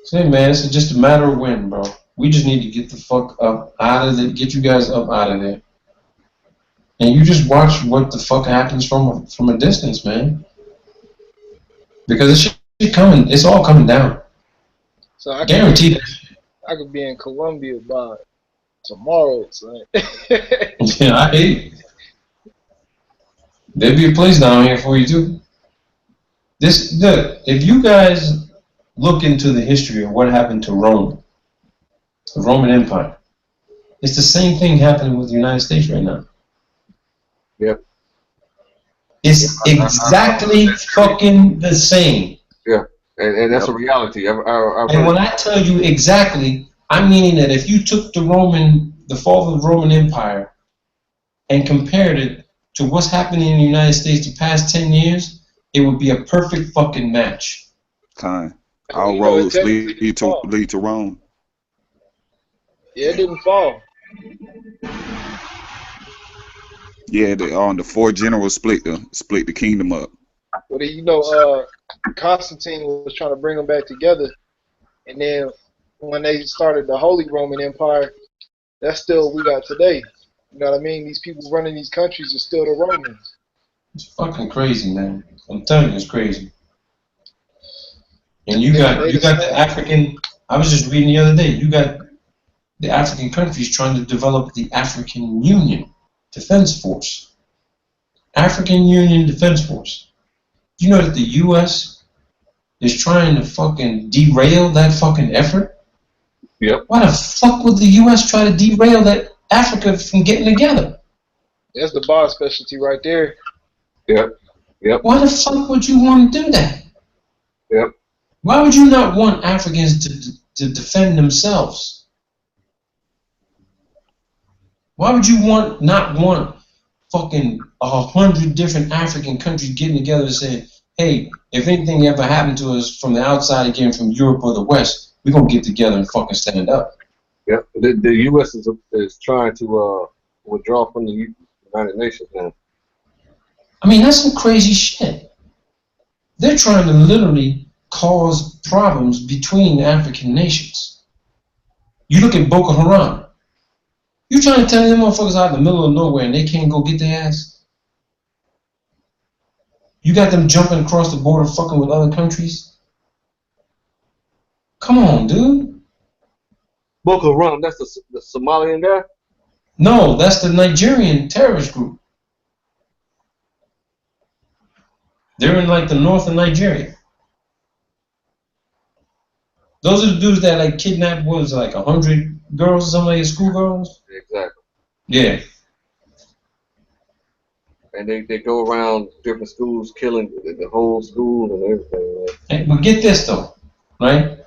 Say, man, it's just a matter of when, bro. We just need to get the fuck up out of it. Get you guys up out of there. And you just watch what the fuck happens from a distance, man. Because it's coming. It's all coming down. So I Guaranteed. I could be in Colombia by tomorrow, son. Yeah, I hate it. There'll be a place down here for you too. Look, if you guys look into the history of what happened to Rome, the Roman Empire, it's the same thing happening with the United States right now. Yep. It's exactly fucking the same. Yeah, and that's a reality. And when I tell you exactly, I'm meaning that if you took the fall of the Roman Empire and compared it to what's happening in the United States the past 10 years, it would be a perfect fucking match. Time. All roads lead to Rome. Yeah, it didn't fall. Yeah, the four generals split the kingdom up. Well, you know, Constantine was trying to bring them back together, and then when they started the Holy Roman Empire, that's still what we got today. You know what I mean? These people running these countries are still the Romans. It's fucking crazy, man. I'm telling you, it's crazy. And you got the African. I was just reading the other day. You got the African countries trying to develop the African Union Defense Force. African Union Defense Force. You know that the U.S. is trying to fucking derail that fucking effort? Yep. Why the fuck would the U.S. try to derail that Africa from getting together? That's the boss specialty right there. Yep. Yep. Why the fuck would you want to do that? Yep. Why would you not want Africans to defend themselves? Why would you not want fucking 100 different African countries getting together and saying, hey, if anything ever happened to us from the outside again, from Europe or the West, we're going to get together and fucking stand up? Yep. The U.S. is trying to withdraw from the United Nations now. I mean, that's some crazy shit. They're trying to literally cause problems between African nations. You look at Boko Haram. You trying to tell me them motherfuckers out in the middle of nowhere and they can't go get their ass? You got them jumping across the border fucking with other countries? Come on, dude. Boko Haram, that's the Somalian guy? No, that's the Nigerian terrorist group. They're in like the north of Nigeria. Those are the dudes that like kidnapped, what was it, like 100 girls or something, like schoolgirls? Exactly. Yeah. And they go around different schools killing the whole school and everything, man. But get this though, right?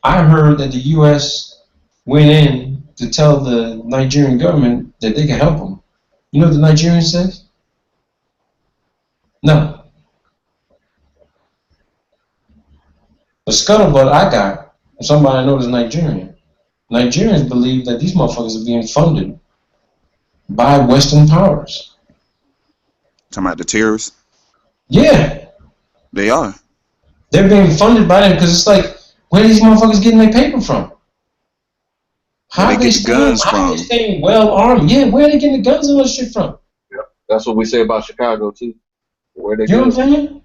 I heard that the U.S. went in to tell the Nigerian government that they could help them. You know what the Nigerian says? No. The scuttlebutt I got from somebody I know is Nigerian. Nigerians believe that these motherfuckers are being funded by Western powers. Talking about the terrorists? Yeah. They are. They're being funded by them because it's like, where are these motherfuckers getting their paper from? How are they staying well armed? Yeah, where are they getting the guns and all this shit from? Yeah. That's what we say about Chicago too. Where they you know what I'm saying?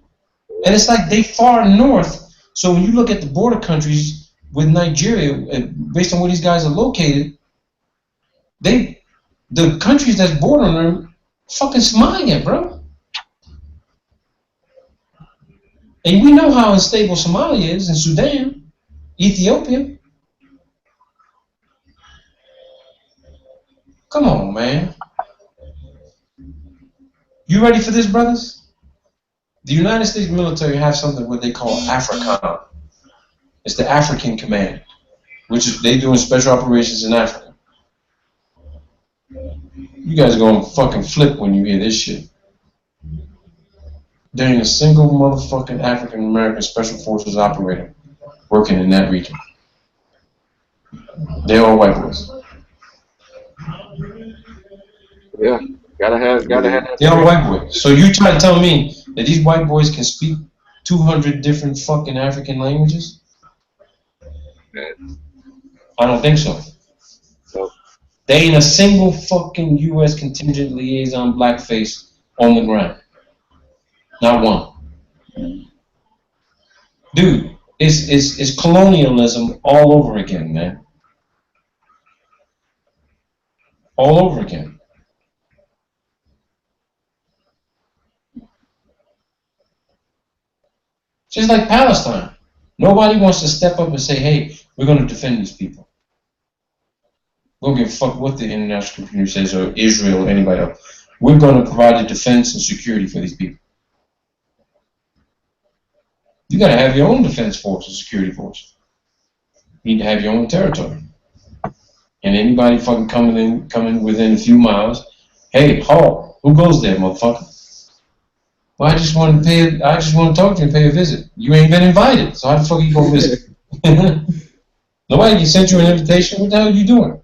And it's like they far north. So when you look at the border countries with Nigeria, based on where these guys are located, the countries that's bordering them, fucking Somalia, bro. And we know how unstable Somalia is, and Sudan, Ethiopia. Come on, man. You ready for this, brothers? The United States military have something what they call AFRICOM. It's the African Command, which is they doing special operations in Africa. You guys are gonna fucking flip when you hear this shit. There ain't a single motherfucking African American Special Forces operator working in that region. They're all white boys. Yeah, gotta have that. They're all white boys. So you try to tell me that these white boys can speak 200 different fucking African languages? I don't think so. So, There ain't a single fucking U.S. contingent liaison blackface on the ground. Not one. Dude, it's colonialism all over again, man. All over again. Just like Palestine. Nobody wants to step up and say, hey, we're going to defend these people. We don't give a fuck what the international community says, or Israel, or anybody else. We're going to provide the defense and security for these people. You got to have your own defense force and security force. You need to have your own territory. And anybody fucking coming within a few miles, hey, halt, who goes there, motherfucker? Well, I just want to talk to you and pay a visit. You ain't been invited, so how the fuck are you gonna visit? Nobody sent you an invitation. What the hell are you doing?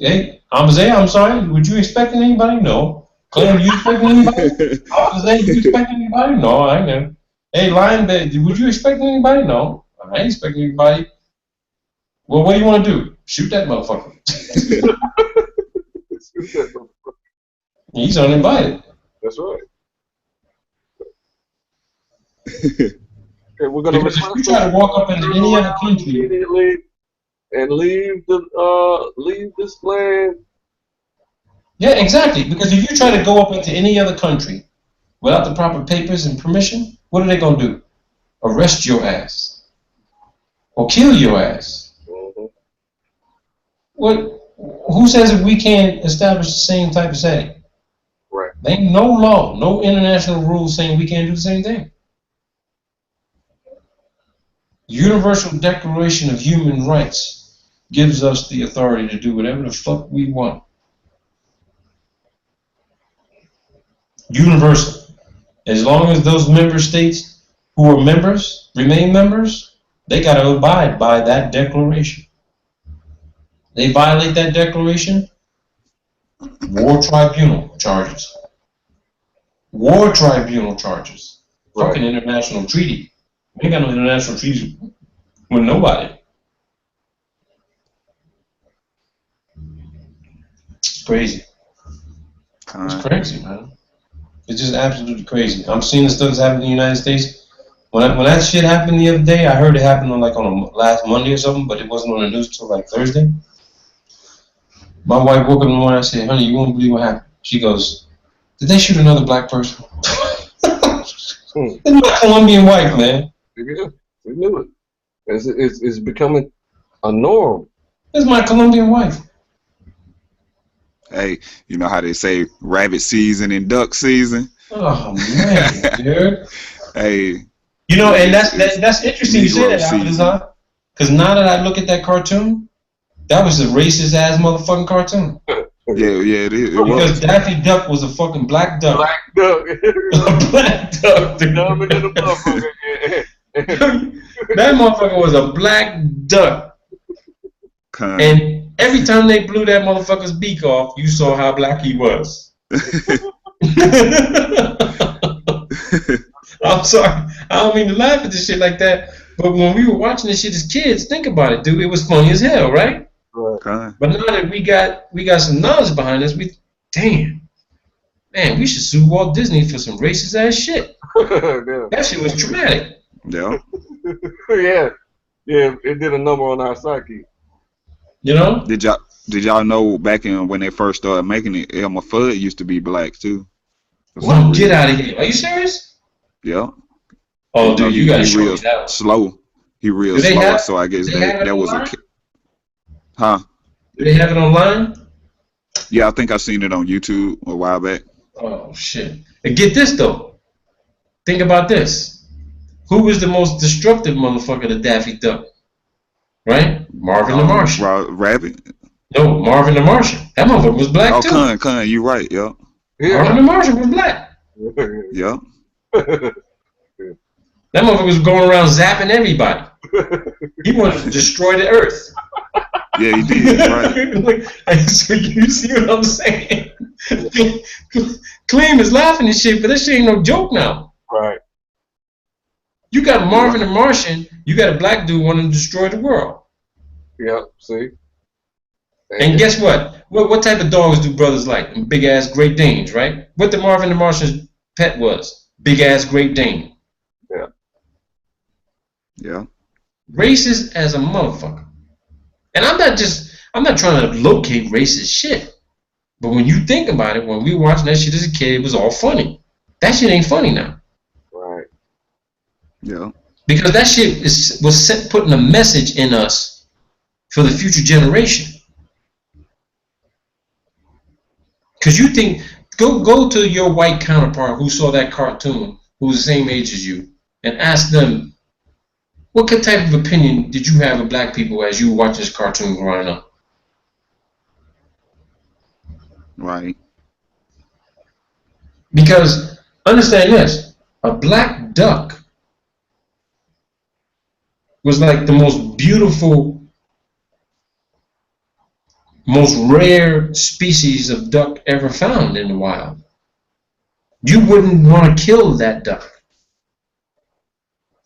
Hey, I'm sorry. Would you expect anybody? No. Clem, you expecting anybody? You expecting anybody? No, I ain't know. Hey, Lion, would you expect anybody? No, I ain't expecting anybody. Well, what do you want to do? Shoot that motherfucker. He's uninvited. That's right. Okay, we're gonna because if you try to walk up into any other country immediately and leave this land. Yeah, exactly. Because if you try to go up into any other country without the proper papers and permission, what are they gonna do? Arrest your ass or kill your ass. Mm-hmm. What? Who says that we can't establish the same type of setting? Right. There ain't no law, no international rules saying we can't do the same thing. The Universal Declaration of Human Rights gives us the authority to do whatever the fuck we want. Universal. As long as those member states who are members remain members, they got to abide by that declaration. They violate that declaration, war tribunal charges. War tribunal charges. Right. Fucking international treaty. We ain't got no international treaties with nobody. It's crazy. It's crazy, man. It's just absolutely crazy. I'm seeing the stuff that's happening in the United States. When that shit happened the other day, I heard it happened on a last Monday or something, but it wasn't on the news until like Thursday. My wife woke up in the morning. I said, "Honey, you won't believe what happened." She goes, "Did they shoot another black person?" It's my Colombian wife, man. Yeah, we knew it. It's becoming a norm. It's my Colombian wife. Hey, you know how they say rabbit season and duck season? Oh man, dude. Hey. You know, and that's interesting you say that, Alvin, because now that I look at that cartoon, that was a racist ass motherfucking cartoon. Yeah, it is. Because Daffy Duck was a fucking black duck. Black duck. A black duck. That motherfucker was a black duck. And every time they blew that motherfucker's beak off, you saw how black he was. I'm sorry. I don't mean to laugh at this shit like that. But when we were watching this shit as kids, think about it, dude. It was funny as hell, right? Okay. But now that we got some knowledge behind us, man, we should sue Walt Disney for some racist ass shit. That shit was traumatic. Yeah. Yeah, it did a number on our psyche. You know? Did y'all know back in when they first started making it, Elmer Fudd used to be black too? Well, get out of here. Are you serious? Yeah. Oh, dude, you gotta show me that. Slow. He real slow, so I guess that was a... Huh? Do they have it online? Yeah, I think I seen it on YouTube a while back. Oh, shit. And get this, though. Think about this. Who was the most destructive motherfucker to Daffy Duck? Right? Marvin the Martian. Rabbit? No, Marvin the Martian. That motherfucker was black too. Con, you right, yeah. Marvin the Martian was black. Yeah. That motherfucker was going around zapping everybody. He wanted to destroy the earth. Yeah, he did, right. So you see what I'm saying? Clem is laughing and shit, but that shit ain't no joke now. Right. You got Marvin the Martian, you got a black dude wanting to destroy the world. Yeah, see? And guess what? What type of dogs do brothers like? Big ass Great Danes, right? What the Marvin the Martian's pet was? Big ass Great Dane. Yeah. Yeah. Racist as a motherfucker. And I'm not trying to locate racist shit. But when you think about it, when we were watching that shit as a kid, it was all funny. That shit ain't funny now. Right. Yeah. Because that shit was putting a message in us for the future generation. Because you think, go to your white counterpart who saw that cartoon, who's the same age as you, and ask them, what type of opinion did you have of black people as you watch this cartoon growing up? Right. Because, understand this, a black duck was like the most beautiful, most rare species of duck ever found in the wild. You wouldn't want to kill that duck.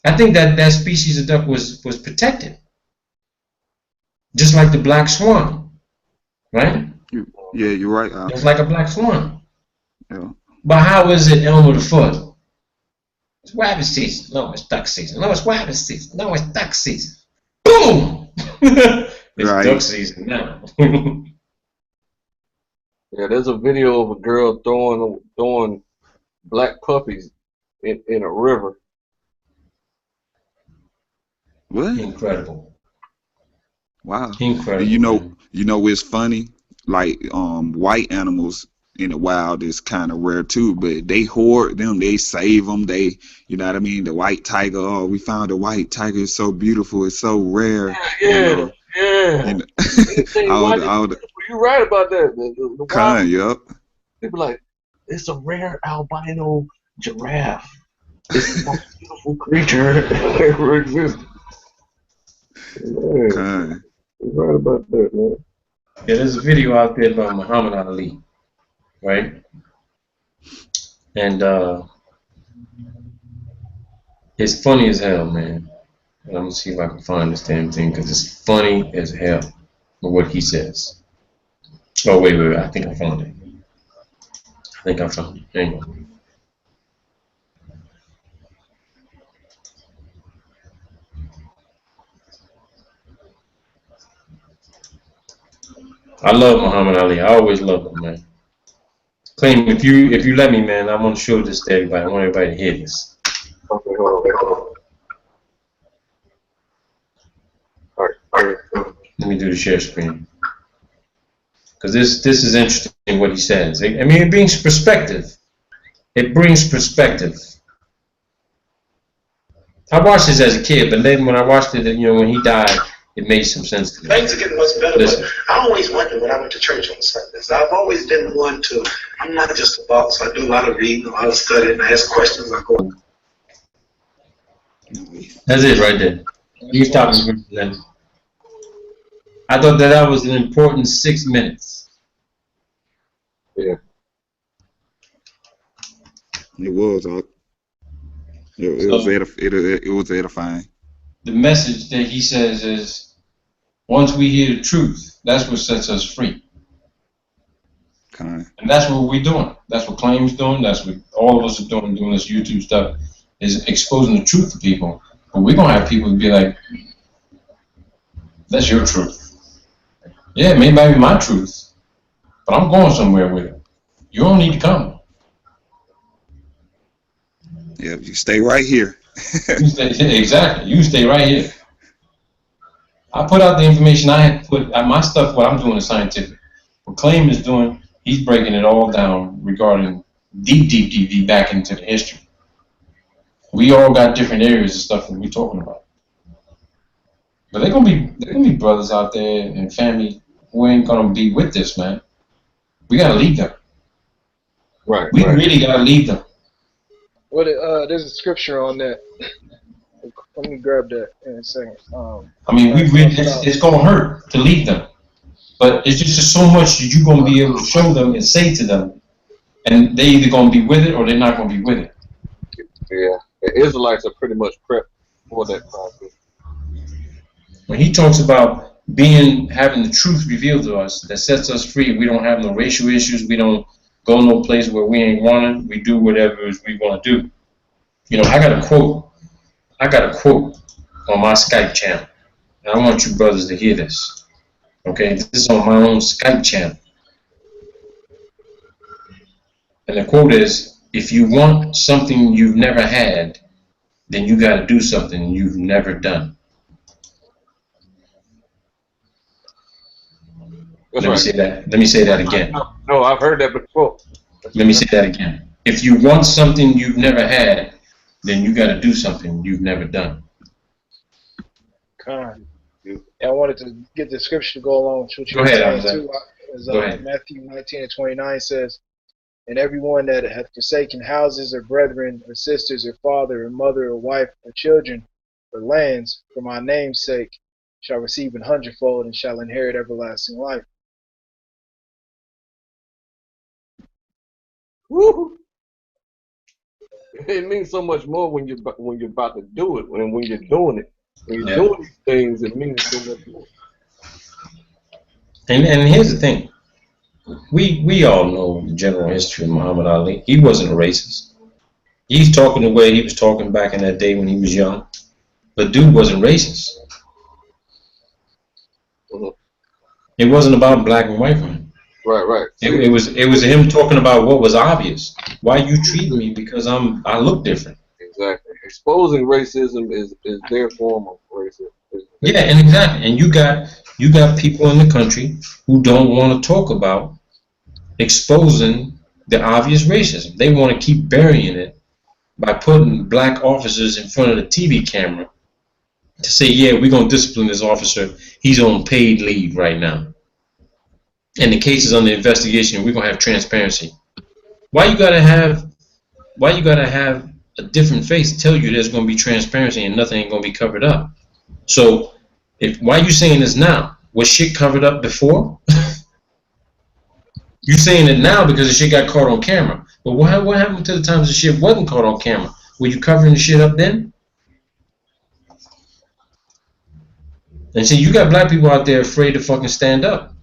I think that species of duck was protected. Just like the black swan, right? Yeah, you're right. It's like a black swan. Yeah. But how is it Elmer the Fudd? It's rabbit season. No, it's duck season. No, it's rabbit season. No, it's duck season. Boom! It's right. duck season now. Yeah, there's a video of a girl throwing black puppies in a river. What? Incredible. Wow. Incredible. You know it's funny? Like white animals in the wild is kind of rare too, but they hoard them, they save them, they, you know what I mean? The white tiger, oh, we found a white tiger, it's so beautiful, it's so rare. Yeah. You know, you're right about that. The wild, yep. People like, it's a rare albino giraffe. It's the most beautiful creature ever existed. You're right about that, man. Yeah, there's a video out there about Muhammad Ali, right? And it's funny as hell, man. And I'm gonna see if I can find this damn thing because it's funny as hell with what he says. Oh wait, I think I found it. Hang on. I love Muhammad Ali. I always loved him, man. Claim if you let me, man, I want to show this to everybody. I want everybody to hear this. Okay, hold on. All right. Let me do the share screen. Because this is interesting what he says. I mean, it brings perspective. It brings perspective. I watched this as a kid, but then when I watched it, when he died, it made some sense to me. Things are getting much better, but I always wondered when I went to church on Sundays. I've always been one to, I'm not just a boss. I do a lot of reading, a lot of studying, I ask questions, I go. That's it right there. He's talking to them. I thought that was an important 6 minutes. Yeah. It was. It was edifying. The message that he says is, once we hear the truth, that's what sets us free. Okay. And that's what we're doing. That's what Claim's doing. That's what all of us are doing this YouTube stuff, is exposing the truth to people. But we're going to have people be like, that's your truth. Yeah, it may not be my truth, but I'm going somewhere with it. You don't need to come. Yeah, you stay right here. Exactly. You stay right here. I put out the information I had put. My stuff, what I'm doing is scientific. What Claim is doing, he's breaking it all down regarding deep back into the history. We all got different areas of stuff that we're talking about. But they're gonna be brothers out there and family who ain't gonna be with this, man. We gotta leave them. Right. We really gotta leave them. What? There's a scripture on that. Let me grab that in a second. I mean, it's gonna hurt to leave them, but it's just so much that you're gonna be able to show them and say to them, and they either gonna be with it or they're not gonna be with it. Yeah, the Israelites are pretty much prepped for that process. When he talks about having the truth revealed to us that sets us free, we don't have no racial issues. We don't go no place where we ain't wanted. We do whatever we want to do. You know, I got a quote on my Skype channel, and I want you brothers to hear this. Okay, this is on my own Skype channel, and the quote is: "If you want something you've never had, then you got to do something you've never done." Let me say that again. No, I've heard that before. Let me say that again. If you want something you've never had, then you got to do something you've never done. And I wanted to get the scripture to go along with what you were saying too. Matthew 19:29 says, "And everyone that hath forsaken houses or brethren or sisters or father or mother or wife or children or lands for my name's sake shall receive 100-fold and shall inherit everlasting life." Woo! It means so much more when you're about to do it, when you're doing it. When you're doing these things, it means so much more. And here's the thing. We all know the general history of Muhammad Ali. He wasn't a racist. He's talking the way he was talking back in that day when he was young. But dude wasn't racist. It wasn't about black and white for him. Right. It was him talking about what was obvious. Why you treat me because I look different. Exactly. Exposing racism is their form of racism. Yeah, and exactly. And you got people in the country who don't want to talk about exposing the obvious racism. They want to keep burying it by putting black officers in front of the TV camera to say, yeah, we're going to discipline this officer. He's on paid leave right now. And the case is under investigation. We're going to have transparency. Why you gotta have a different face tell you there's going to be transparency and nothing ain't going to be covered up? So why you saying this now? Was shit covered up before? You saying it now because the shit got caught on camera. But what happened to the times the shit wasn't caught on camera? Were you covering the shit up then? And see, you got black people out there afraid to fucking stand up.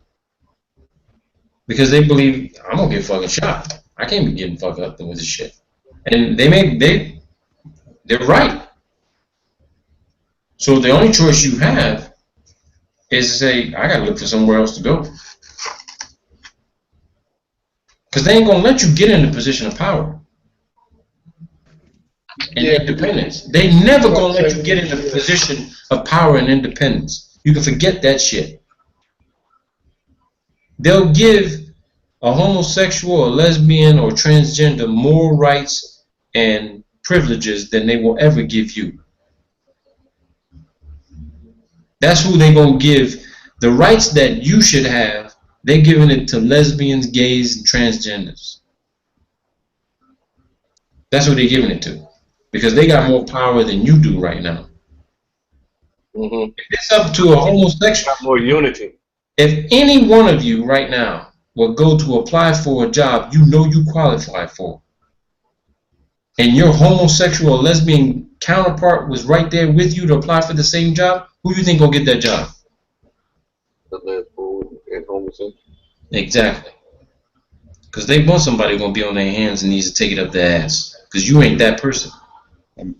Because they believe, I'm going to get fucking shot. I can't be getting fucked up with this shit. And they're right. So the only choice you have is to say, I got to look for somewhere else to go. Because they ain't going to let you get in a position of power and independence. They never going to let you get in a position of power and independence. You can forget that shit. They'll give a homosexual, or lesbian, or transgender more rights and privileges than they will ever give you. That's who they're going to give the rights that you should have. They're giving it to lesbians, gays, and transgenders. That's who they're giving it to. Because they got more power than you do right now. If it's up to a homosexual, got more unity. If any one of you right now will go to apply for a job you know you qualify for, and your homosexual or lesbian counterpart was right there with you to apply for the same job, who do you think will get that job? The lesbian and homosexual. Exactly. Because they want somebody going to be on their hands and knees to take it up their ass. Because you ain't that person.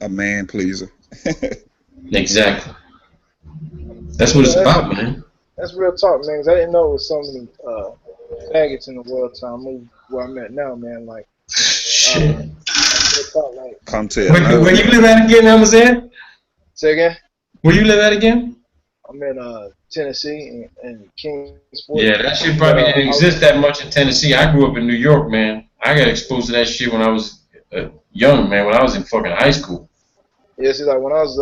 A man pleaser. Exactly. That's what it's about, man. That's real talk, man. 'Cause I didn't know it was so many faggots in the world till I moved where I'm at now, man. Like, shit. Come to Where you live at again, Amazon? Say again? Where you live at again? I'm in Tennessee and Kingsport. Yeah, that shit probably didn't exist that much in Tennessee. I grew up in New York, man. I got exposed to that shit when I was young, man. When I was in fucking high school. Yeah, see, like when I was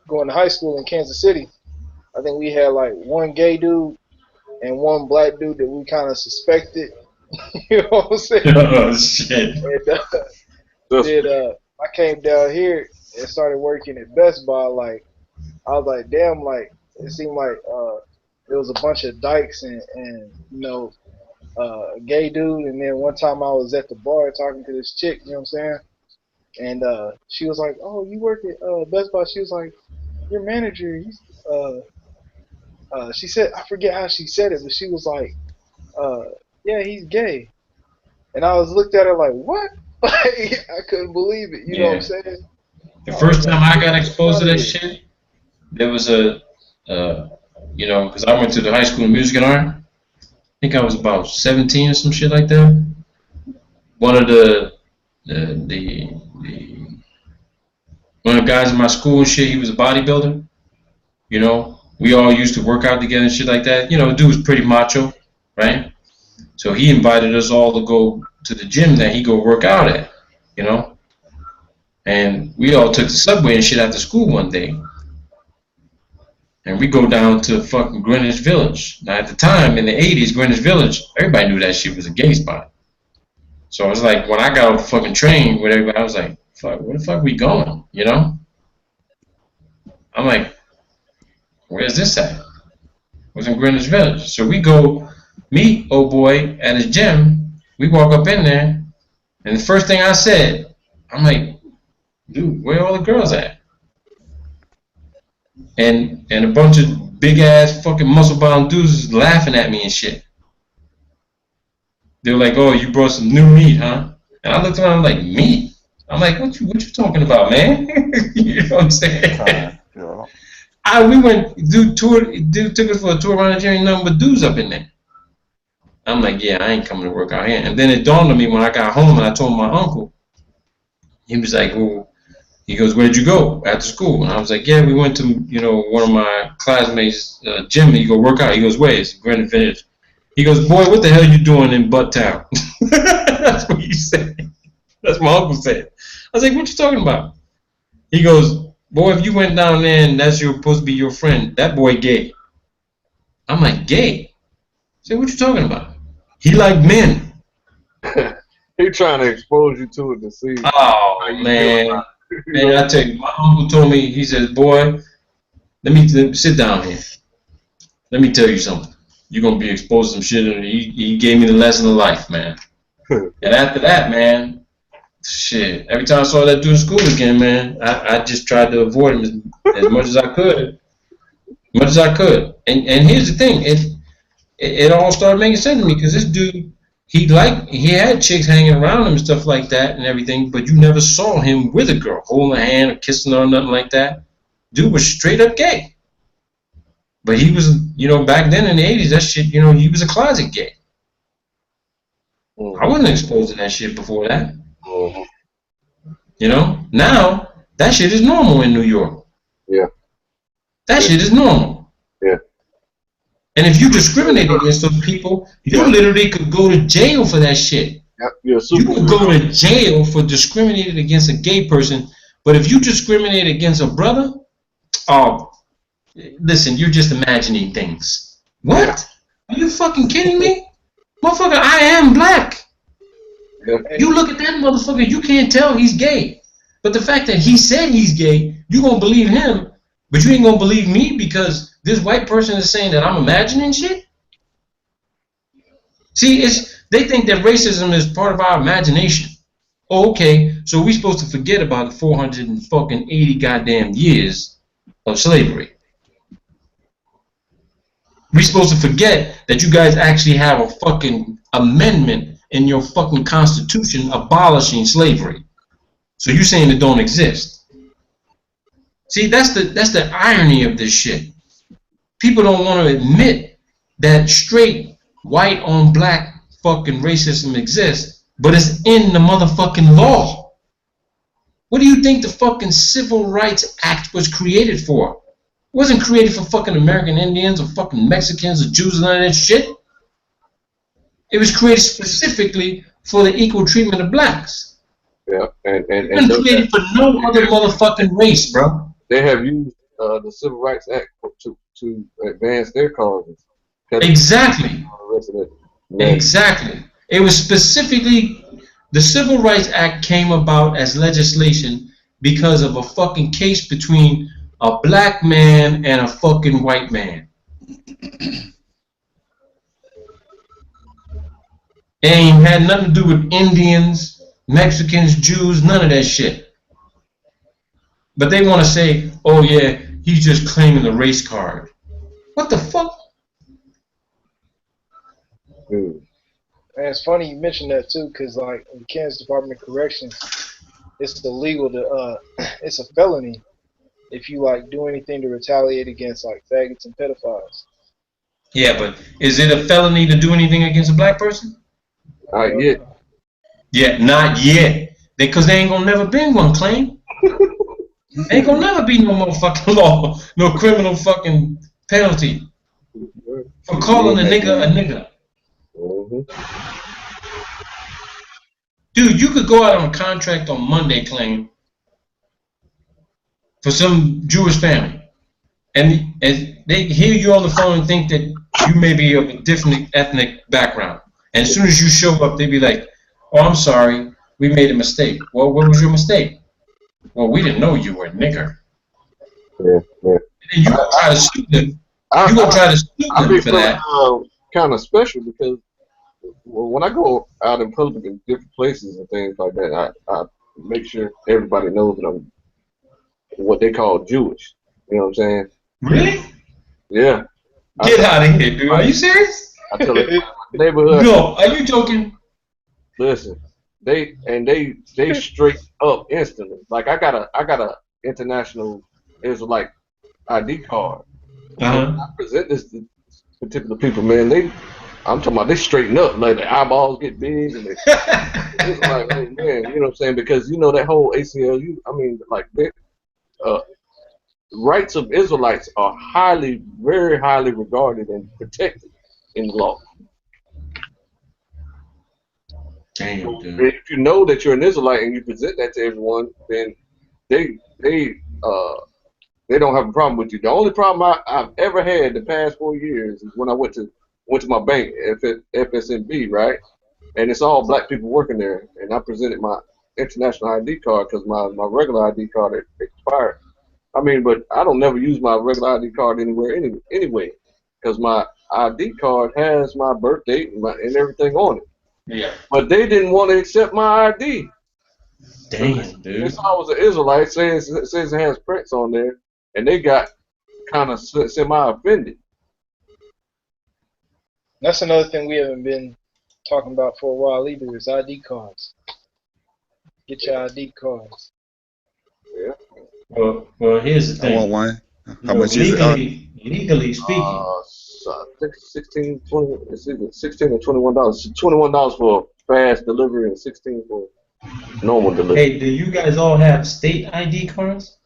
going to high school in Kansas City, I think we had like one gay dude and one black dude that we kind of suspected. You know what I'm saying? Oh shit. And I came down here and started working at Best Buy. Like, I was like, damn, like it seemed like there was a bunch of dykes and you know, a gay dude. And then one time I was at the bar talking to this chick. You know what I'm saying? And she was like, "Oh, you work at Best Buy?" She was like, "Your manager, he's she said, I forget how she said it, but she was like, yeah, he's gay." And I was looked at her like, what? Like, I couldn't believe it. You know what I'm saying? The first time I got exposed to that shit, there was a, you know, because I went to the high school of music and art. I think I was about 17 or some shit like that. One of the one of the guys in my school and shit, he was a bodybuilder. You know, we all used to work out together and shit like that. You know, the dude was pretty macho, right? So he invited us all to go to the gym that he go work out at, you know? And we all took the subway and shit after school one day. And we go down to fucking Greenwich Village. Now at the time, in the 80s, Greenwich Village, everybody knew that shit was a gay spot. So it was like, when I got off the fucking train with everybody, I was like, fuck, where the fuck we going, you know? I'm like, where's this at? It was in Greenwich Village. So we go meet old boy at his gym. We walk up in there, and the first thing I said, I'm like, dude, where are all the girls at? And a bunch of big ass fucking muscle bound dudes laughing at me and shit. They were like, "Oh, you brought some new meat, huh?" And I looked around like, meat? I'm like, what you talking about, man? You know what I'm saying? We went, dude took us for a tour around the gym, ain't nothing but dudes up in there. I'm like, yeah, I ain't coming to work out here. And then it dawned on me when I got home and I told my uncle. He was like, well, he goes, where'd you go after school? And I was like, yeah, we went to, you know, one of my classmates' gym. He go work out. He goes, where? It's Greenwich Village. He goes, boy, what the hell you doing in Butttown? That's what he said. That's what my uncle said. I was like, what you talking about? He goes, boy, if you went down there and that's supposed to be your friend, that boy gay. I'm like, gay? I said, what you talking about? He like men. He trying to expose you to it to see. Oh man, man! I tell you, my uncle told me. He says, "Boy, let me sit down here. Let me tell you something. You're gonna be exposed to some shit." And he gave me the lesson of life, man. And after that, man, shit. Every time I saw that dude in school again, man, I just tried to avoid him as much as I could, And here's the thing, it all started making sense to me because this dude. He had chicks hanging around him and stuff like that and everything, but you never saw him with a girl, holding her hand or kissing her or nothing like that. Dude was straight up gay. But he was, you know, back then in the 80s, that shit, you know, he was a closet gay. I wasn't exposed to that shit before that. You know? Now, that shit is normal in New York. Yeah. That shit is normal. Yeah. And if you discriminate against those people, you literally could go to jail for that shit. Yep. You could go to jail for discriminating against a gay person, but if you discriminate against a brother, oh, listen, you're just imagining things. What? Are you fucking kidding me? Motherfucker, I am black. Yeah. You look at that motherfucker, you can't tell he's gay. But the fact that he said he's gay, you're going to believe him, but you ain't going to believe me because this white person is saying that I'm imagining shit? See, they think that racism is part of our imagination. Oh, okay, so we're supposed to forget about the 480 goddamn years of slavery. We're supposed to forget that you guys actually have a fucking amendment in your fucking constitution abolishing slavery. So you're saying it don't exist. See, that's the irony of this shit. People don't want to admit that straight white on black fucking racism exists, but it's in the motherfucking law. What do you think the fucking Civil Rights Act was created for? It wasn't created for fucking American Indians or fucking Mexicans or Jews and none of that shit. It was created specifically for the equal treatment of blacks. Yeah, and it wasn't created for no other motherfucking race, bro. They have used the Civil Rights Act to advance their causes. Exactly. Exactly. It was specifically, the Civil Rights Act came about as legislation because of a fucking case between a black man and a fucking white man. It ain't had nothing to do with Indians, Mexicans, Jews, none of that shit. But they want to say, oh yeah, he's just claiming the race card. What the fuck? And it's funny you mentioned that too, because like in the Kansas Department of Corrections, it's illegal to it's a felony if you like do anything to retaliate against like faggots and pedophiles. Yeah, but is it a felony to do anything against a black person? Not yet. Yeah, not yet. Because they ain't gonna never been one claim. Ain't gonna never be no more fucking law, no criminal fucking penalty for calling a nigga a nigga. Dude, you could go out on a contract on Monday claim for some Jewish family, and they hear you on the phone and think that you may be of a different ethnic background. And as soon as you show up, they be like, "Oh, I'm sorry, we made a mistake." Well, what was your mistake? Well, we didn't know you were a nigger. Yeah. And then you gonna try to sue them. You gonna try to sue them for that? Kind of special because when I go out in public in different places and things like that, I make sure everybody knows that I'm what they call Jewish. You know what I'm saying? Really? Yeah. Get out of here, dude. Are you serious? I tell everybody in my neighborhood. No, are you joking? Listen, they straight up instantly. Like I got a international Israelite ID card. I present this to particular people, man. I'm talking about they straighten up, like their eyeballs get big, and it's like, man, you know what I'm saying? Because you know that whole ACLU. I mean, like rights of Israelites are very highly regarded and protected in the law. Damn, dude. If you know that you're an Israelite and you present that to everyone, then they don't have a problem with you. The only problem I've ever had the past 4 years is when I went to my bank, FSNB, right? And it's all black people working there, and I presented my international ID card because my regular ID card expired. I mean, but I don't never use my regular ID card anywhere anyway, because my ID card has my birth date and everything on it. Yeah. But they didn't want to accept my ID. Damn, dude. This I was an Israelite, says it has prints on there, and they got kind of semi-offended. That's another thing we haven't been talking about for a while either is ID cards. Get your ID cards. Yeah. Well, here's the thing. I want one. How much is it? Legally speaking. So I think $16 or $21. $21 for fast delivery and $16 for normal delivery. Hey, do you guys all have state ID cards?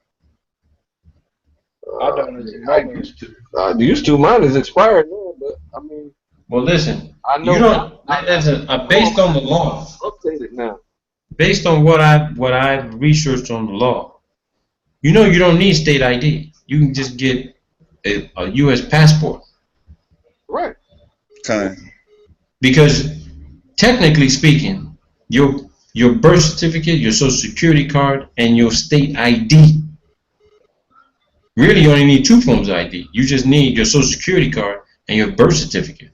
I don't used to. Mine is expired now, but I mean. Well, listen. I know. You don't. Based on the law. Updated now. Based on what I researched on the law, you know you don't need state ID. You can just get a U.S. passport. Right. Okay. Because technically speaking, your birth certificate, your social security card, and your state ID. Really, you only need 2 forms of ID. You just need your social security card and your birth certificate.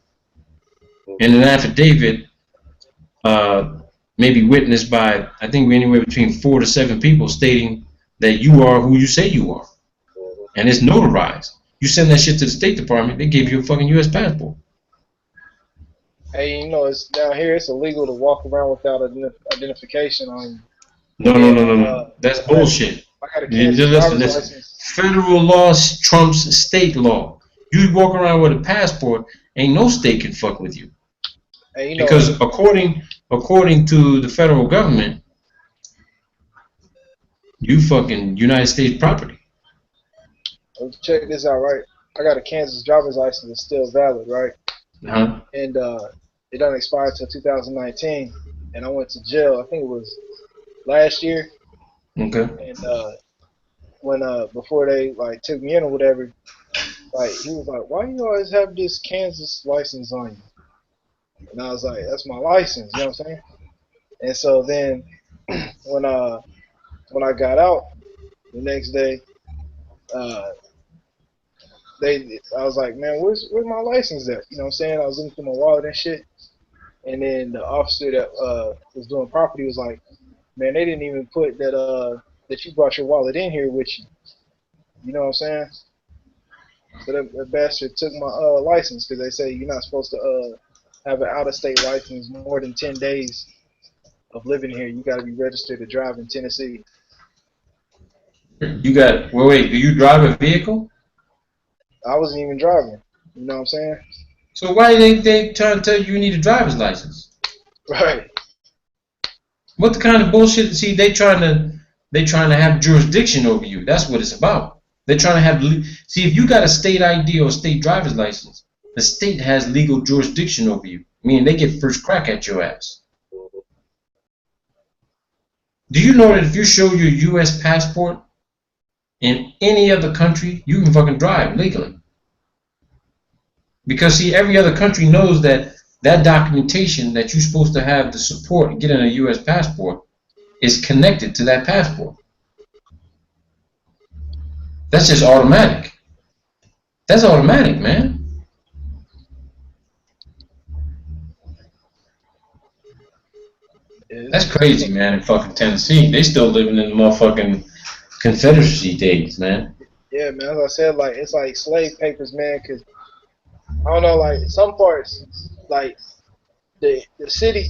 And an affidavit, maybe witnessed by, I think, anywhere between 4 to 7 people stating that you are who you say you are. And it's notarized. You send that shit to the State Department, they give you a fucking U.S. passport. Hey, you know, it's down here, it's illegal to walk around without identification on you. No. That's bullshit. I got a Kansas driver's license. Federal law trumps state law. You walk around with a passport, ain't no state can fuck with you. Hey, you know, because according to the federal government, you fucking United States property. Check this out, right? I got a Kansas driver's license that's still valid, right? Uh-huh. And it doesn't expire until 2019. And I went to jail, I think it was last year. Okay. And when before they like took me in or whatever, like, he was like, why you always have this Kansas license on you? And I was like, that's my license, you know what I'm saying? And so then when I got out the next day, I was like, man, where's my license at? You know what I'm saying? I was looking through my wallet and shit. And then the officer that was doing property was like, man, they didn't even put that you brought your wallet in here with you. You know what I'm saying? So that bastard took my license because they say you're not supposed to have an out-of-state license more than 10 days of living here. You got to be registered to drive in Tennessee. You got, wait, do you drive a vehicle? I wasn't even driving. You know what I'm saying? So why they trying to tell you need a driver's license? Right. What the kind of bullshit? See, they trying to have jurisdiction over you. That's what it's about. They're trying to have. See, if you got a state ID or a state driver's license, the state has legal jurisdiction over you. Meaning they get first crack at your ass. Do you know that if you show your U.S. passport in any other country, you can fucking drive legally? Because see, every other country knows that documentation that you're supposed to have to support getting a U.S. passport is connected to that passport. That's just automatic. That's automatic, man. That's crazy, man, in fucking Tennessee. They still living in the motherfucking Confederacy days, man. Yeah, man, as I said, like, it's like slave papers, man, because, I don't know, like, some parts, like, the city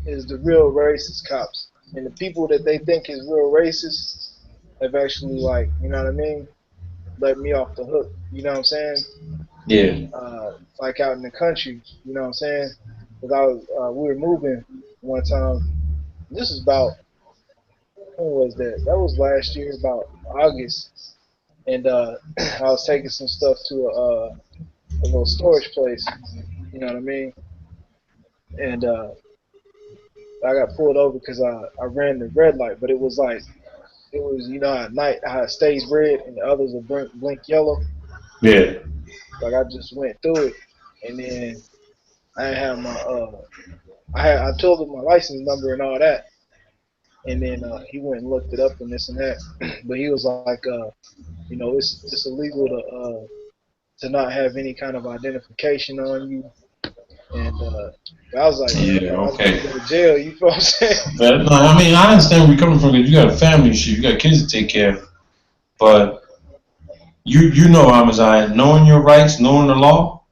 is the real racist cops. And the people that they think is real racist have actually, like, you know what I mean, let me off the hook. You know what I'm saying? Yeah. Like out in the country, you know what I'm saying? Because we were moving one time. This is about, when was that? That was last year, about August. And I was taking some stuff to a little storage place. You know what I mean? And I got pulled over because I ran the red light, but it was like, it was, you know, at night how it stays red and the others will blink yellow. Yeah. Like I just went through it, and then I had my I told him my license number and all that, and then he went and looked it up and this and that. But he was like, you know, it's illegal to not have any kind of identification on you. And I was like, Yeah, I was okay. gonna go to jail. You feel what I'm saying? But, no, I mean, I understand where you're coming from because you got a family and shit. You got kids to take care of. But you know, Amaziah, knowing your rights, knowing the law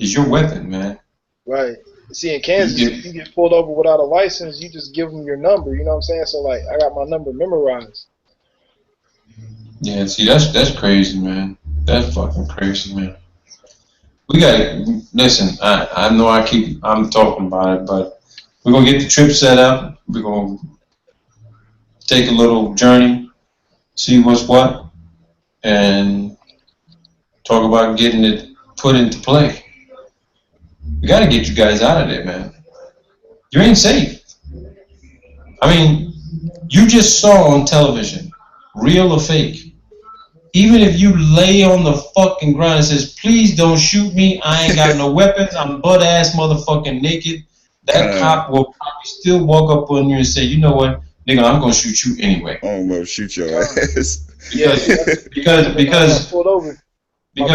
is your weapon, man. Right. See, in Kansas, if you get pulled over without a license, you just give them your number. You know what I'm saying? So, like, I got my number memorized. Yeah, see, that's crazy, man. That's fucking crazy, man. We gotta listen. I know I'm talking about it, but we're gonna get the trip set up. We're gonna take a little journey, see what's what, and talk about getting it put into play. We gotta get you guys out of there, man. You ain't safe. I mean, you just saw on television, real or fake. Even if you lay on the fucking ground and says, please don't shoot me, I ain't got no weapons, I'm butt-ass motherfucking naked, that cop will probably still walk up on you and say, you know what, nigga, I'm going to shoot you anyway. Almost shoot your ass. Because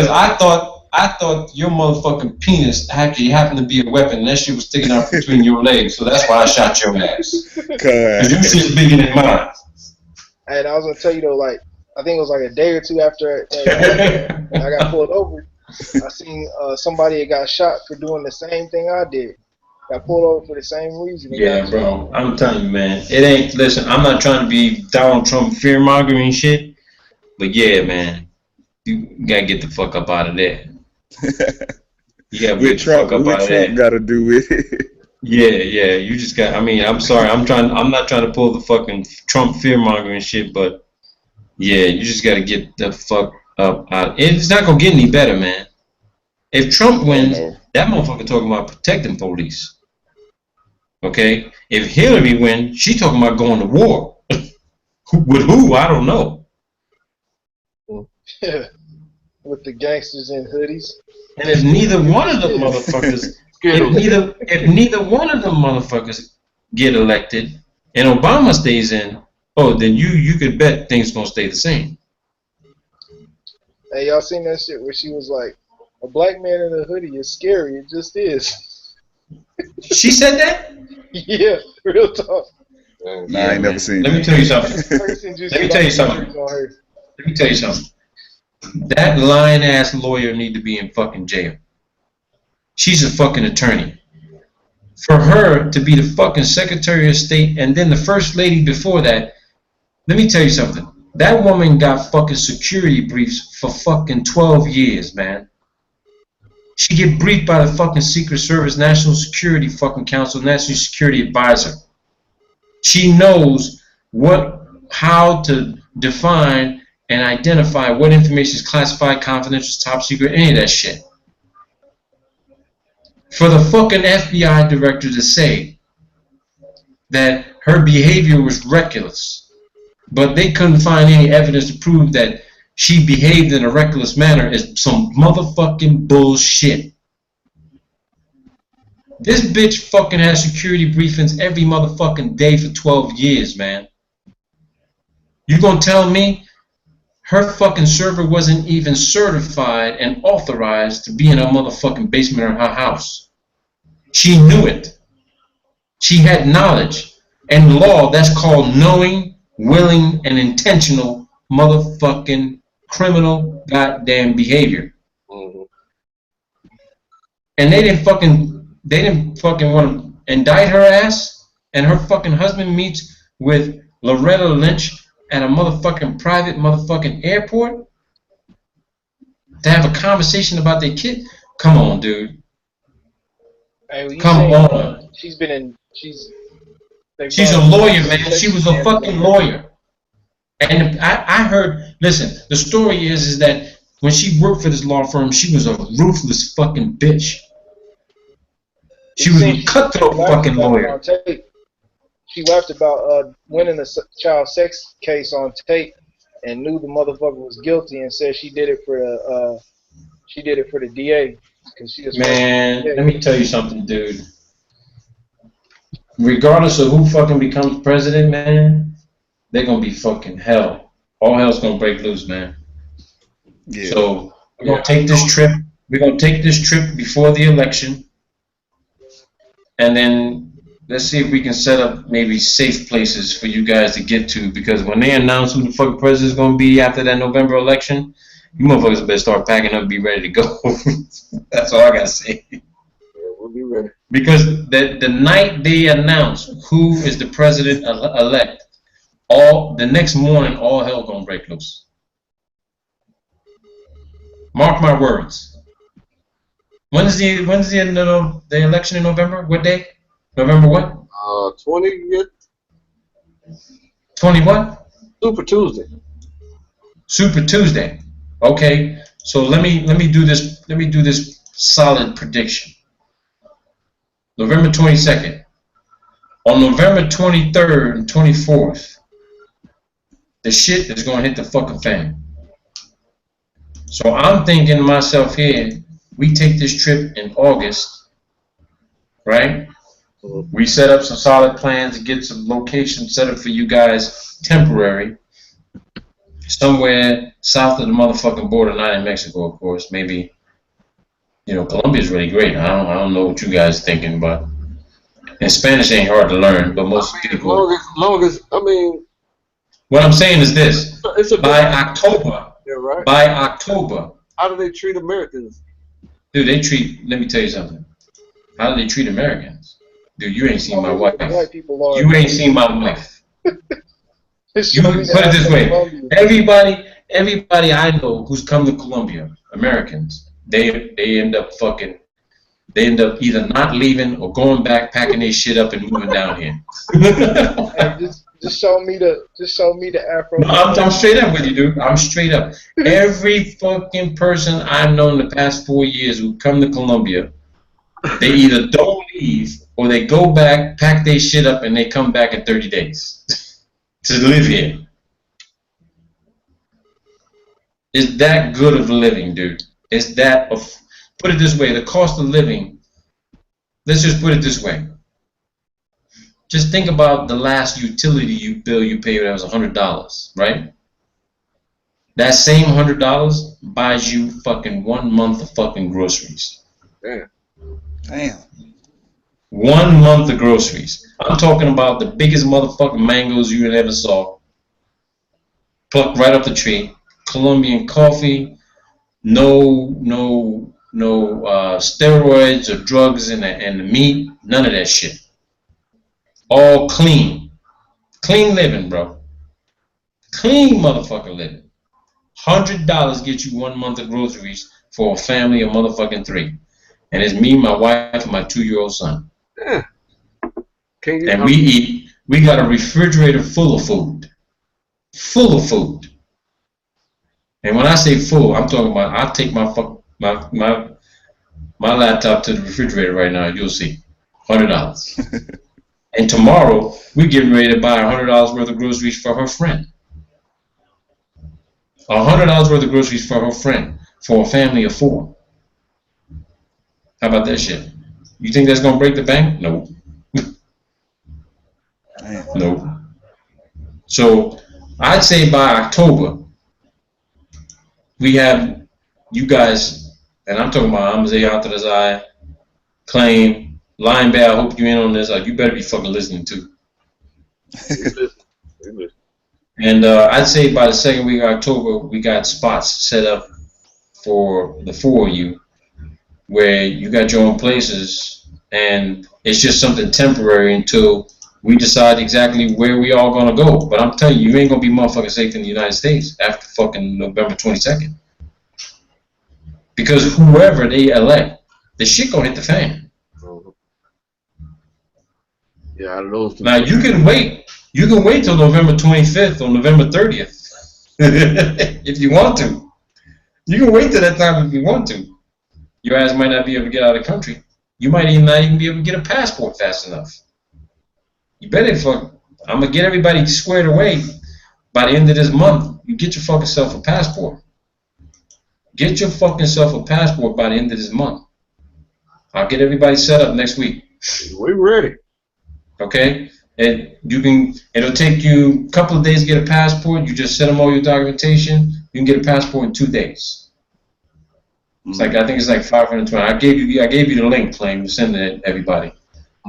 I thought your motherfucking penis actually happened to be a weapon, and that shit was sticking out between your legs, so that's why I shot your ass. Because your shit's bigger than mine. And I was going to tell you, though, like, I think it was like a day or two after I got pulled over. I seen somebody that got shot for doing the same thing I did. Got pulled over for the same reason. Yeah, bro. I'm telling you, man. It ain't. Listen, I'm not trying to be Donald Trump fear mongering shit, but yeah, man, you gotta get the fuck up out of there. You gotta get the fuck up out of there. Trump got to do with it. Yeah. You just got. I mean, I'm sorry. I'm not trying to pull the fucking Trump fear mongering shit, but. Yeah, you just gotta get the fuck up out. It's not gonna get any better, man. If Trump wins, that motherfucker talking about protecting police. Okay? If Hillary wins, she talking about going to war. With who? I don't know. Yeah. with the gangsters in hoodies. And if neither one of them motherfuckers, if neither one of them motherfuckers get elected, and Obama stays in, then you could bet things gonna stay the same. Hey, y'all seen that shit where she was like, a black man in a hoodie is scary. It just is. She said that? Yeah, real talk. Nah, I ain't never seen Let that. me tell you something. Let me tell you something. That lying ass lawyer need to be in fucking jail. She's a fucking attorney. For her to be the fucking Secretary of State and then the First Lady before that, let me tell you something. That woman got fucking security briefs for fucking 12 years, man. She get briefed by the fucking Secret Service, National Security fucking Council, National Security Advisor. She knows how to define and identify what information is classified, confidential, top secret, any of that shit. For the fucking FBI director to say that her behavior was reckless, but they couldn't find any evidence to prove that she behaved in a reckless manner is some motherfucking bullshit. This bitch fucking has security briefings every motherfucking day for 12 years, man. You gonna tell me her fucking server wasn't even certified and authorized to be in her motherfucking basement of her house? She knew it. She had knowledge. And law, that's called knowing, willing, and intentional motherfucking criminal goddamn behavior. And they didn't fucking want to indict her ass, and her fucking husband meets with Loretta Lynch at a motherfucking private motherfucking airport to have a conversation about their kid. Come on, dude. Hey, come on. She's a lawyer, man. She was a fucking lawyer. And I heard, listen, the story is that when she worked for this law firm, she was a ruthless fucking bitch. She was a cutthroat fucking lawyer. She laughed about winning a child sex case on tape and knew the motherfucker was guilty and said she did it for the DA. Man, let me tell you something, dude. Regardless of who fucking becomes president, man, they're gonna be fucking hell. All hell's gonna break loose, man. Yeah. So we're gonna take this trip. We're gonna take this trip before the election, and then let's see if we can set up maybe safe places for you guys to get to. Because when they announce who the fucking president's gonna be after that November election, you motherfuckers better start packing up and be ready to go. That's all I gotta say. Yeah, we'll be ready. Because the night they announce who is the president elect, the next morning all hell gonna break loose. Mark my words. When's the election in November? What day? November what? 20th. 20 what? Super Tuesday. Super Tuesday. Okay. So let me do this. Let me do this solid prediction. November 22nd. On November 23rd and 24th, the shit is gonna hit the fucking fan. So I'm thinking to myself here, we take this trip in August, right? We set up some solid plans to get some locations set up for you guys temporary. Somewhere south of the motherfucking border, not in Mexico, of course. Maybe, Colombia's really great. I don't know what you guys thinking, but and Spanish ain't hard to learn, but most people. What I'm saying is this: by October. Yeah, right. By October. How do they treat Americans? Dude, let me tell you something. How do they treat Americans? Dude, you ain't seen my wife. You ain't seen my wife. You put it this way. Everybody I know who's come to Colombia, Americans, they end up either not leaving or going back, packing their shit up and moving down here. Hey, just show me the Afro. No, I'm straight up with you, dude. I'm straight up. Every fucking person I've known the past 4 years who come to Colombia, they either don't leave or they go back, pack their shit up, and they come back in 30 days to live here. It's that good of living, dude. It's that of, put it this way, the cost of living, let's just put it this way. Just think about the last utility bill you paid that was $100, right? That same $100 buys you fucking 1 month of fucking groceries. Damn. 1 month of groceries. I'm talking about the biggest motherfucking mangoes you ever saw. Plucked right off the tree. Colombian coffee. No steroids or drugs in the meat. None of that shit. All clean. Clean living, bro. Clean motherfucking living. $100 gets you 1 month of groceries for a family of motherfucking 3. And it's me, my wife, and my 2-year-old son. Yeah. And we got a refrigerator full of food. Full of food. And when I say full, I'm talking about I take my laptop to the refrigerator right now, you'll see. $100. And tomorrow, we're getting ready to buy $100 worth of groceries for her friend. $100 worth of groceries for her friend, for a family of 4. How about that shit? You think that's gonna break the bank? No. No. So I'd say by October, we have you guys, and I'm talking about Amazay, Claim, Lion Bear. I hope you're in on this. You better be fucking listening too. And I'd say by the second week of October, we got spots set up for the 4 of you, where you got your own places, and it's just something temporary until we decide exactly where we all gonna go. But I'm telling you, you ain't gonna be motherfucking safe in the United States after fucking November 22nd. Because whoever they elect, the shit gonna hit the fan. Yeah, out of those two. Now you can wait. You can wait till November 25th or November 30th if you want to. You can wait till that time if you want to. Your ass might not be able to get out of the country. You might not even be able to get a passport fast enough. You better fuck. I'm gonna get everybody squared away by the end of this month. You get your fucking self a passport. Get your fucking self a passport by the end of this month. I'll get everybody set up next week. We're ready. Okay? And you can. It'll take you a couple of days to get a passport. You just send them all your documentation. You can get a passport in 2 days. It's like, I think it's like 520. I gave you the link, Claim, to send it to everybody.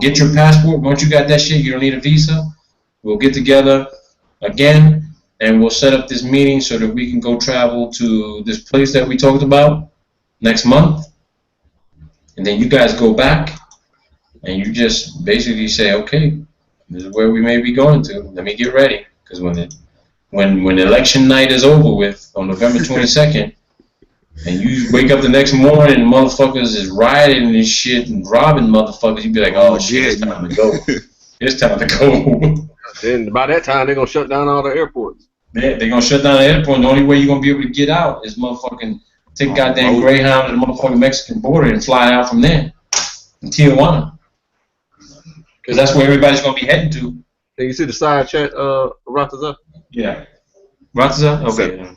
Get your passport. Once you got that shit, you don't need a visa. We'll get together again, and we'll set up this meeting so that we can go travel to this place that we talked about next month. And then you guys go back, and you just basically say, okay, this is where we may be going to. Let me get ready, because when election night is over with on November 22nd. And you wake up the next morning and motherfuckers is rioting and shit and robbing motherfuckers, you be like, oh shit, it's time to go. It's time to go. Then by that time, they're going to shut down all the airports. They're going to shut down the airport, and the only way you're going to be able to get out is motherfucking take goddamn Greyhound to the motherfucking Mexican border and fly out from there in Tijuana. Because that's where everybody's going to be heading to. Can you see the side chat, Rataza? Yeah. Rataza? Okay.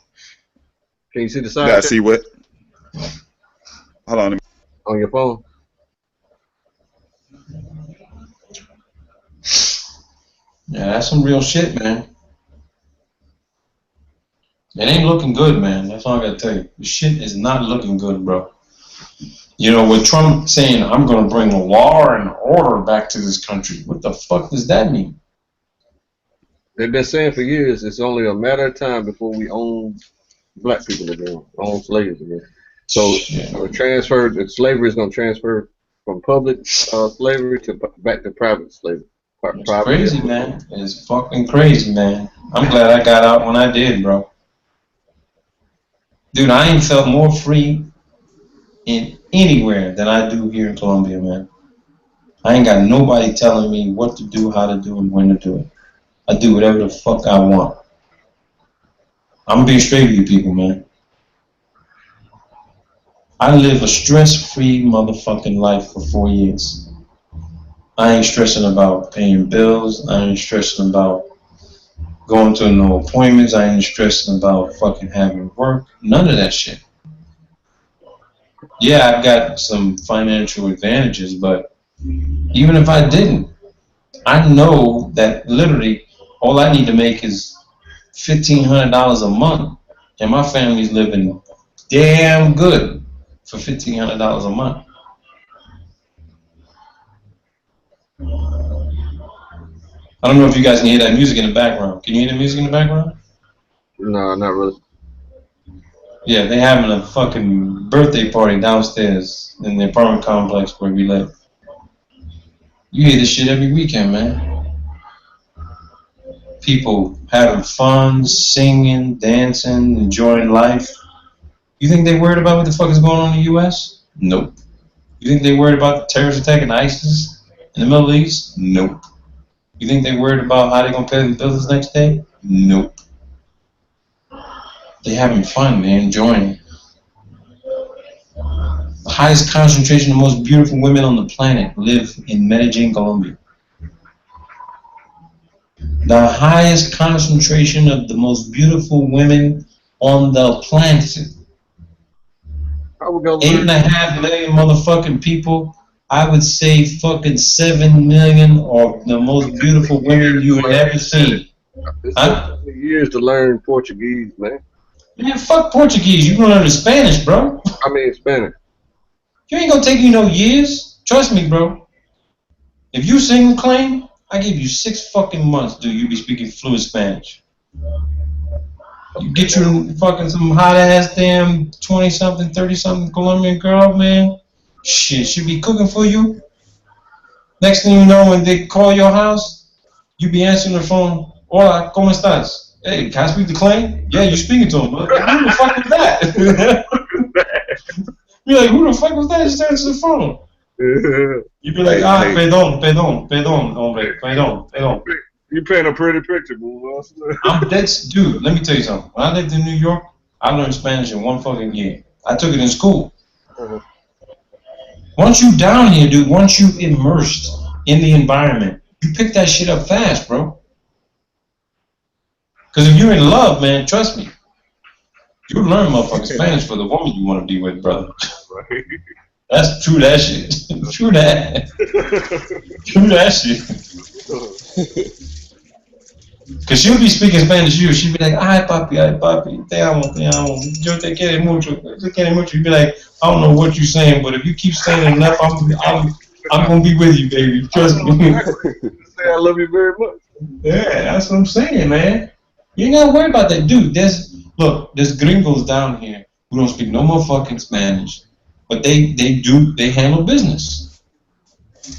Can you see the side? Yeah, I see what? Hold on. On your phone. Yeah, that's some real shit, man. It ain't looking good, man. That's all I gotta tell you. The shit is not looking good, bro. You know, with Trump saying, I'm gonna bring law and order back to this country, what the fuck does that mean? They've been saying for years it's only a matter of time before we own black people again, own slaves again. So slavery is going to transfer from public slavery to back to private slavery. It's crazy, man. It's fucking crazy, man. I'm glad I got out when I did, bro. Dude, I ain't felt more free in anywhere than I do here in Colombia, man. I ain't got nobody telling me what to do, how to do it, when to do it. I do whatever the fuck I want. I'm being straight with you people, man. I live a stress-free motherfucking life for 4 years. I ain't stressing about paying bills. I ain't stressing about going to no appointments. I ain't stressing about fucking having work. None of that shit. Yeah, I've got some financial advantages, but even if I didn't, I know that literally all I need to make is $1,500 a month, and my family's living damn good for $1,500 a month. I don't know if you guys can hear that music in the background. Can you hear the music in the background? No, not really. Yeah, they having a fucking birthday party downstairs in the apartment complex where we live. You hear this shit every weekend, man. People having fun, singing, dancing, enjoying life. You think they worried about what the fuck is going on in the U.S.? Nope. You think they worried about the terrorist attack in ISIS in the Middle East? Nope. You think they worried about how they gonna pay the bills next day? Nope. They having fun, man, enjoying. The highest concentration of most beautiful women on the planet live in Medellin, Colombia. The highest concentration of the most beautiful women on the planet. 8.5 million motherfucking people. I would say fucking 7 million are the most beautiful women you have ever seen. Huh? Years to learn Portuguese, man. Man, fuck Portuguese. You gonna learn Spanish, bro. I mean Spanish. You ain't gonna take you no years. Trust me, bro. If you single claim, I give you 6 fucking months, dude. You be speaking fluent Spanish. You get you fucking some hot ass damn 20-something, 30-something Colombian girl, man. Shit, she be cooking for you. Next thing you know, when they call your house, you be answering the phone. Hola, ¿cómo estás? Hey, can I speak to Clay? Yeah, you speaking to him. Who the fuck was that? You're like, who the fuck was that? Just answer the phone. You be like, perdón, hombre, perdón. You paint a pretty picture, boy. Dude, let me tell you something. When I lived in New York, I learned Spanish in 1 fucking year. I took it in school. Once you down here, dude, once you immersed in the environment, you pick that shit up fast, bro. Because if you're in love, man, trust me, you learn motherfucking Spanish for the woman you want to be with, brother. Right. That's true that shit. True that. True that shit. Because she'll be speaking Spanish to you. She'll be like, ay, papi, te amo. Yo te quiero mucho. You'll be like, I don't know what you're saying, but if you keep saying enough, I'm going to be with you, baby. Trust me. Say I love you very much. Yeah, that's what I'm saying, man. You ain't got to worry about that. Dude, there's gringos down here who don't speak no more fucking Spanish, but they handle business.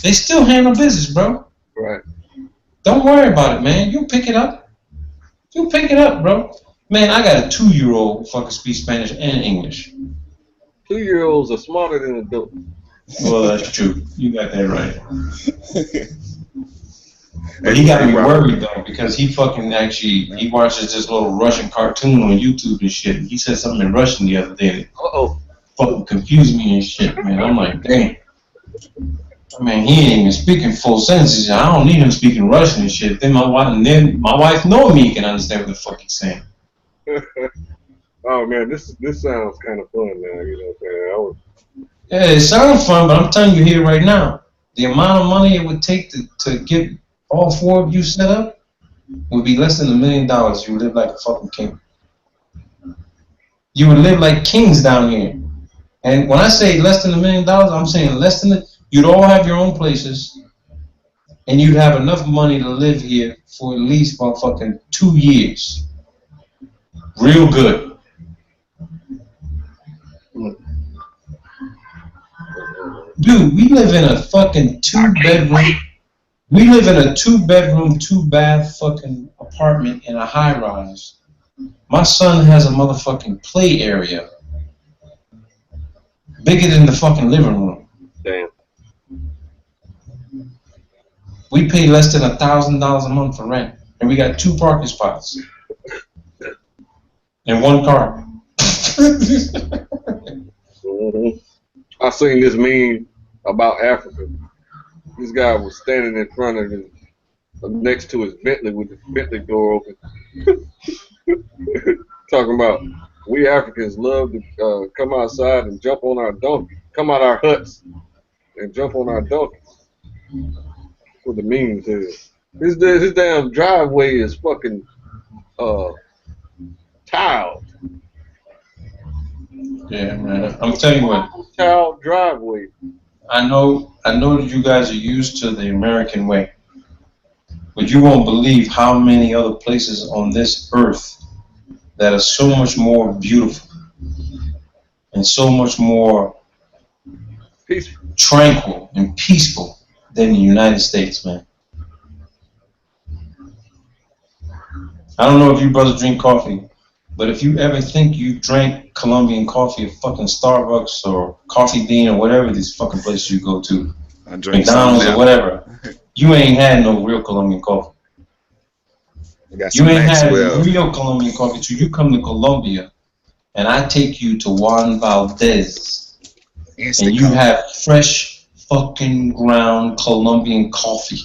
They still handle business, bro. Right. Don't worry about it, man. You'll pick it up. You'll pick it up, bro. Man, I got a 2-year-old fucking speak Spanish and English. 2-year-olds are smarter than adults. Well, that's true. You got that right. But he got me worried, though, because he watches this little Russian cartoon on YouTube and shit. And he said something in Russian the other day. Fucking confused me and shit, man. I'm like, damn. I mean, he ain't even speaking full sentences. I don't need him speaking Russian and shit. Then my wife knowing me can understand what the fuck he's saying. Oh man, this sounds kind of fun now. You know what I'm saying? Yeah, it sounds fun, but I'm telling you here right now, the amount of money it would take to get all 4 of you set up would be less than $1 million. You would live like a fucking king. You would live like kings down here. And when I say less than $1 million, I'm saying less than it. You'd all have your own places, and you'd have enough money to live here for at least about fucking 2 years. Real good. Dude, we live in a fucking 2-bedroom. We live in a 2-bedroom, 2-bath fucking apartment in a high-rise. My son has a motherfucking play area bigger than the fucking living room. Damn. We pay less than $1,000 a month for rent, and we got 2 parking spots and 1 car. I seen this meme about Africa. This guy was standing in front of next to his Bentley with the Bentley door open. Talking about we Africans love to come outside and jump on our donkey, come out our huts and jump on our donkeys. That's what the meme says. His damn driveway is fucking tiled. Yeah, man. I'm telling you what. Tiled driveway. I know that you guys are used to the American way, but you won't believe how many other places on this earth that are so much more beautiful and so much more peaceful, tranquil, and peaceful than the United States, man. I don't know if you brothers drink coffee, but if you ever think you drank Colombian coffee at fucking Starbucks or Coffee Bean or whatever these fucking places you go to, McDonald's or whatever, you ain't had no real Colombian coffee. You ain't had real Colombian coffee till you come to Colombia and I take you to Juan Valdez and you have fresh fucking ground Colombian coffee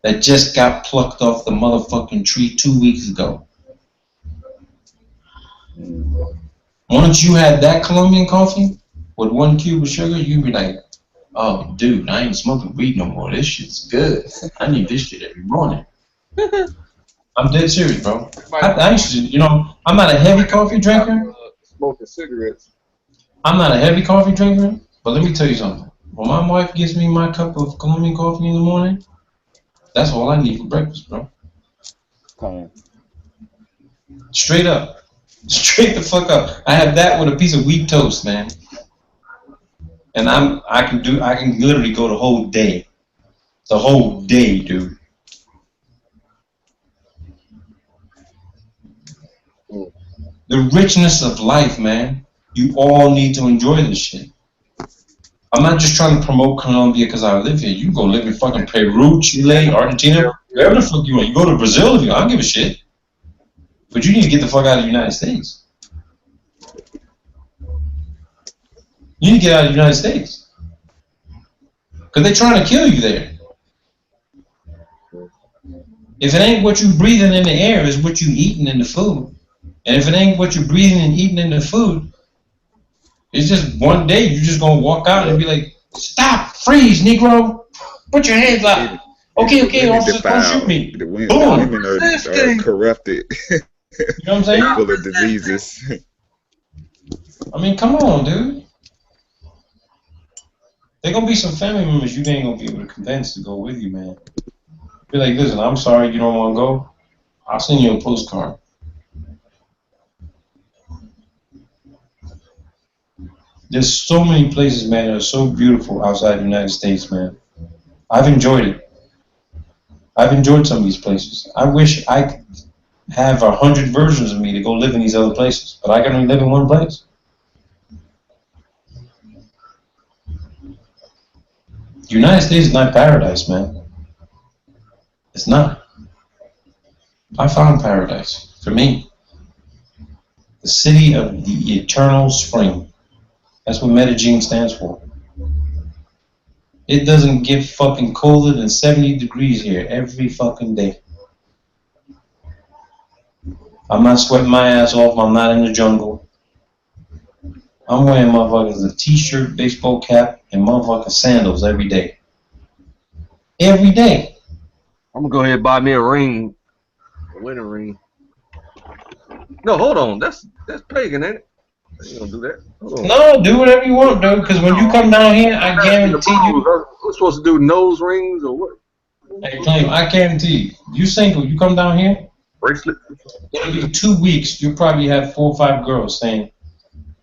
that just got plucked off the motherfucking tree 2 weeks ago. Once you had that Colombian coffee with 1 cube of sugar, you'd be like, oh, dude, I ain't smoking weed no more. This shit's good. I need this shit every morning. I'm dead serious, bro. I used to, you know, I'm not a heavy coffee drinker. Smoking cigarettes. I'm not a heavy coffee drinker, but let me tell you something. When my wife gives me my cup of Colombian coffee in the morning, that's all I need for breakfast, bro. Straight up. Straight the fuck up. I have that with a piece of wheat toast, man. And I can literally go the whole day. The whole day, dude. The richness of life, man. You all need to enjoy this shit. I'm not just trying to promote Colombia because I live here. You can go live in fucking Peru, Chile, Argentina, wherever the fuck you want. You go to Brazil if you want. I don't give a shit. But you need to get the fuck out of the United States. You need to get out of the United States. Because they're trying to kill you there. If it ain't what you breathing in the air, it's what you eating in the food. And if it ain't what you're breathing and eating in the food, it's just one day you're just going to walk out and be like, stop, freeze, Negro. Put your hands up. Okay, officer, don't shoot me. The women are corrupted. You know what I'm saying? Full of diseases. I mean, come on, dude. There gonna be some family members you ain't gonna be able to convince to go with you, man. Be like, listen, I'm sorry you don't want to go. I'll send you a postcard. There's so many places, man, that are so beautiful outside the United States, man. I've enjoyed it. I've enjoyed some of these places. I wish I could have 100 versions of me to go live in these other places, but I can only live in one place. The United States is not paradise, man. It's not. I found paradise, for me. The city of the eternal spring. That's what Medellin stands for. It doesn't get fucking colder than 70 degrees here every fucking day. I'm not sweating my ass off. I'm not in the jungle. I'm wearing motherfuckers a t-shirt, baseball cap, and motherfucking sandals every day. Every day. I'm gonna go ahead and buy me a ring, a wedding ring. No, hold on. That's pagan, ain't it? I ain't gonna do that. Hold on. No, do whatever you want, dude. Because when you come down here, I guarantee you. We're supposed to do nose rings or what? Hey, Claim, I guarantee you single. You come down here. Bracelet. It'll be 2 weeks. You'll probably have 4 or 5 girls saying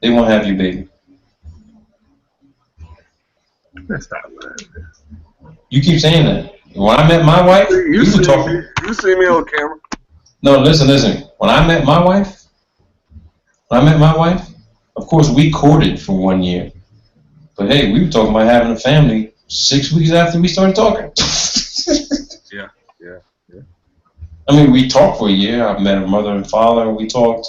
they won't have you, baby. That's not right. You keep saying that. When I met my wife, you see me on camera. No, listen. When I met my wife, of course we courted for 1 year. But hey, we were talking about having a family 6 weeks after we started talking. Yeah. I mean, we talked for a year. I met her mother and father, and we talked,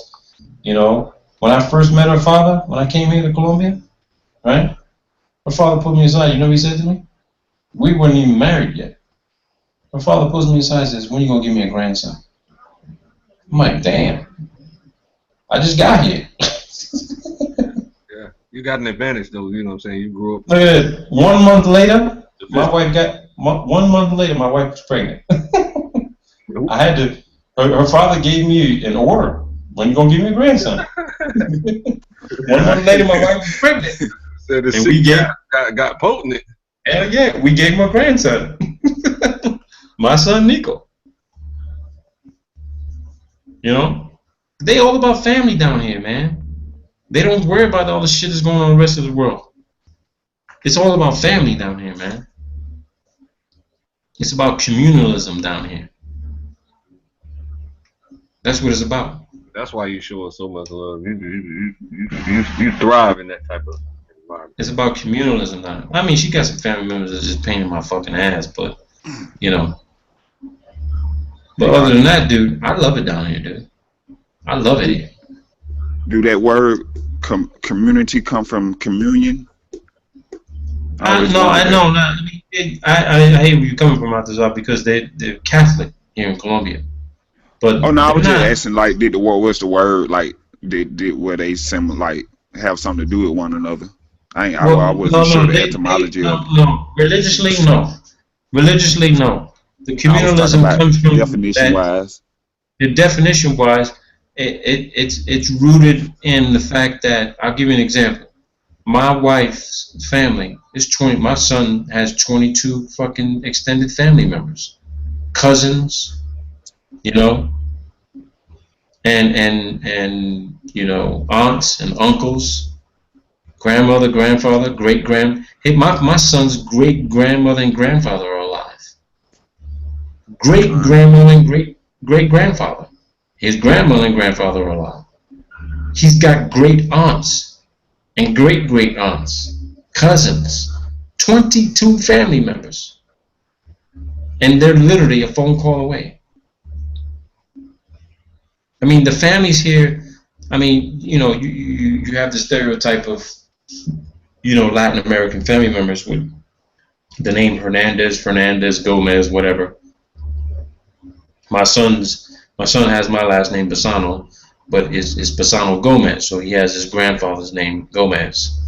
you know. When I first met her father, when I came here to Colombia, right? Her father put me aside. You know what he said to me? We weren't even married yet. My father pulls me aside and says, "When you gonna give me a grandson?" I'm like, "Damn, I just got here." Yeah, you got an advantage though. You know what I'm saying? You grew up. Look at it. 1 month later, my wife got 1 month later. My wife was pregnant. I had to. Her father gave me an order. When you gonna give me a grandson? 1 month later, my wife was pregnant. So the And we got potent. Hell yeah, we gave him a grandson. My son Nico. You know, they all about family down here, man. They don't worry about all the shit that's going on in the rest of the world. It's all about family down here, man. It's about communalism down here. That's what it's about. That's why you show us so much love. You thrive in that type of environment. It's about communalism down here. I mean, she got some family members that's just pain in my fucking ass, but, you know. But other than that, dude, I love it down here, dude. I love it here. Do that word community come from communion? I hate where you're coming from out there because they're Catholic here in Colombia. But oh no, I was just asking, like, what's the word, like, did where they like have something to do with one another? I wasn't sure the etymology of it. No, religiously no. Religiously no. The communalism comes from definition wise. The definition wise, it's rooted in the fact that I'll give you an example. My wife's family is 20. My son has 22 fucking extended family members, cousins, you know, and you know, aunts and uncles, grandmother, grandfather, my son's great grandmother and grandfather are alive. Great grandmother and great grandfather. His grandmother and grandfather are alive. He's got great aunts and great aunts, cousins, 22 family members, and they're literally a phone call away. I mean, the families here. I mean, you know, you have the stereotype of, you know, Latin American family members with the name Fernandez, Gomez, whatever. My son has my last name Bassano, but it's Bassano Gomez, so he has his grandfather's name Gomez.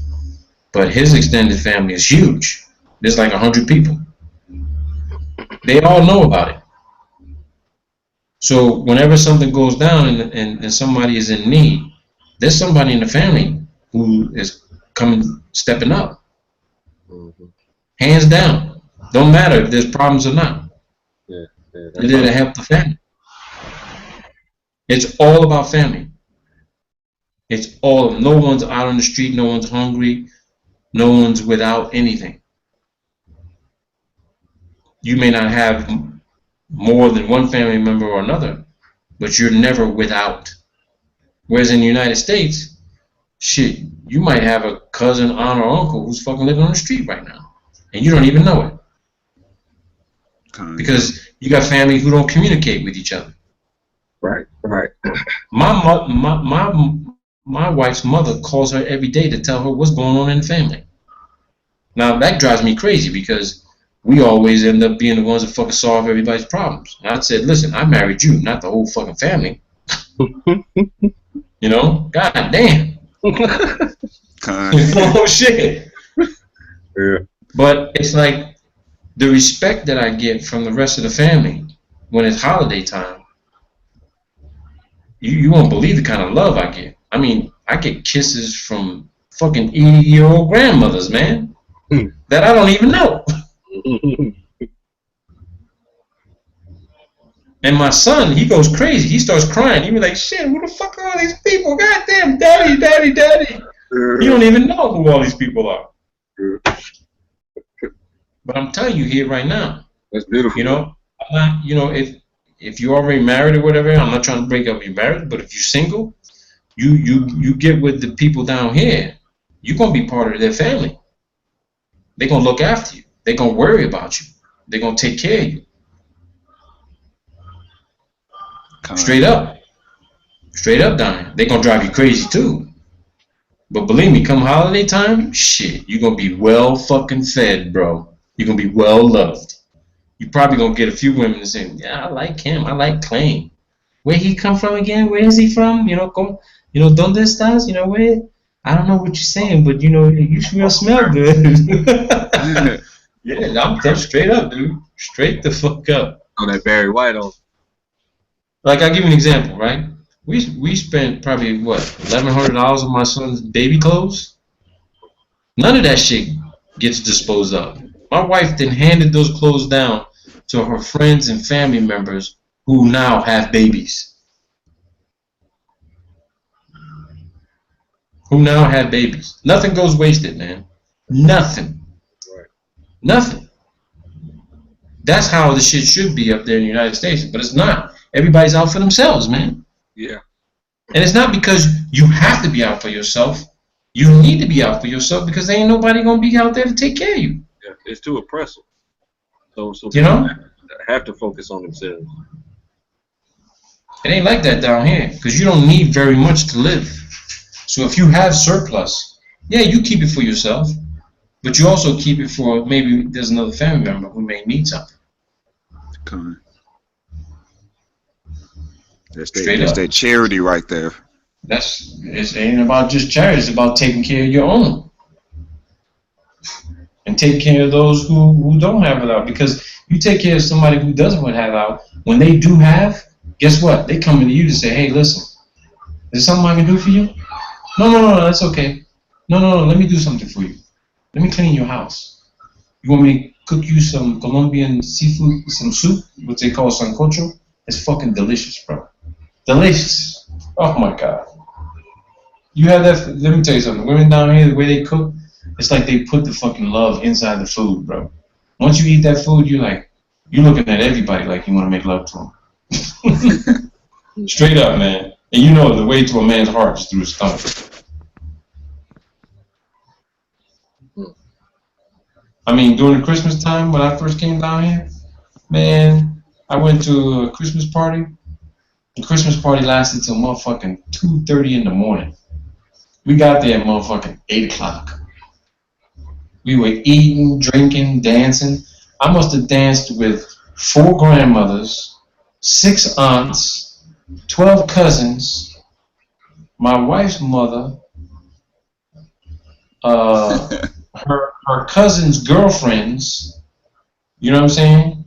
But his extended family is huge. There's like 100 people. They all know about it. So whenever something goes down and somebody is in need, there's somebody in the family who is stepping up. Mm-hmm. Hands down. Don't matter if there's problems or not. They're there to help the family. It's all about family. No one's out on the street, no one's hungry, no one's without anything. You may not have more than one family member or another, but you're never without. Whereas in the United States, shit, you might have a cousin, aunt, or uncle who's fucking living on the street right now, and you don't even know it. Because you got family who don't communicate with each other. Right. My wife's mother calls her every day to tell her what's going on in the family. Now that drives me crazy because we always end up being the ones that fucking solve everybody's problems. And I said, listen, I married you, not the whole fucking family. You know? God damn. Oh shit. Yeah. But it's like the respect that I get from the rest of the family when it's holiday time, you won't believe the kind of love I get. I mean, I get kisses from fucking 80-year-old grandmothers, man, that I don't even know. And my son, he goes crazy. He starts crying. He be like, shit, who the fuck are all these people? Goddamn, daddy. You don't even know who all these people are. But I'm telling you here right now. That's beautiful. You know, if you're already married or whatever, I'm not trying to break up your marriage, but if you're single, you get with the people down here, you're going to be part of their family. They're going to look after you. They're going to worry about you. They're going to take care of you. Straight up down here. They're going to drive you crazy too. But believe me, come holiday time, shit, you're going to be well fucking fed, bro. You're going to be well loved. you probably gonna get a few women to say, yeah, I like him. I like Clay. Where he come from again? Where is he from? You know, ¿dónde estás? You know, where? I don't know what you're saying, but you know, you sure smell good. Yeah, I'm straight up, dude. Straight the fuck up. On that Barry White on. Like, I'll give you an example, right? We spent probably, what, $1,100 on my son's baby clothes? None of that shit gets disposed of. My wife then handed those clothes down to her friends and family members who now have babies. Who now have babies. Nothing goes wasted, man. Nothing. Right. Nothing. That's how the shit should be up there in the United States, but it's not. Everybody's out for themselves, man. Yeah. And it's not because you have to be out for yourself. You need to be out for yourself because there ain't nobody gonna be out there to take care of you. Yeah. It's too oppressive. So You know? people have to focus on themselves. It ain't like that down here because you don't need very much to live. So if you have surplus, yeah, you keep it for yourself, but you also keep it for maybe there's another family member who may need something. Come on. That's Straight up. that charity right there. It ain't about just charity, it's about taking care of your own. And take care of those who don't have it out. Because you take care of somebody who doesn't have it out, when they do have, guess what? They come to you to say, hey, listen, is there something I can do for you? No, that's okay. No, let me do something for you. Let me clean your house. You want me to cook you some Colombian seafood, some soup, what they call sancocho? It's fucking delicious, bro. Delicious. Oh my God. You have that, let me tell you something. Women down here, the way they cook, it's like they put the fucking love inside the food, bro. Once you eat that food, you're looking at everybody like you want to make love to them. Straight up, man. And you know the way to a man's heart is through his stomach. I mean, during the Christmas time when I first came down here, man, I went to a Christmas party. The Christmas party lasted till motherfucking 2:30 in the morning. We got there at motherfucking 8 o'clock. We were eating, drinking, dancing. I must have danced with 4 grandmothers, 6 aunts, 12 cousins, my wife's mother, her cousin's girlfriends, you know what I'm saying?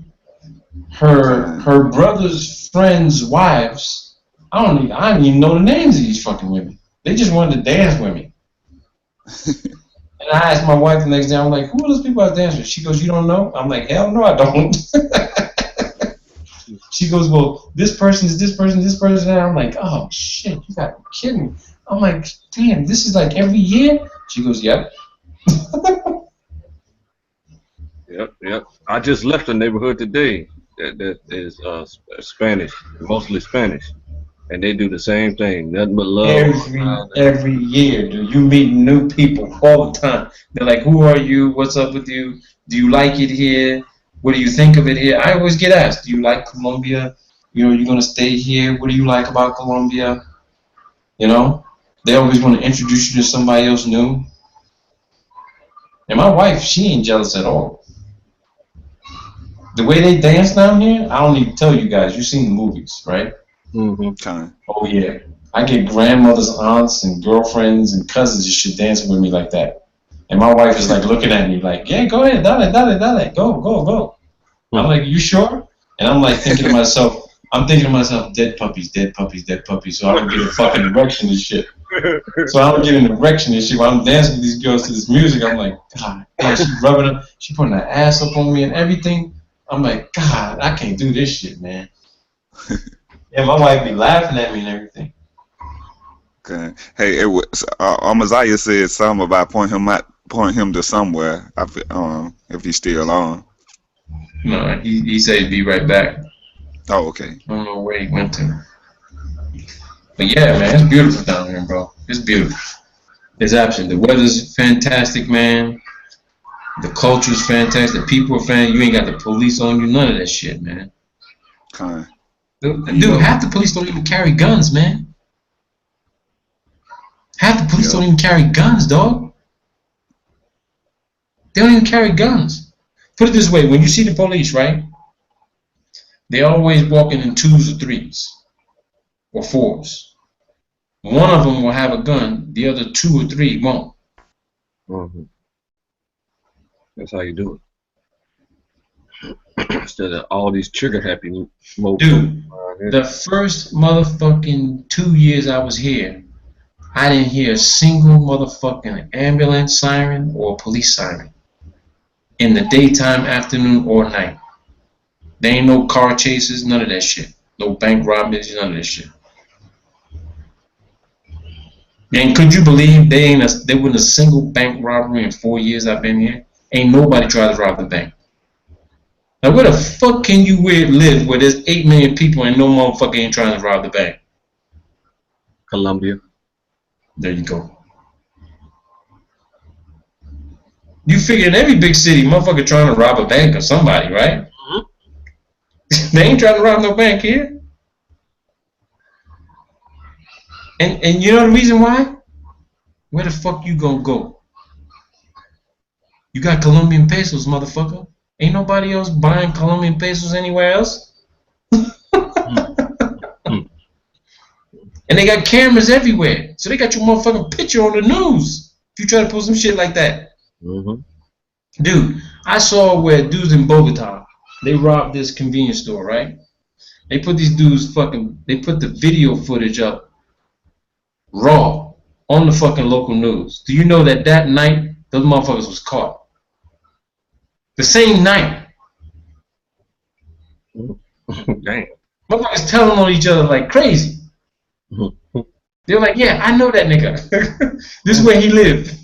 Her brother's friends' wives. I don't even know the names of these fucking women. They just wanted to dance with me. And I asked my wife the next day, I'm like, who are those people I was dancing with? She goes, you don't know? I'm like, hell no, I don't. She goes, well, this person is this person, this person. And I'm like, oh, shit, you got to be kidding me. I'm like, damn, this is like every year? She goes, yep. Yep. I just left a neighborhood today that is Spanish, mostly Spanish. And they do the same thing, nothing but love. Every year, dude. You meet new people all the time. They're like, who are you? What's up with you? Do you like it here? What do you think of it here? I always get asked, do you like Colombia? You know, you're going to stay here. What do you like about Colombia? You know, they always want to introduce you to somebody else new. And my wife, she ain't jealous at all. The way they dance down here, I don't need to tell you guys. You've seen the movies, right? Mm-hmm. Oh, yeah. I get grandmothers, aunts, and girlfriends and cousins and shit dancing with me like that. And my wife is like looking at me like, yeah, go ahead, dale, go. I'm like, you sure? And I'm like thinking to myself, dead puppies. So I don't get a fucking erection and shit. While I'm dancing with these girls to this music, I'm like, God, damn, she rubbing up, she putting her ass up on me and everything. I'm like, God, I can't do this shit, man. Yeah, my wife be laughing at me and everything. Okay. Hey, it was Amaziah said something about point him to somewhere. If he's still on. No, he said he'd be right back. Oh, okay. I don't know where he went to. But yeah, man, it's beautiful down here, bro. It's beautiful. It's absolutely. The weather's fantastic, man. The culture's fantastic. The people are fantastic. You ain't got the police on you. None of that shit, man. Okay. Dude, half the police don't even carry guns, man. Half the police don't even carry guns, dog. They don't even carry guns. Put it this way, when you see the police, right? They always walking in 2s or 3s or 4s. One of them will have a gun. The other 2 or 3 won't. Mm-hmm. That's how you do it. Instead of all these trigger happy mode. Dude, the first motherfucking 2 years I was here, I didn't hear a single motherfucking ambulance siren or police siren in the daytime, afternoon, or night. There ain't no car chases, none of that shit. No bank robberies, none of that shit. And could you believe there wasn't a single bank robbery in 4 years I've been here? Ain't nobody tried to rob the bank. Now where the fuck can you live where there's 8 million people and no motherfucker ain't trying to rob the bank? Colombia. There you go. You figure in every big city, motherfucker trying to rob a bank or somebody, right? Mm-hmm. They ain't trying to rob no bank here. And you know the reason why? Where the fuck you gonna go? You got Colombian pesos, motherfucker. Ain't nobody else buying Colombian pesos anywhere else. And they got cameras everywhere. So they got your motherfucking picture on the news if you try to pull some shit like that. Mm-hmm. Dude, I saw where dudes in Bogota, they robbed this convenience store, right? They put these dudes they put the video footage up raw on the fucking local news. Do you know that night, those motherfuckers was caught? The same night. Damn. Motherfuckers telling on each other like crazy. They're like, yeah, I know that nigga. This is where he lived.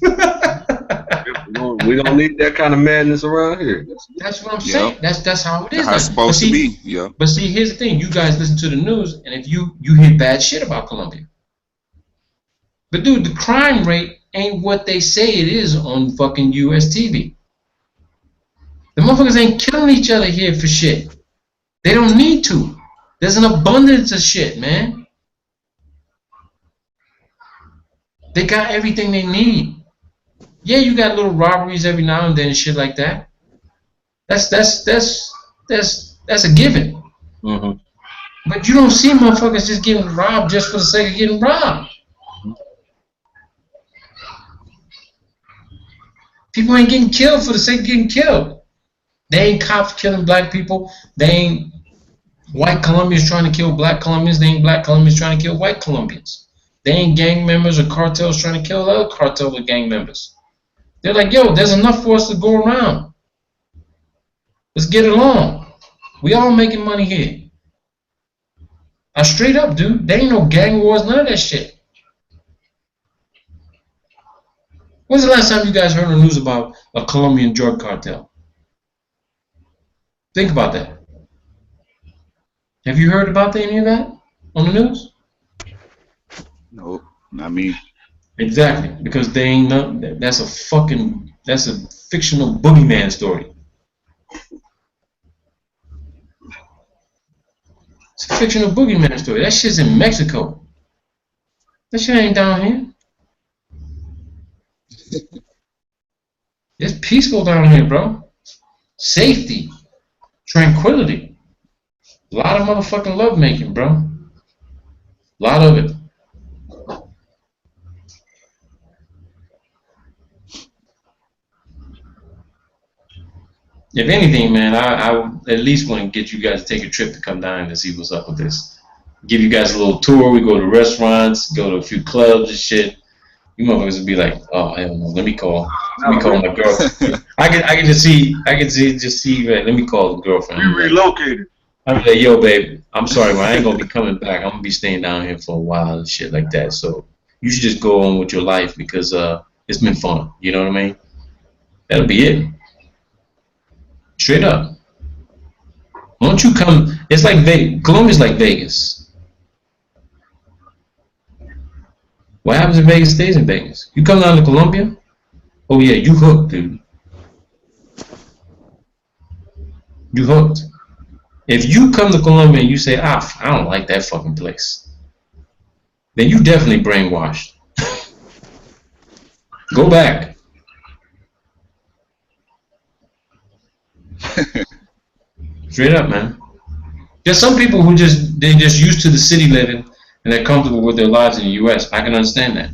We don't need that kind of madness around here. That's what I'm saying. That's how it is. That's how it's supposed to be. Yeah. But see, here's the thing. You guys listen to the news, and if you hear bad shit about Colombia. But dude, the crime rate ain't what they say it is on fucking US TV. The motherfuckers ain't killing each other here for shit. They don't need to. There's an abundance of shit, man. They got everything they need. Yeah, you got little robberies every now and then and shit like that. That's a given. Mm-hmm. But you don't see motherfuckers just getting robbed just for the sake of getting robbed. People ain't getting killed for the sake of getting killed. They ain't cops killing black people. They ain't white Colombians trying to kill black Colombians. They ain't black Colombians trying to kill white Colombians. They ain't gang members or cartels trying to kill other cartels or gang members. They're like, yo, there's enough for us to go around. Let's get along. We all making money here. Straight up, dude. There ain't no gang wars, none of that shit. When's the last time you guys heard the news about a Colombian drug cartel? Think about that. Have you heard about any of that on the news? No, not me. Exactly, because they ain't nothing. That's a fictional boogeyman story. It's a fictional boogeyman story. That shit's in Mexico. That shit ain't down here. It's peaceful down here, bro. Safety, tranquility. A lot of motherfucking lovemaking, bro. A lot of it. If anything, man, I would at least want to get you guys to take a trip to come down and see what's up with this. Give you guys a little tour. We go to restaurants, go to a few clubs and shit. You motherfuckers would be like, oh hell no, let me call my girl. I can just see, let me call the girlfriend. We relocated. I'm like, yo, babe, I'm sorry, man, I ain't gonna be coming back. I'm gonna be staying down here for a while and shit like that. So you should just go on with your life because it's been fun. You know what I mean? That'll be it. Straight up. Won't you come? It's like Vegas. Colombia's like Vegas. What happens in Vegas stays in Vegas. You come down to Colombia, oh yeah, you hooked, dude. You hooked. If you come to Colombia and you say, I don't like that fucking place, then you definitely brainwashed. Go back. Straight up, man. There's some people who they're just used to the city living and they're comfortable with their lives in the U.S. I can understand that.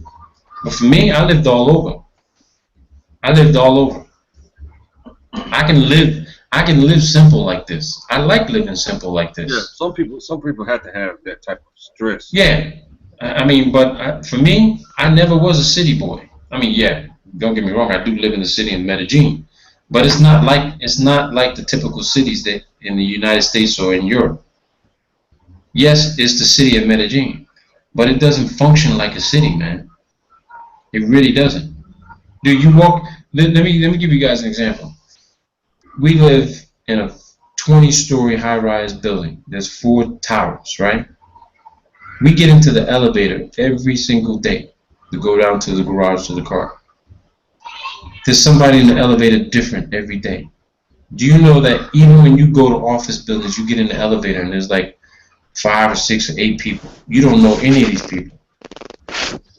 But for me, I lived all over. I lived all over. I can live simple like this. I like living simple like this. Yeah, some people have to have that type of stress. Yeah, I mean, but for me, I never was a city boy. I mean, yeah, don't get me wrong, I do live in the city in Medellin, but it's not like the typical cities that in the United States or in Europe. Yes, it's the city of Medellin, but it doesn't function like a city, man. It really doesn't. Do you walk? Let me give you guys an example. We live in a 20-story high-rise building. There's 4 towers, right? We get into the elevator every single day to go down to the garage to the car. There's somebody in the elevator different every day. Do you know that even when you go to office buildings, you get in the elevator and there's like 5 or 6 or 8 people. You don't know any of these people.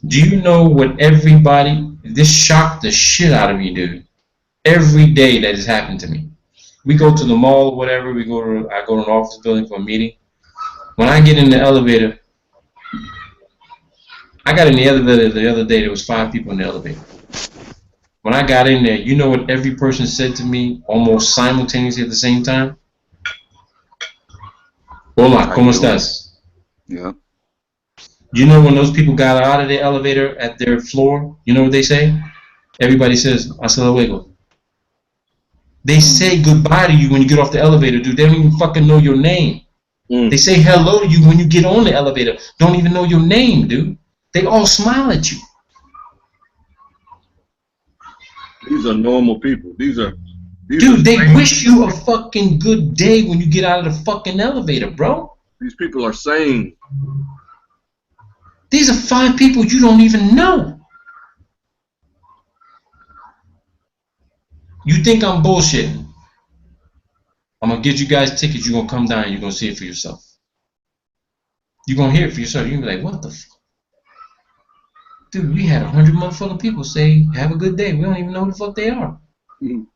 Do you know what this shocked the shit out of me, dude. Every day that has happened to me. We go to the mall or whatever, I go to an office building for a meeting. When I get in the elevator, I got in the elevator the other day, there was 5 people in the elevator. When I got in there, you know what every person said to me almost simultaneously at the same time? Hola, ¿cómo estás? Yeah. You know when those people got out of the elevator at their floor, you know what they say? Everybody says, hasta luego. They say goodbye to you when you get off the elevator, dude. They don't even fucking know your name. They say hello to you when you get on the elevator. Don't even know your name, dude. They all smile at you. These are normal people. Dude, they wish you a fucking good day when you get out of the fucking elevator, bro. These people are sane. These are 5 people you don't even know. You think I'm bullshitting? I'm gonna get you guys tickets. You're gonna come down and you're gonna see it for yourself. You're gonna hear it for yourself. You're gonna be like, what the fuck? Dude, we had 100 motherfucking people say, have a good day. We don't even know who the fuck they are. You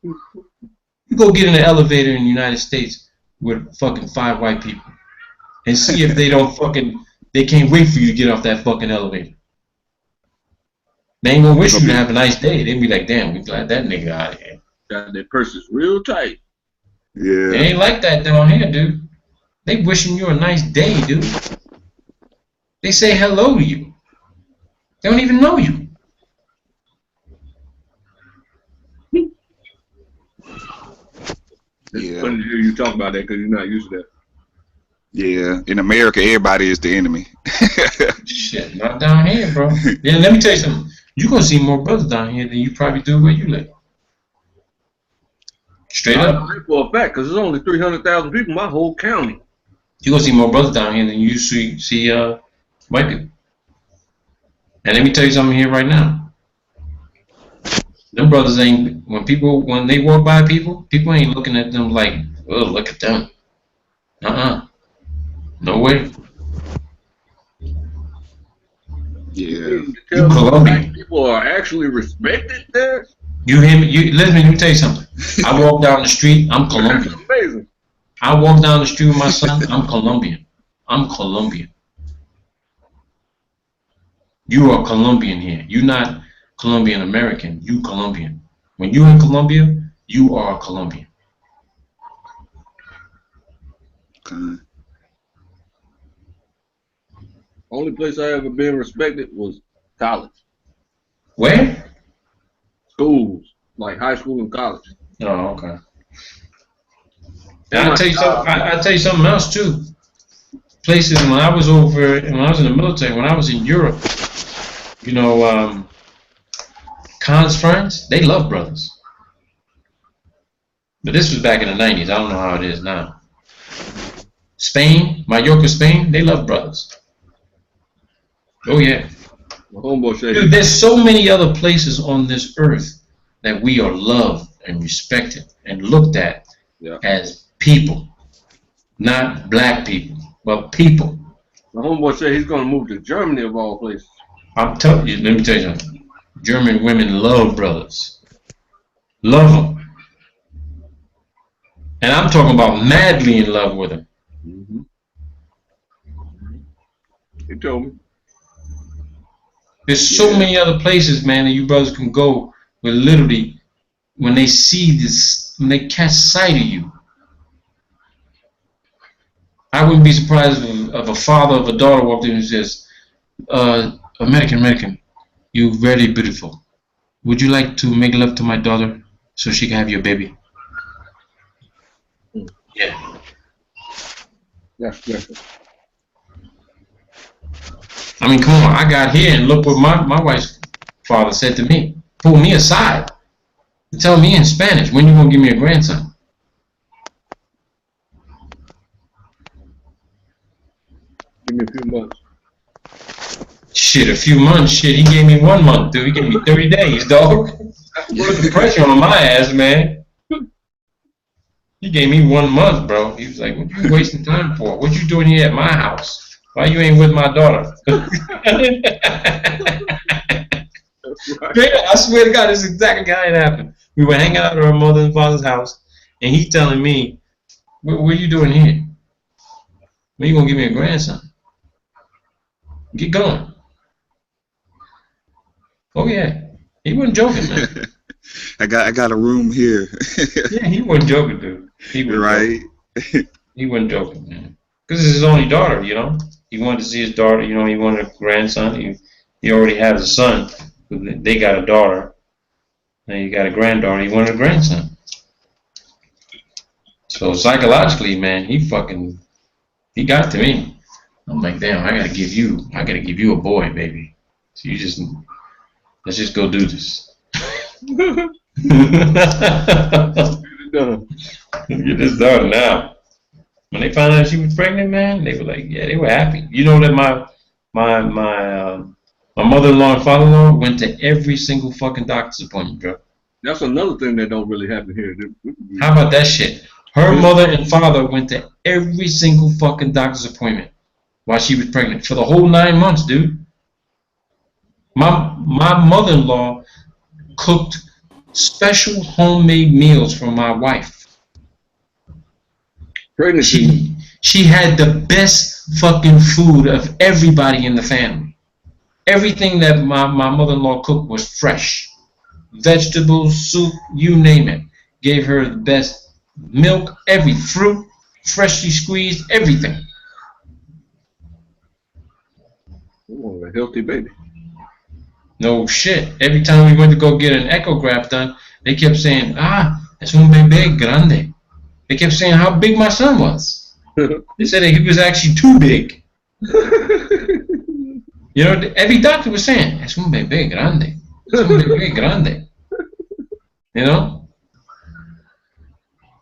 go get in an elevator in the United States with fucking 5 white people and see if they can't wait for you to get off that fucking elevator. They ain't gonna wish you to have a nice day. They be like, damn, we glad that nigga out of here. Got their purses real tight. Yeah. They ain't like that down here, dude. They wishing you a nice day, dude. They say hello to you. They don't even know you. It's funny to hear you talk about that because you're not used to that. Yeah, in America, everybody is the enemy. Shit, not down here, bro. Yeah, let me tell you something. You're going to see more brothers down here than you probably do where you live. Straight up. For a fact, because there's only 300,000 people in my whole county. You're going to see more brothers down here than you see white people. And let me tell you something here right now. Them brothers ain't, when they walk by people ain't looking at them like, oh, look at them. No way. Yeah. You Colombian. People are actually respected there. You hear me? Let me tell you something. I walk down the street, I'm Colombian. That's amazing. I walk down the street with my son, I'm Colombian. I'm Colombian. You are Colombian here. You're not Colombian American. You Colombian. When you're in Colombia, you are a Colombian. Okay. Only place I ever been respected was college. Where? Schools, like high school and college. Oh, okay. And I'll tell you something else too. Places when I was in the military, when I was in Europe, you know, Khan's friends, they love brothers. But this was back in the 90s. I don't know how it is now. Spain, Mallorca, Spain, they love brothers. Oh yeah. Dude, there's so many other places on this earth that we are loved and respected and looked at as people. Not black people, but people. My homeboy said he's going to move to Germany of all places. I'm telling you, let me tell you something. German women love brothers. Love them. And I'm talking about madly in love with them. Mm-hmm. He told me. There's so many other places, man, that you brothers can go where literally, when they see this, when they catch sight of you, I wouldn't be surprised if a father of a daughter walked in and says, American, you're very beautiful. Would you like to make love to my daughter so she can have your baby? Yeah. Yes. I mean, come on, I got here and look what my wife's father said to me. Pull me aside. Tell me in Spanish, when you gonna give me a grandson? Give me a few months. Shit, a few months. Shit, he gave me 1 month, dude. He gave me 30 days, dog. Put the pressure on my ass, man. He gave me 1 month, bro. He was like, what you wasting time for? What you doing here at my house? Why you ain't with my daughter? I swear to God, this is exactly how it happened. We were hanging out at our mother and father's house, and he telling me, what are you doing here? When you gonna give me a grandson? Get going. Oh yeah, he wasn't joking, man. I got a room here. Yeah, he wasn't joking, dude. He wasn't right. joking. He wasn't joking, man. Because it's his only daughter, you know. He wanted to see his daughter. You know, he wanted a grandson. He already has a son. They got a daughter. And he got a granddaughter. He wanted a grandson. So psychologically, man, he got to me. I'm like, damn, I gotta give you a boy, baby. So let's just go do this. Get this done now. When they found out she was pregnant, man, they were like, yeah, they were happy. You know that my mother-in-law and father-in-law went to every single fucking doctor's appointment, bro. That's another thing that don't really happen here. How about that shit? Her mother and father went to every single fucking doctor's appointment while she was pregnant for the whole 9 months, dude. My mother-in-law cooked special homemade meals for my wife. Pregnancy. She had the best fucking food of everybody in the family. Everything that my mother-in-law cooked was fresh. Vegetables, soup, you name it. Gave her the best milk, every fruit, freshly squeezed, everything. Oh, a healthy baby. No shit. Every time we went to go get an echograph done, they kept saying, es un bebé grande. They kept saying how big my son was. They said he was actually too big. You know, every doctor was saying, es un bebé grande. Es un bebé grande. You know?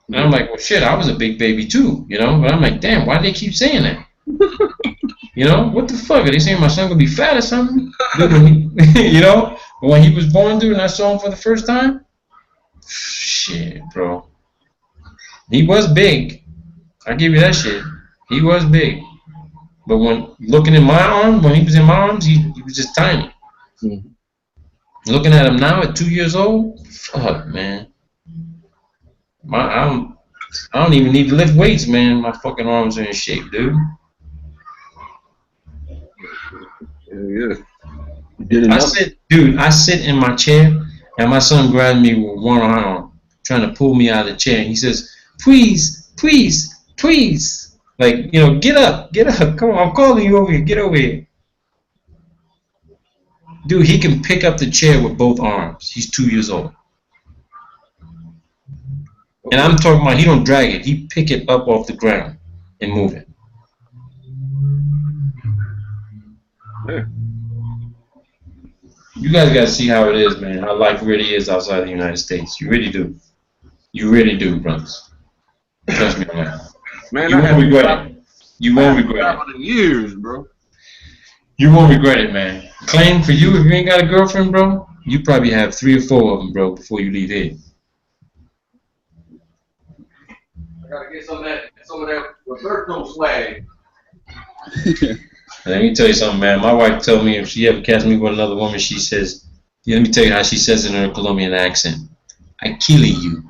And I'm like, well, shit, I was a big baby too, you know? But I'm like, damn, why do they keep saying that? You know, what the fuck? Are they saying my son gonna be fat or something? You know? But when he was born, dude, and I saw him for the first time, shit, bro. He was big. I give you that shit. He was big. But when looking in my arm, when he was in my arms, he was just tiny. Mm-hmm. Looking at him now at 2 years old, fuck, man. I don't even need to lift weights, man. My fucking arms are in shape, dude. Yeah. You did enough. I sit in my chair, and my son grabs me with one arm, trying to pull me out of the chair. And he says, please, please, please. Like, you know, get up. Come on, I'm calling you over here. Get over here. Dude, he can pick up the chair with both arms. He's 2 years old. And I'm talking about he don't drag it. He pick it up off the ground and move it. Yeah. You guys got to see how it is, man. How life really is outside the United States. You really do. You really do, brothers. Trust me on that. Man, you won't regret it. You won't regret it. Years, bro. You won't regret it, man. Claim for you, if you ain't got a girlfriend, bro, you probably have 3 or 4 of them, bro, before you leave here. I gotta get some of that Roberto swag. Let me tell you something, man. My wife told me if she ever catches me with another woman, she says, let me tell you how she says it in her Colombian accent. I kill you.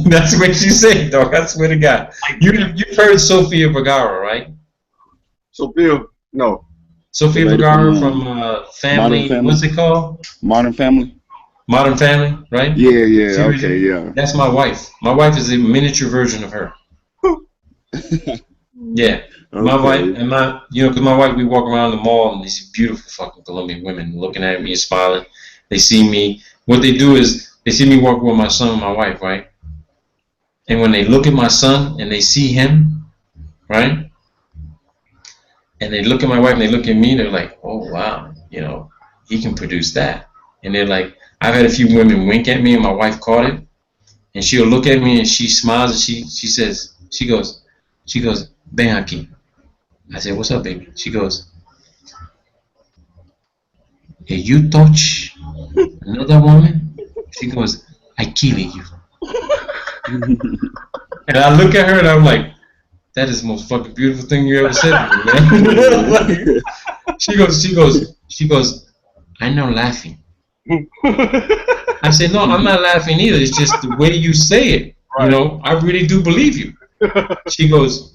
That's what she said, dog. I swear to God. You've heard Sofia Vergara, right? Sophia, no. The Sophia lady Vergara from, from Family, Family? what's it called? Modern Family. Modern Family, right? Yeah, yeah, Series. okay, yeah. That's my wife. My wife is a miniature version of her. Yeah. My wife and because my wife, we walk around the mall and these beautiful fucking Colombian women looking at me and smiling. They see me. What they do is they see me walk with my son and my wife, right? And when they look at my son and they see him, right? And they look at my wife and they look at me, they're like, oh, wow, he can produce that. And they're like, I've had a few women wink at me and my wife caught it. And she'll look at me and she smiles and she goes, ven aquí. I said, what's up, baby? She goes, if you touch another woman, she goes, I kill you. And I look at her and I'm like, that is the most fucking beautiful thing you ever said to me, man. She goes, I'm not laughing. I said, no, I'm not laughing either. It's just the way you say it. Right. I really do believe you. She goes,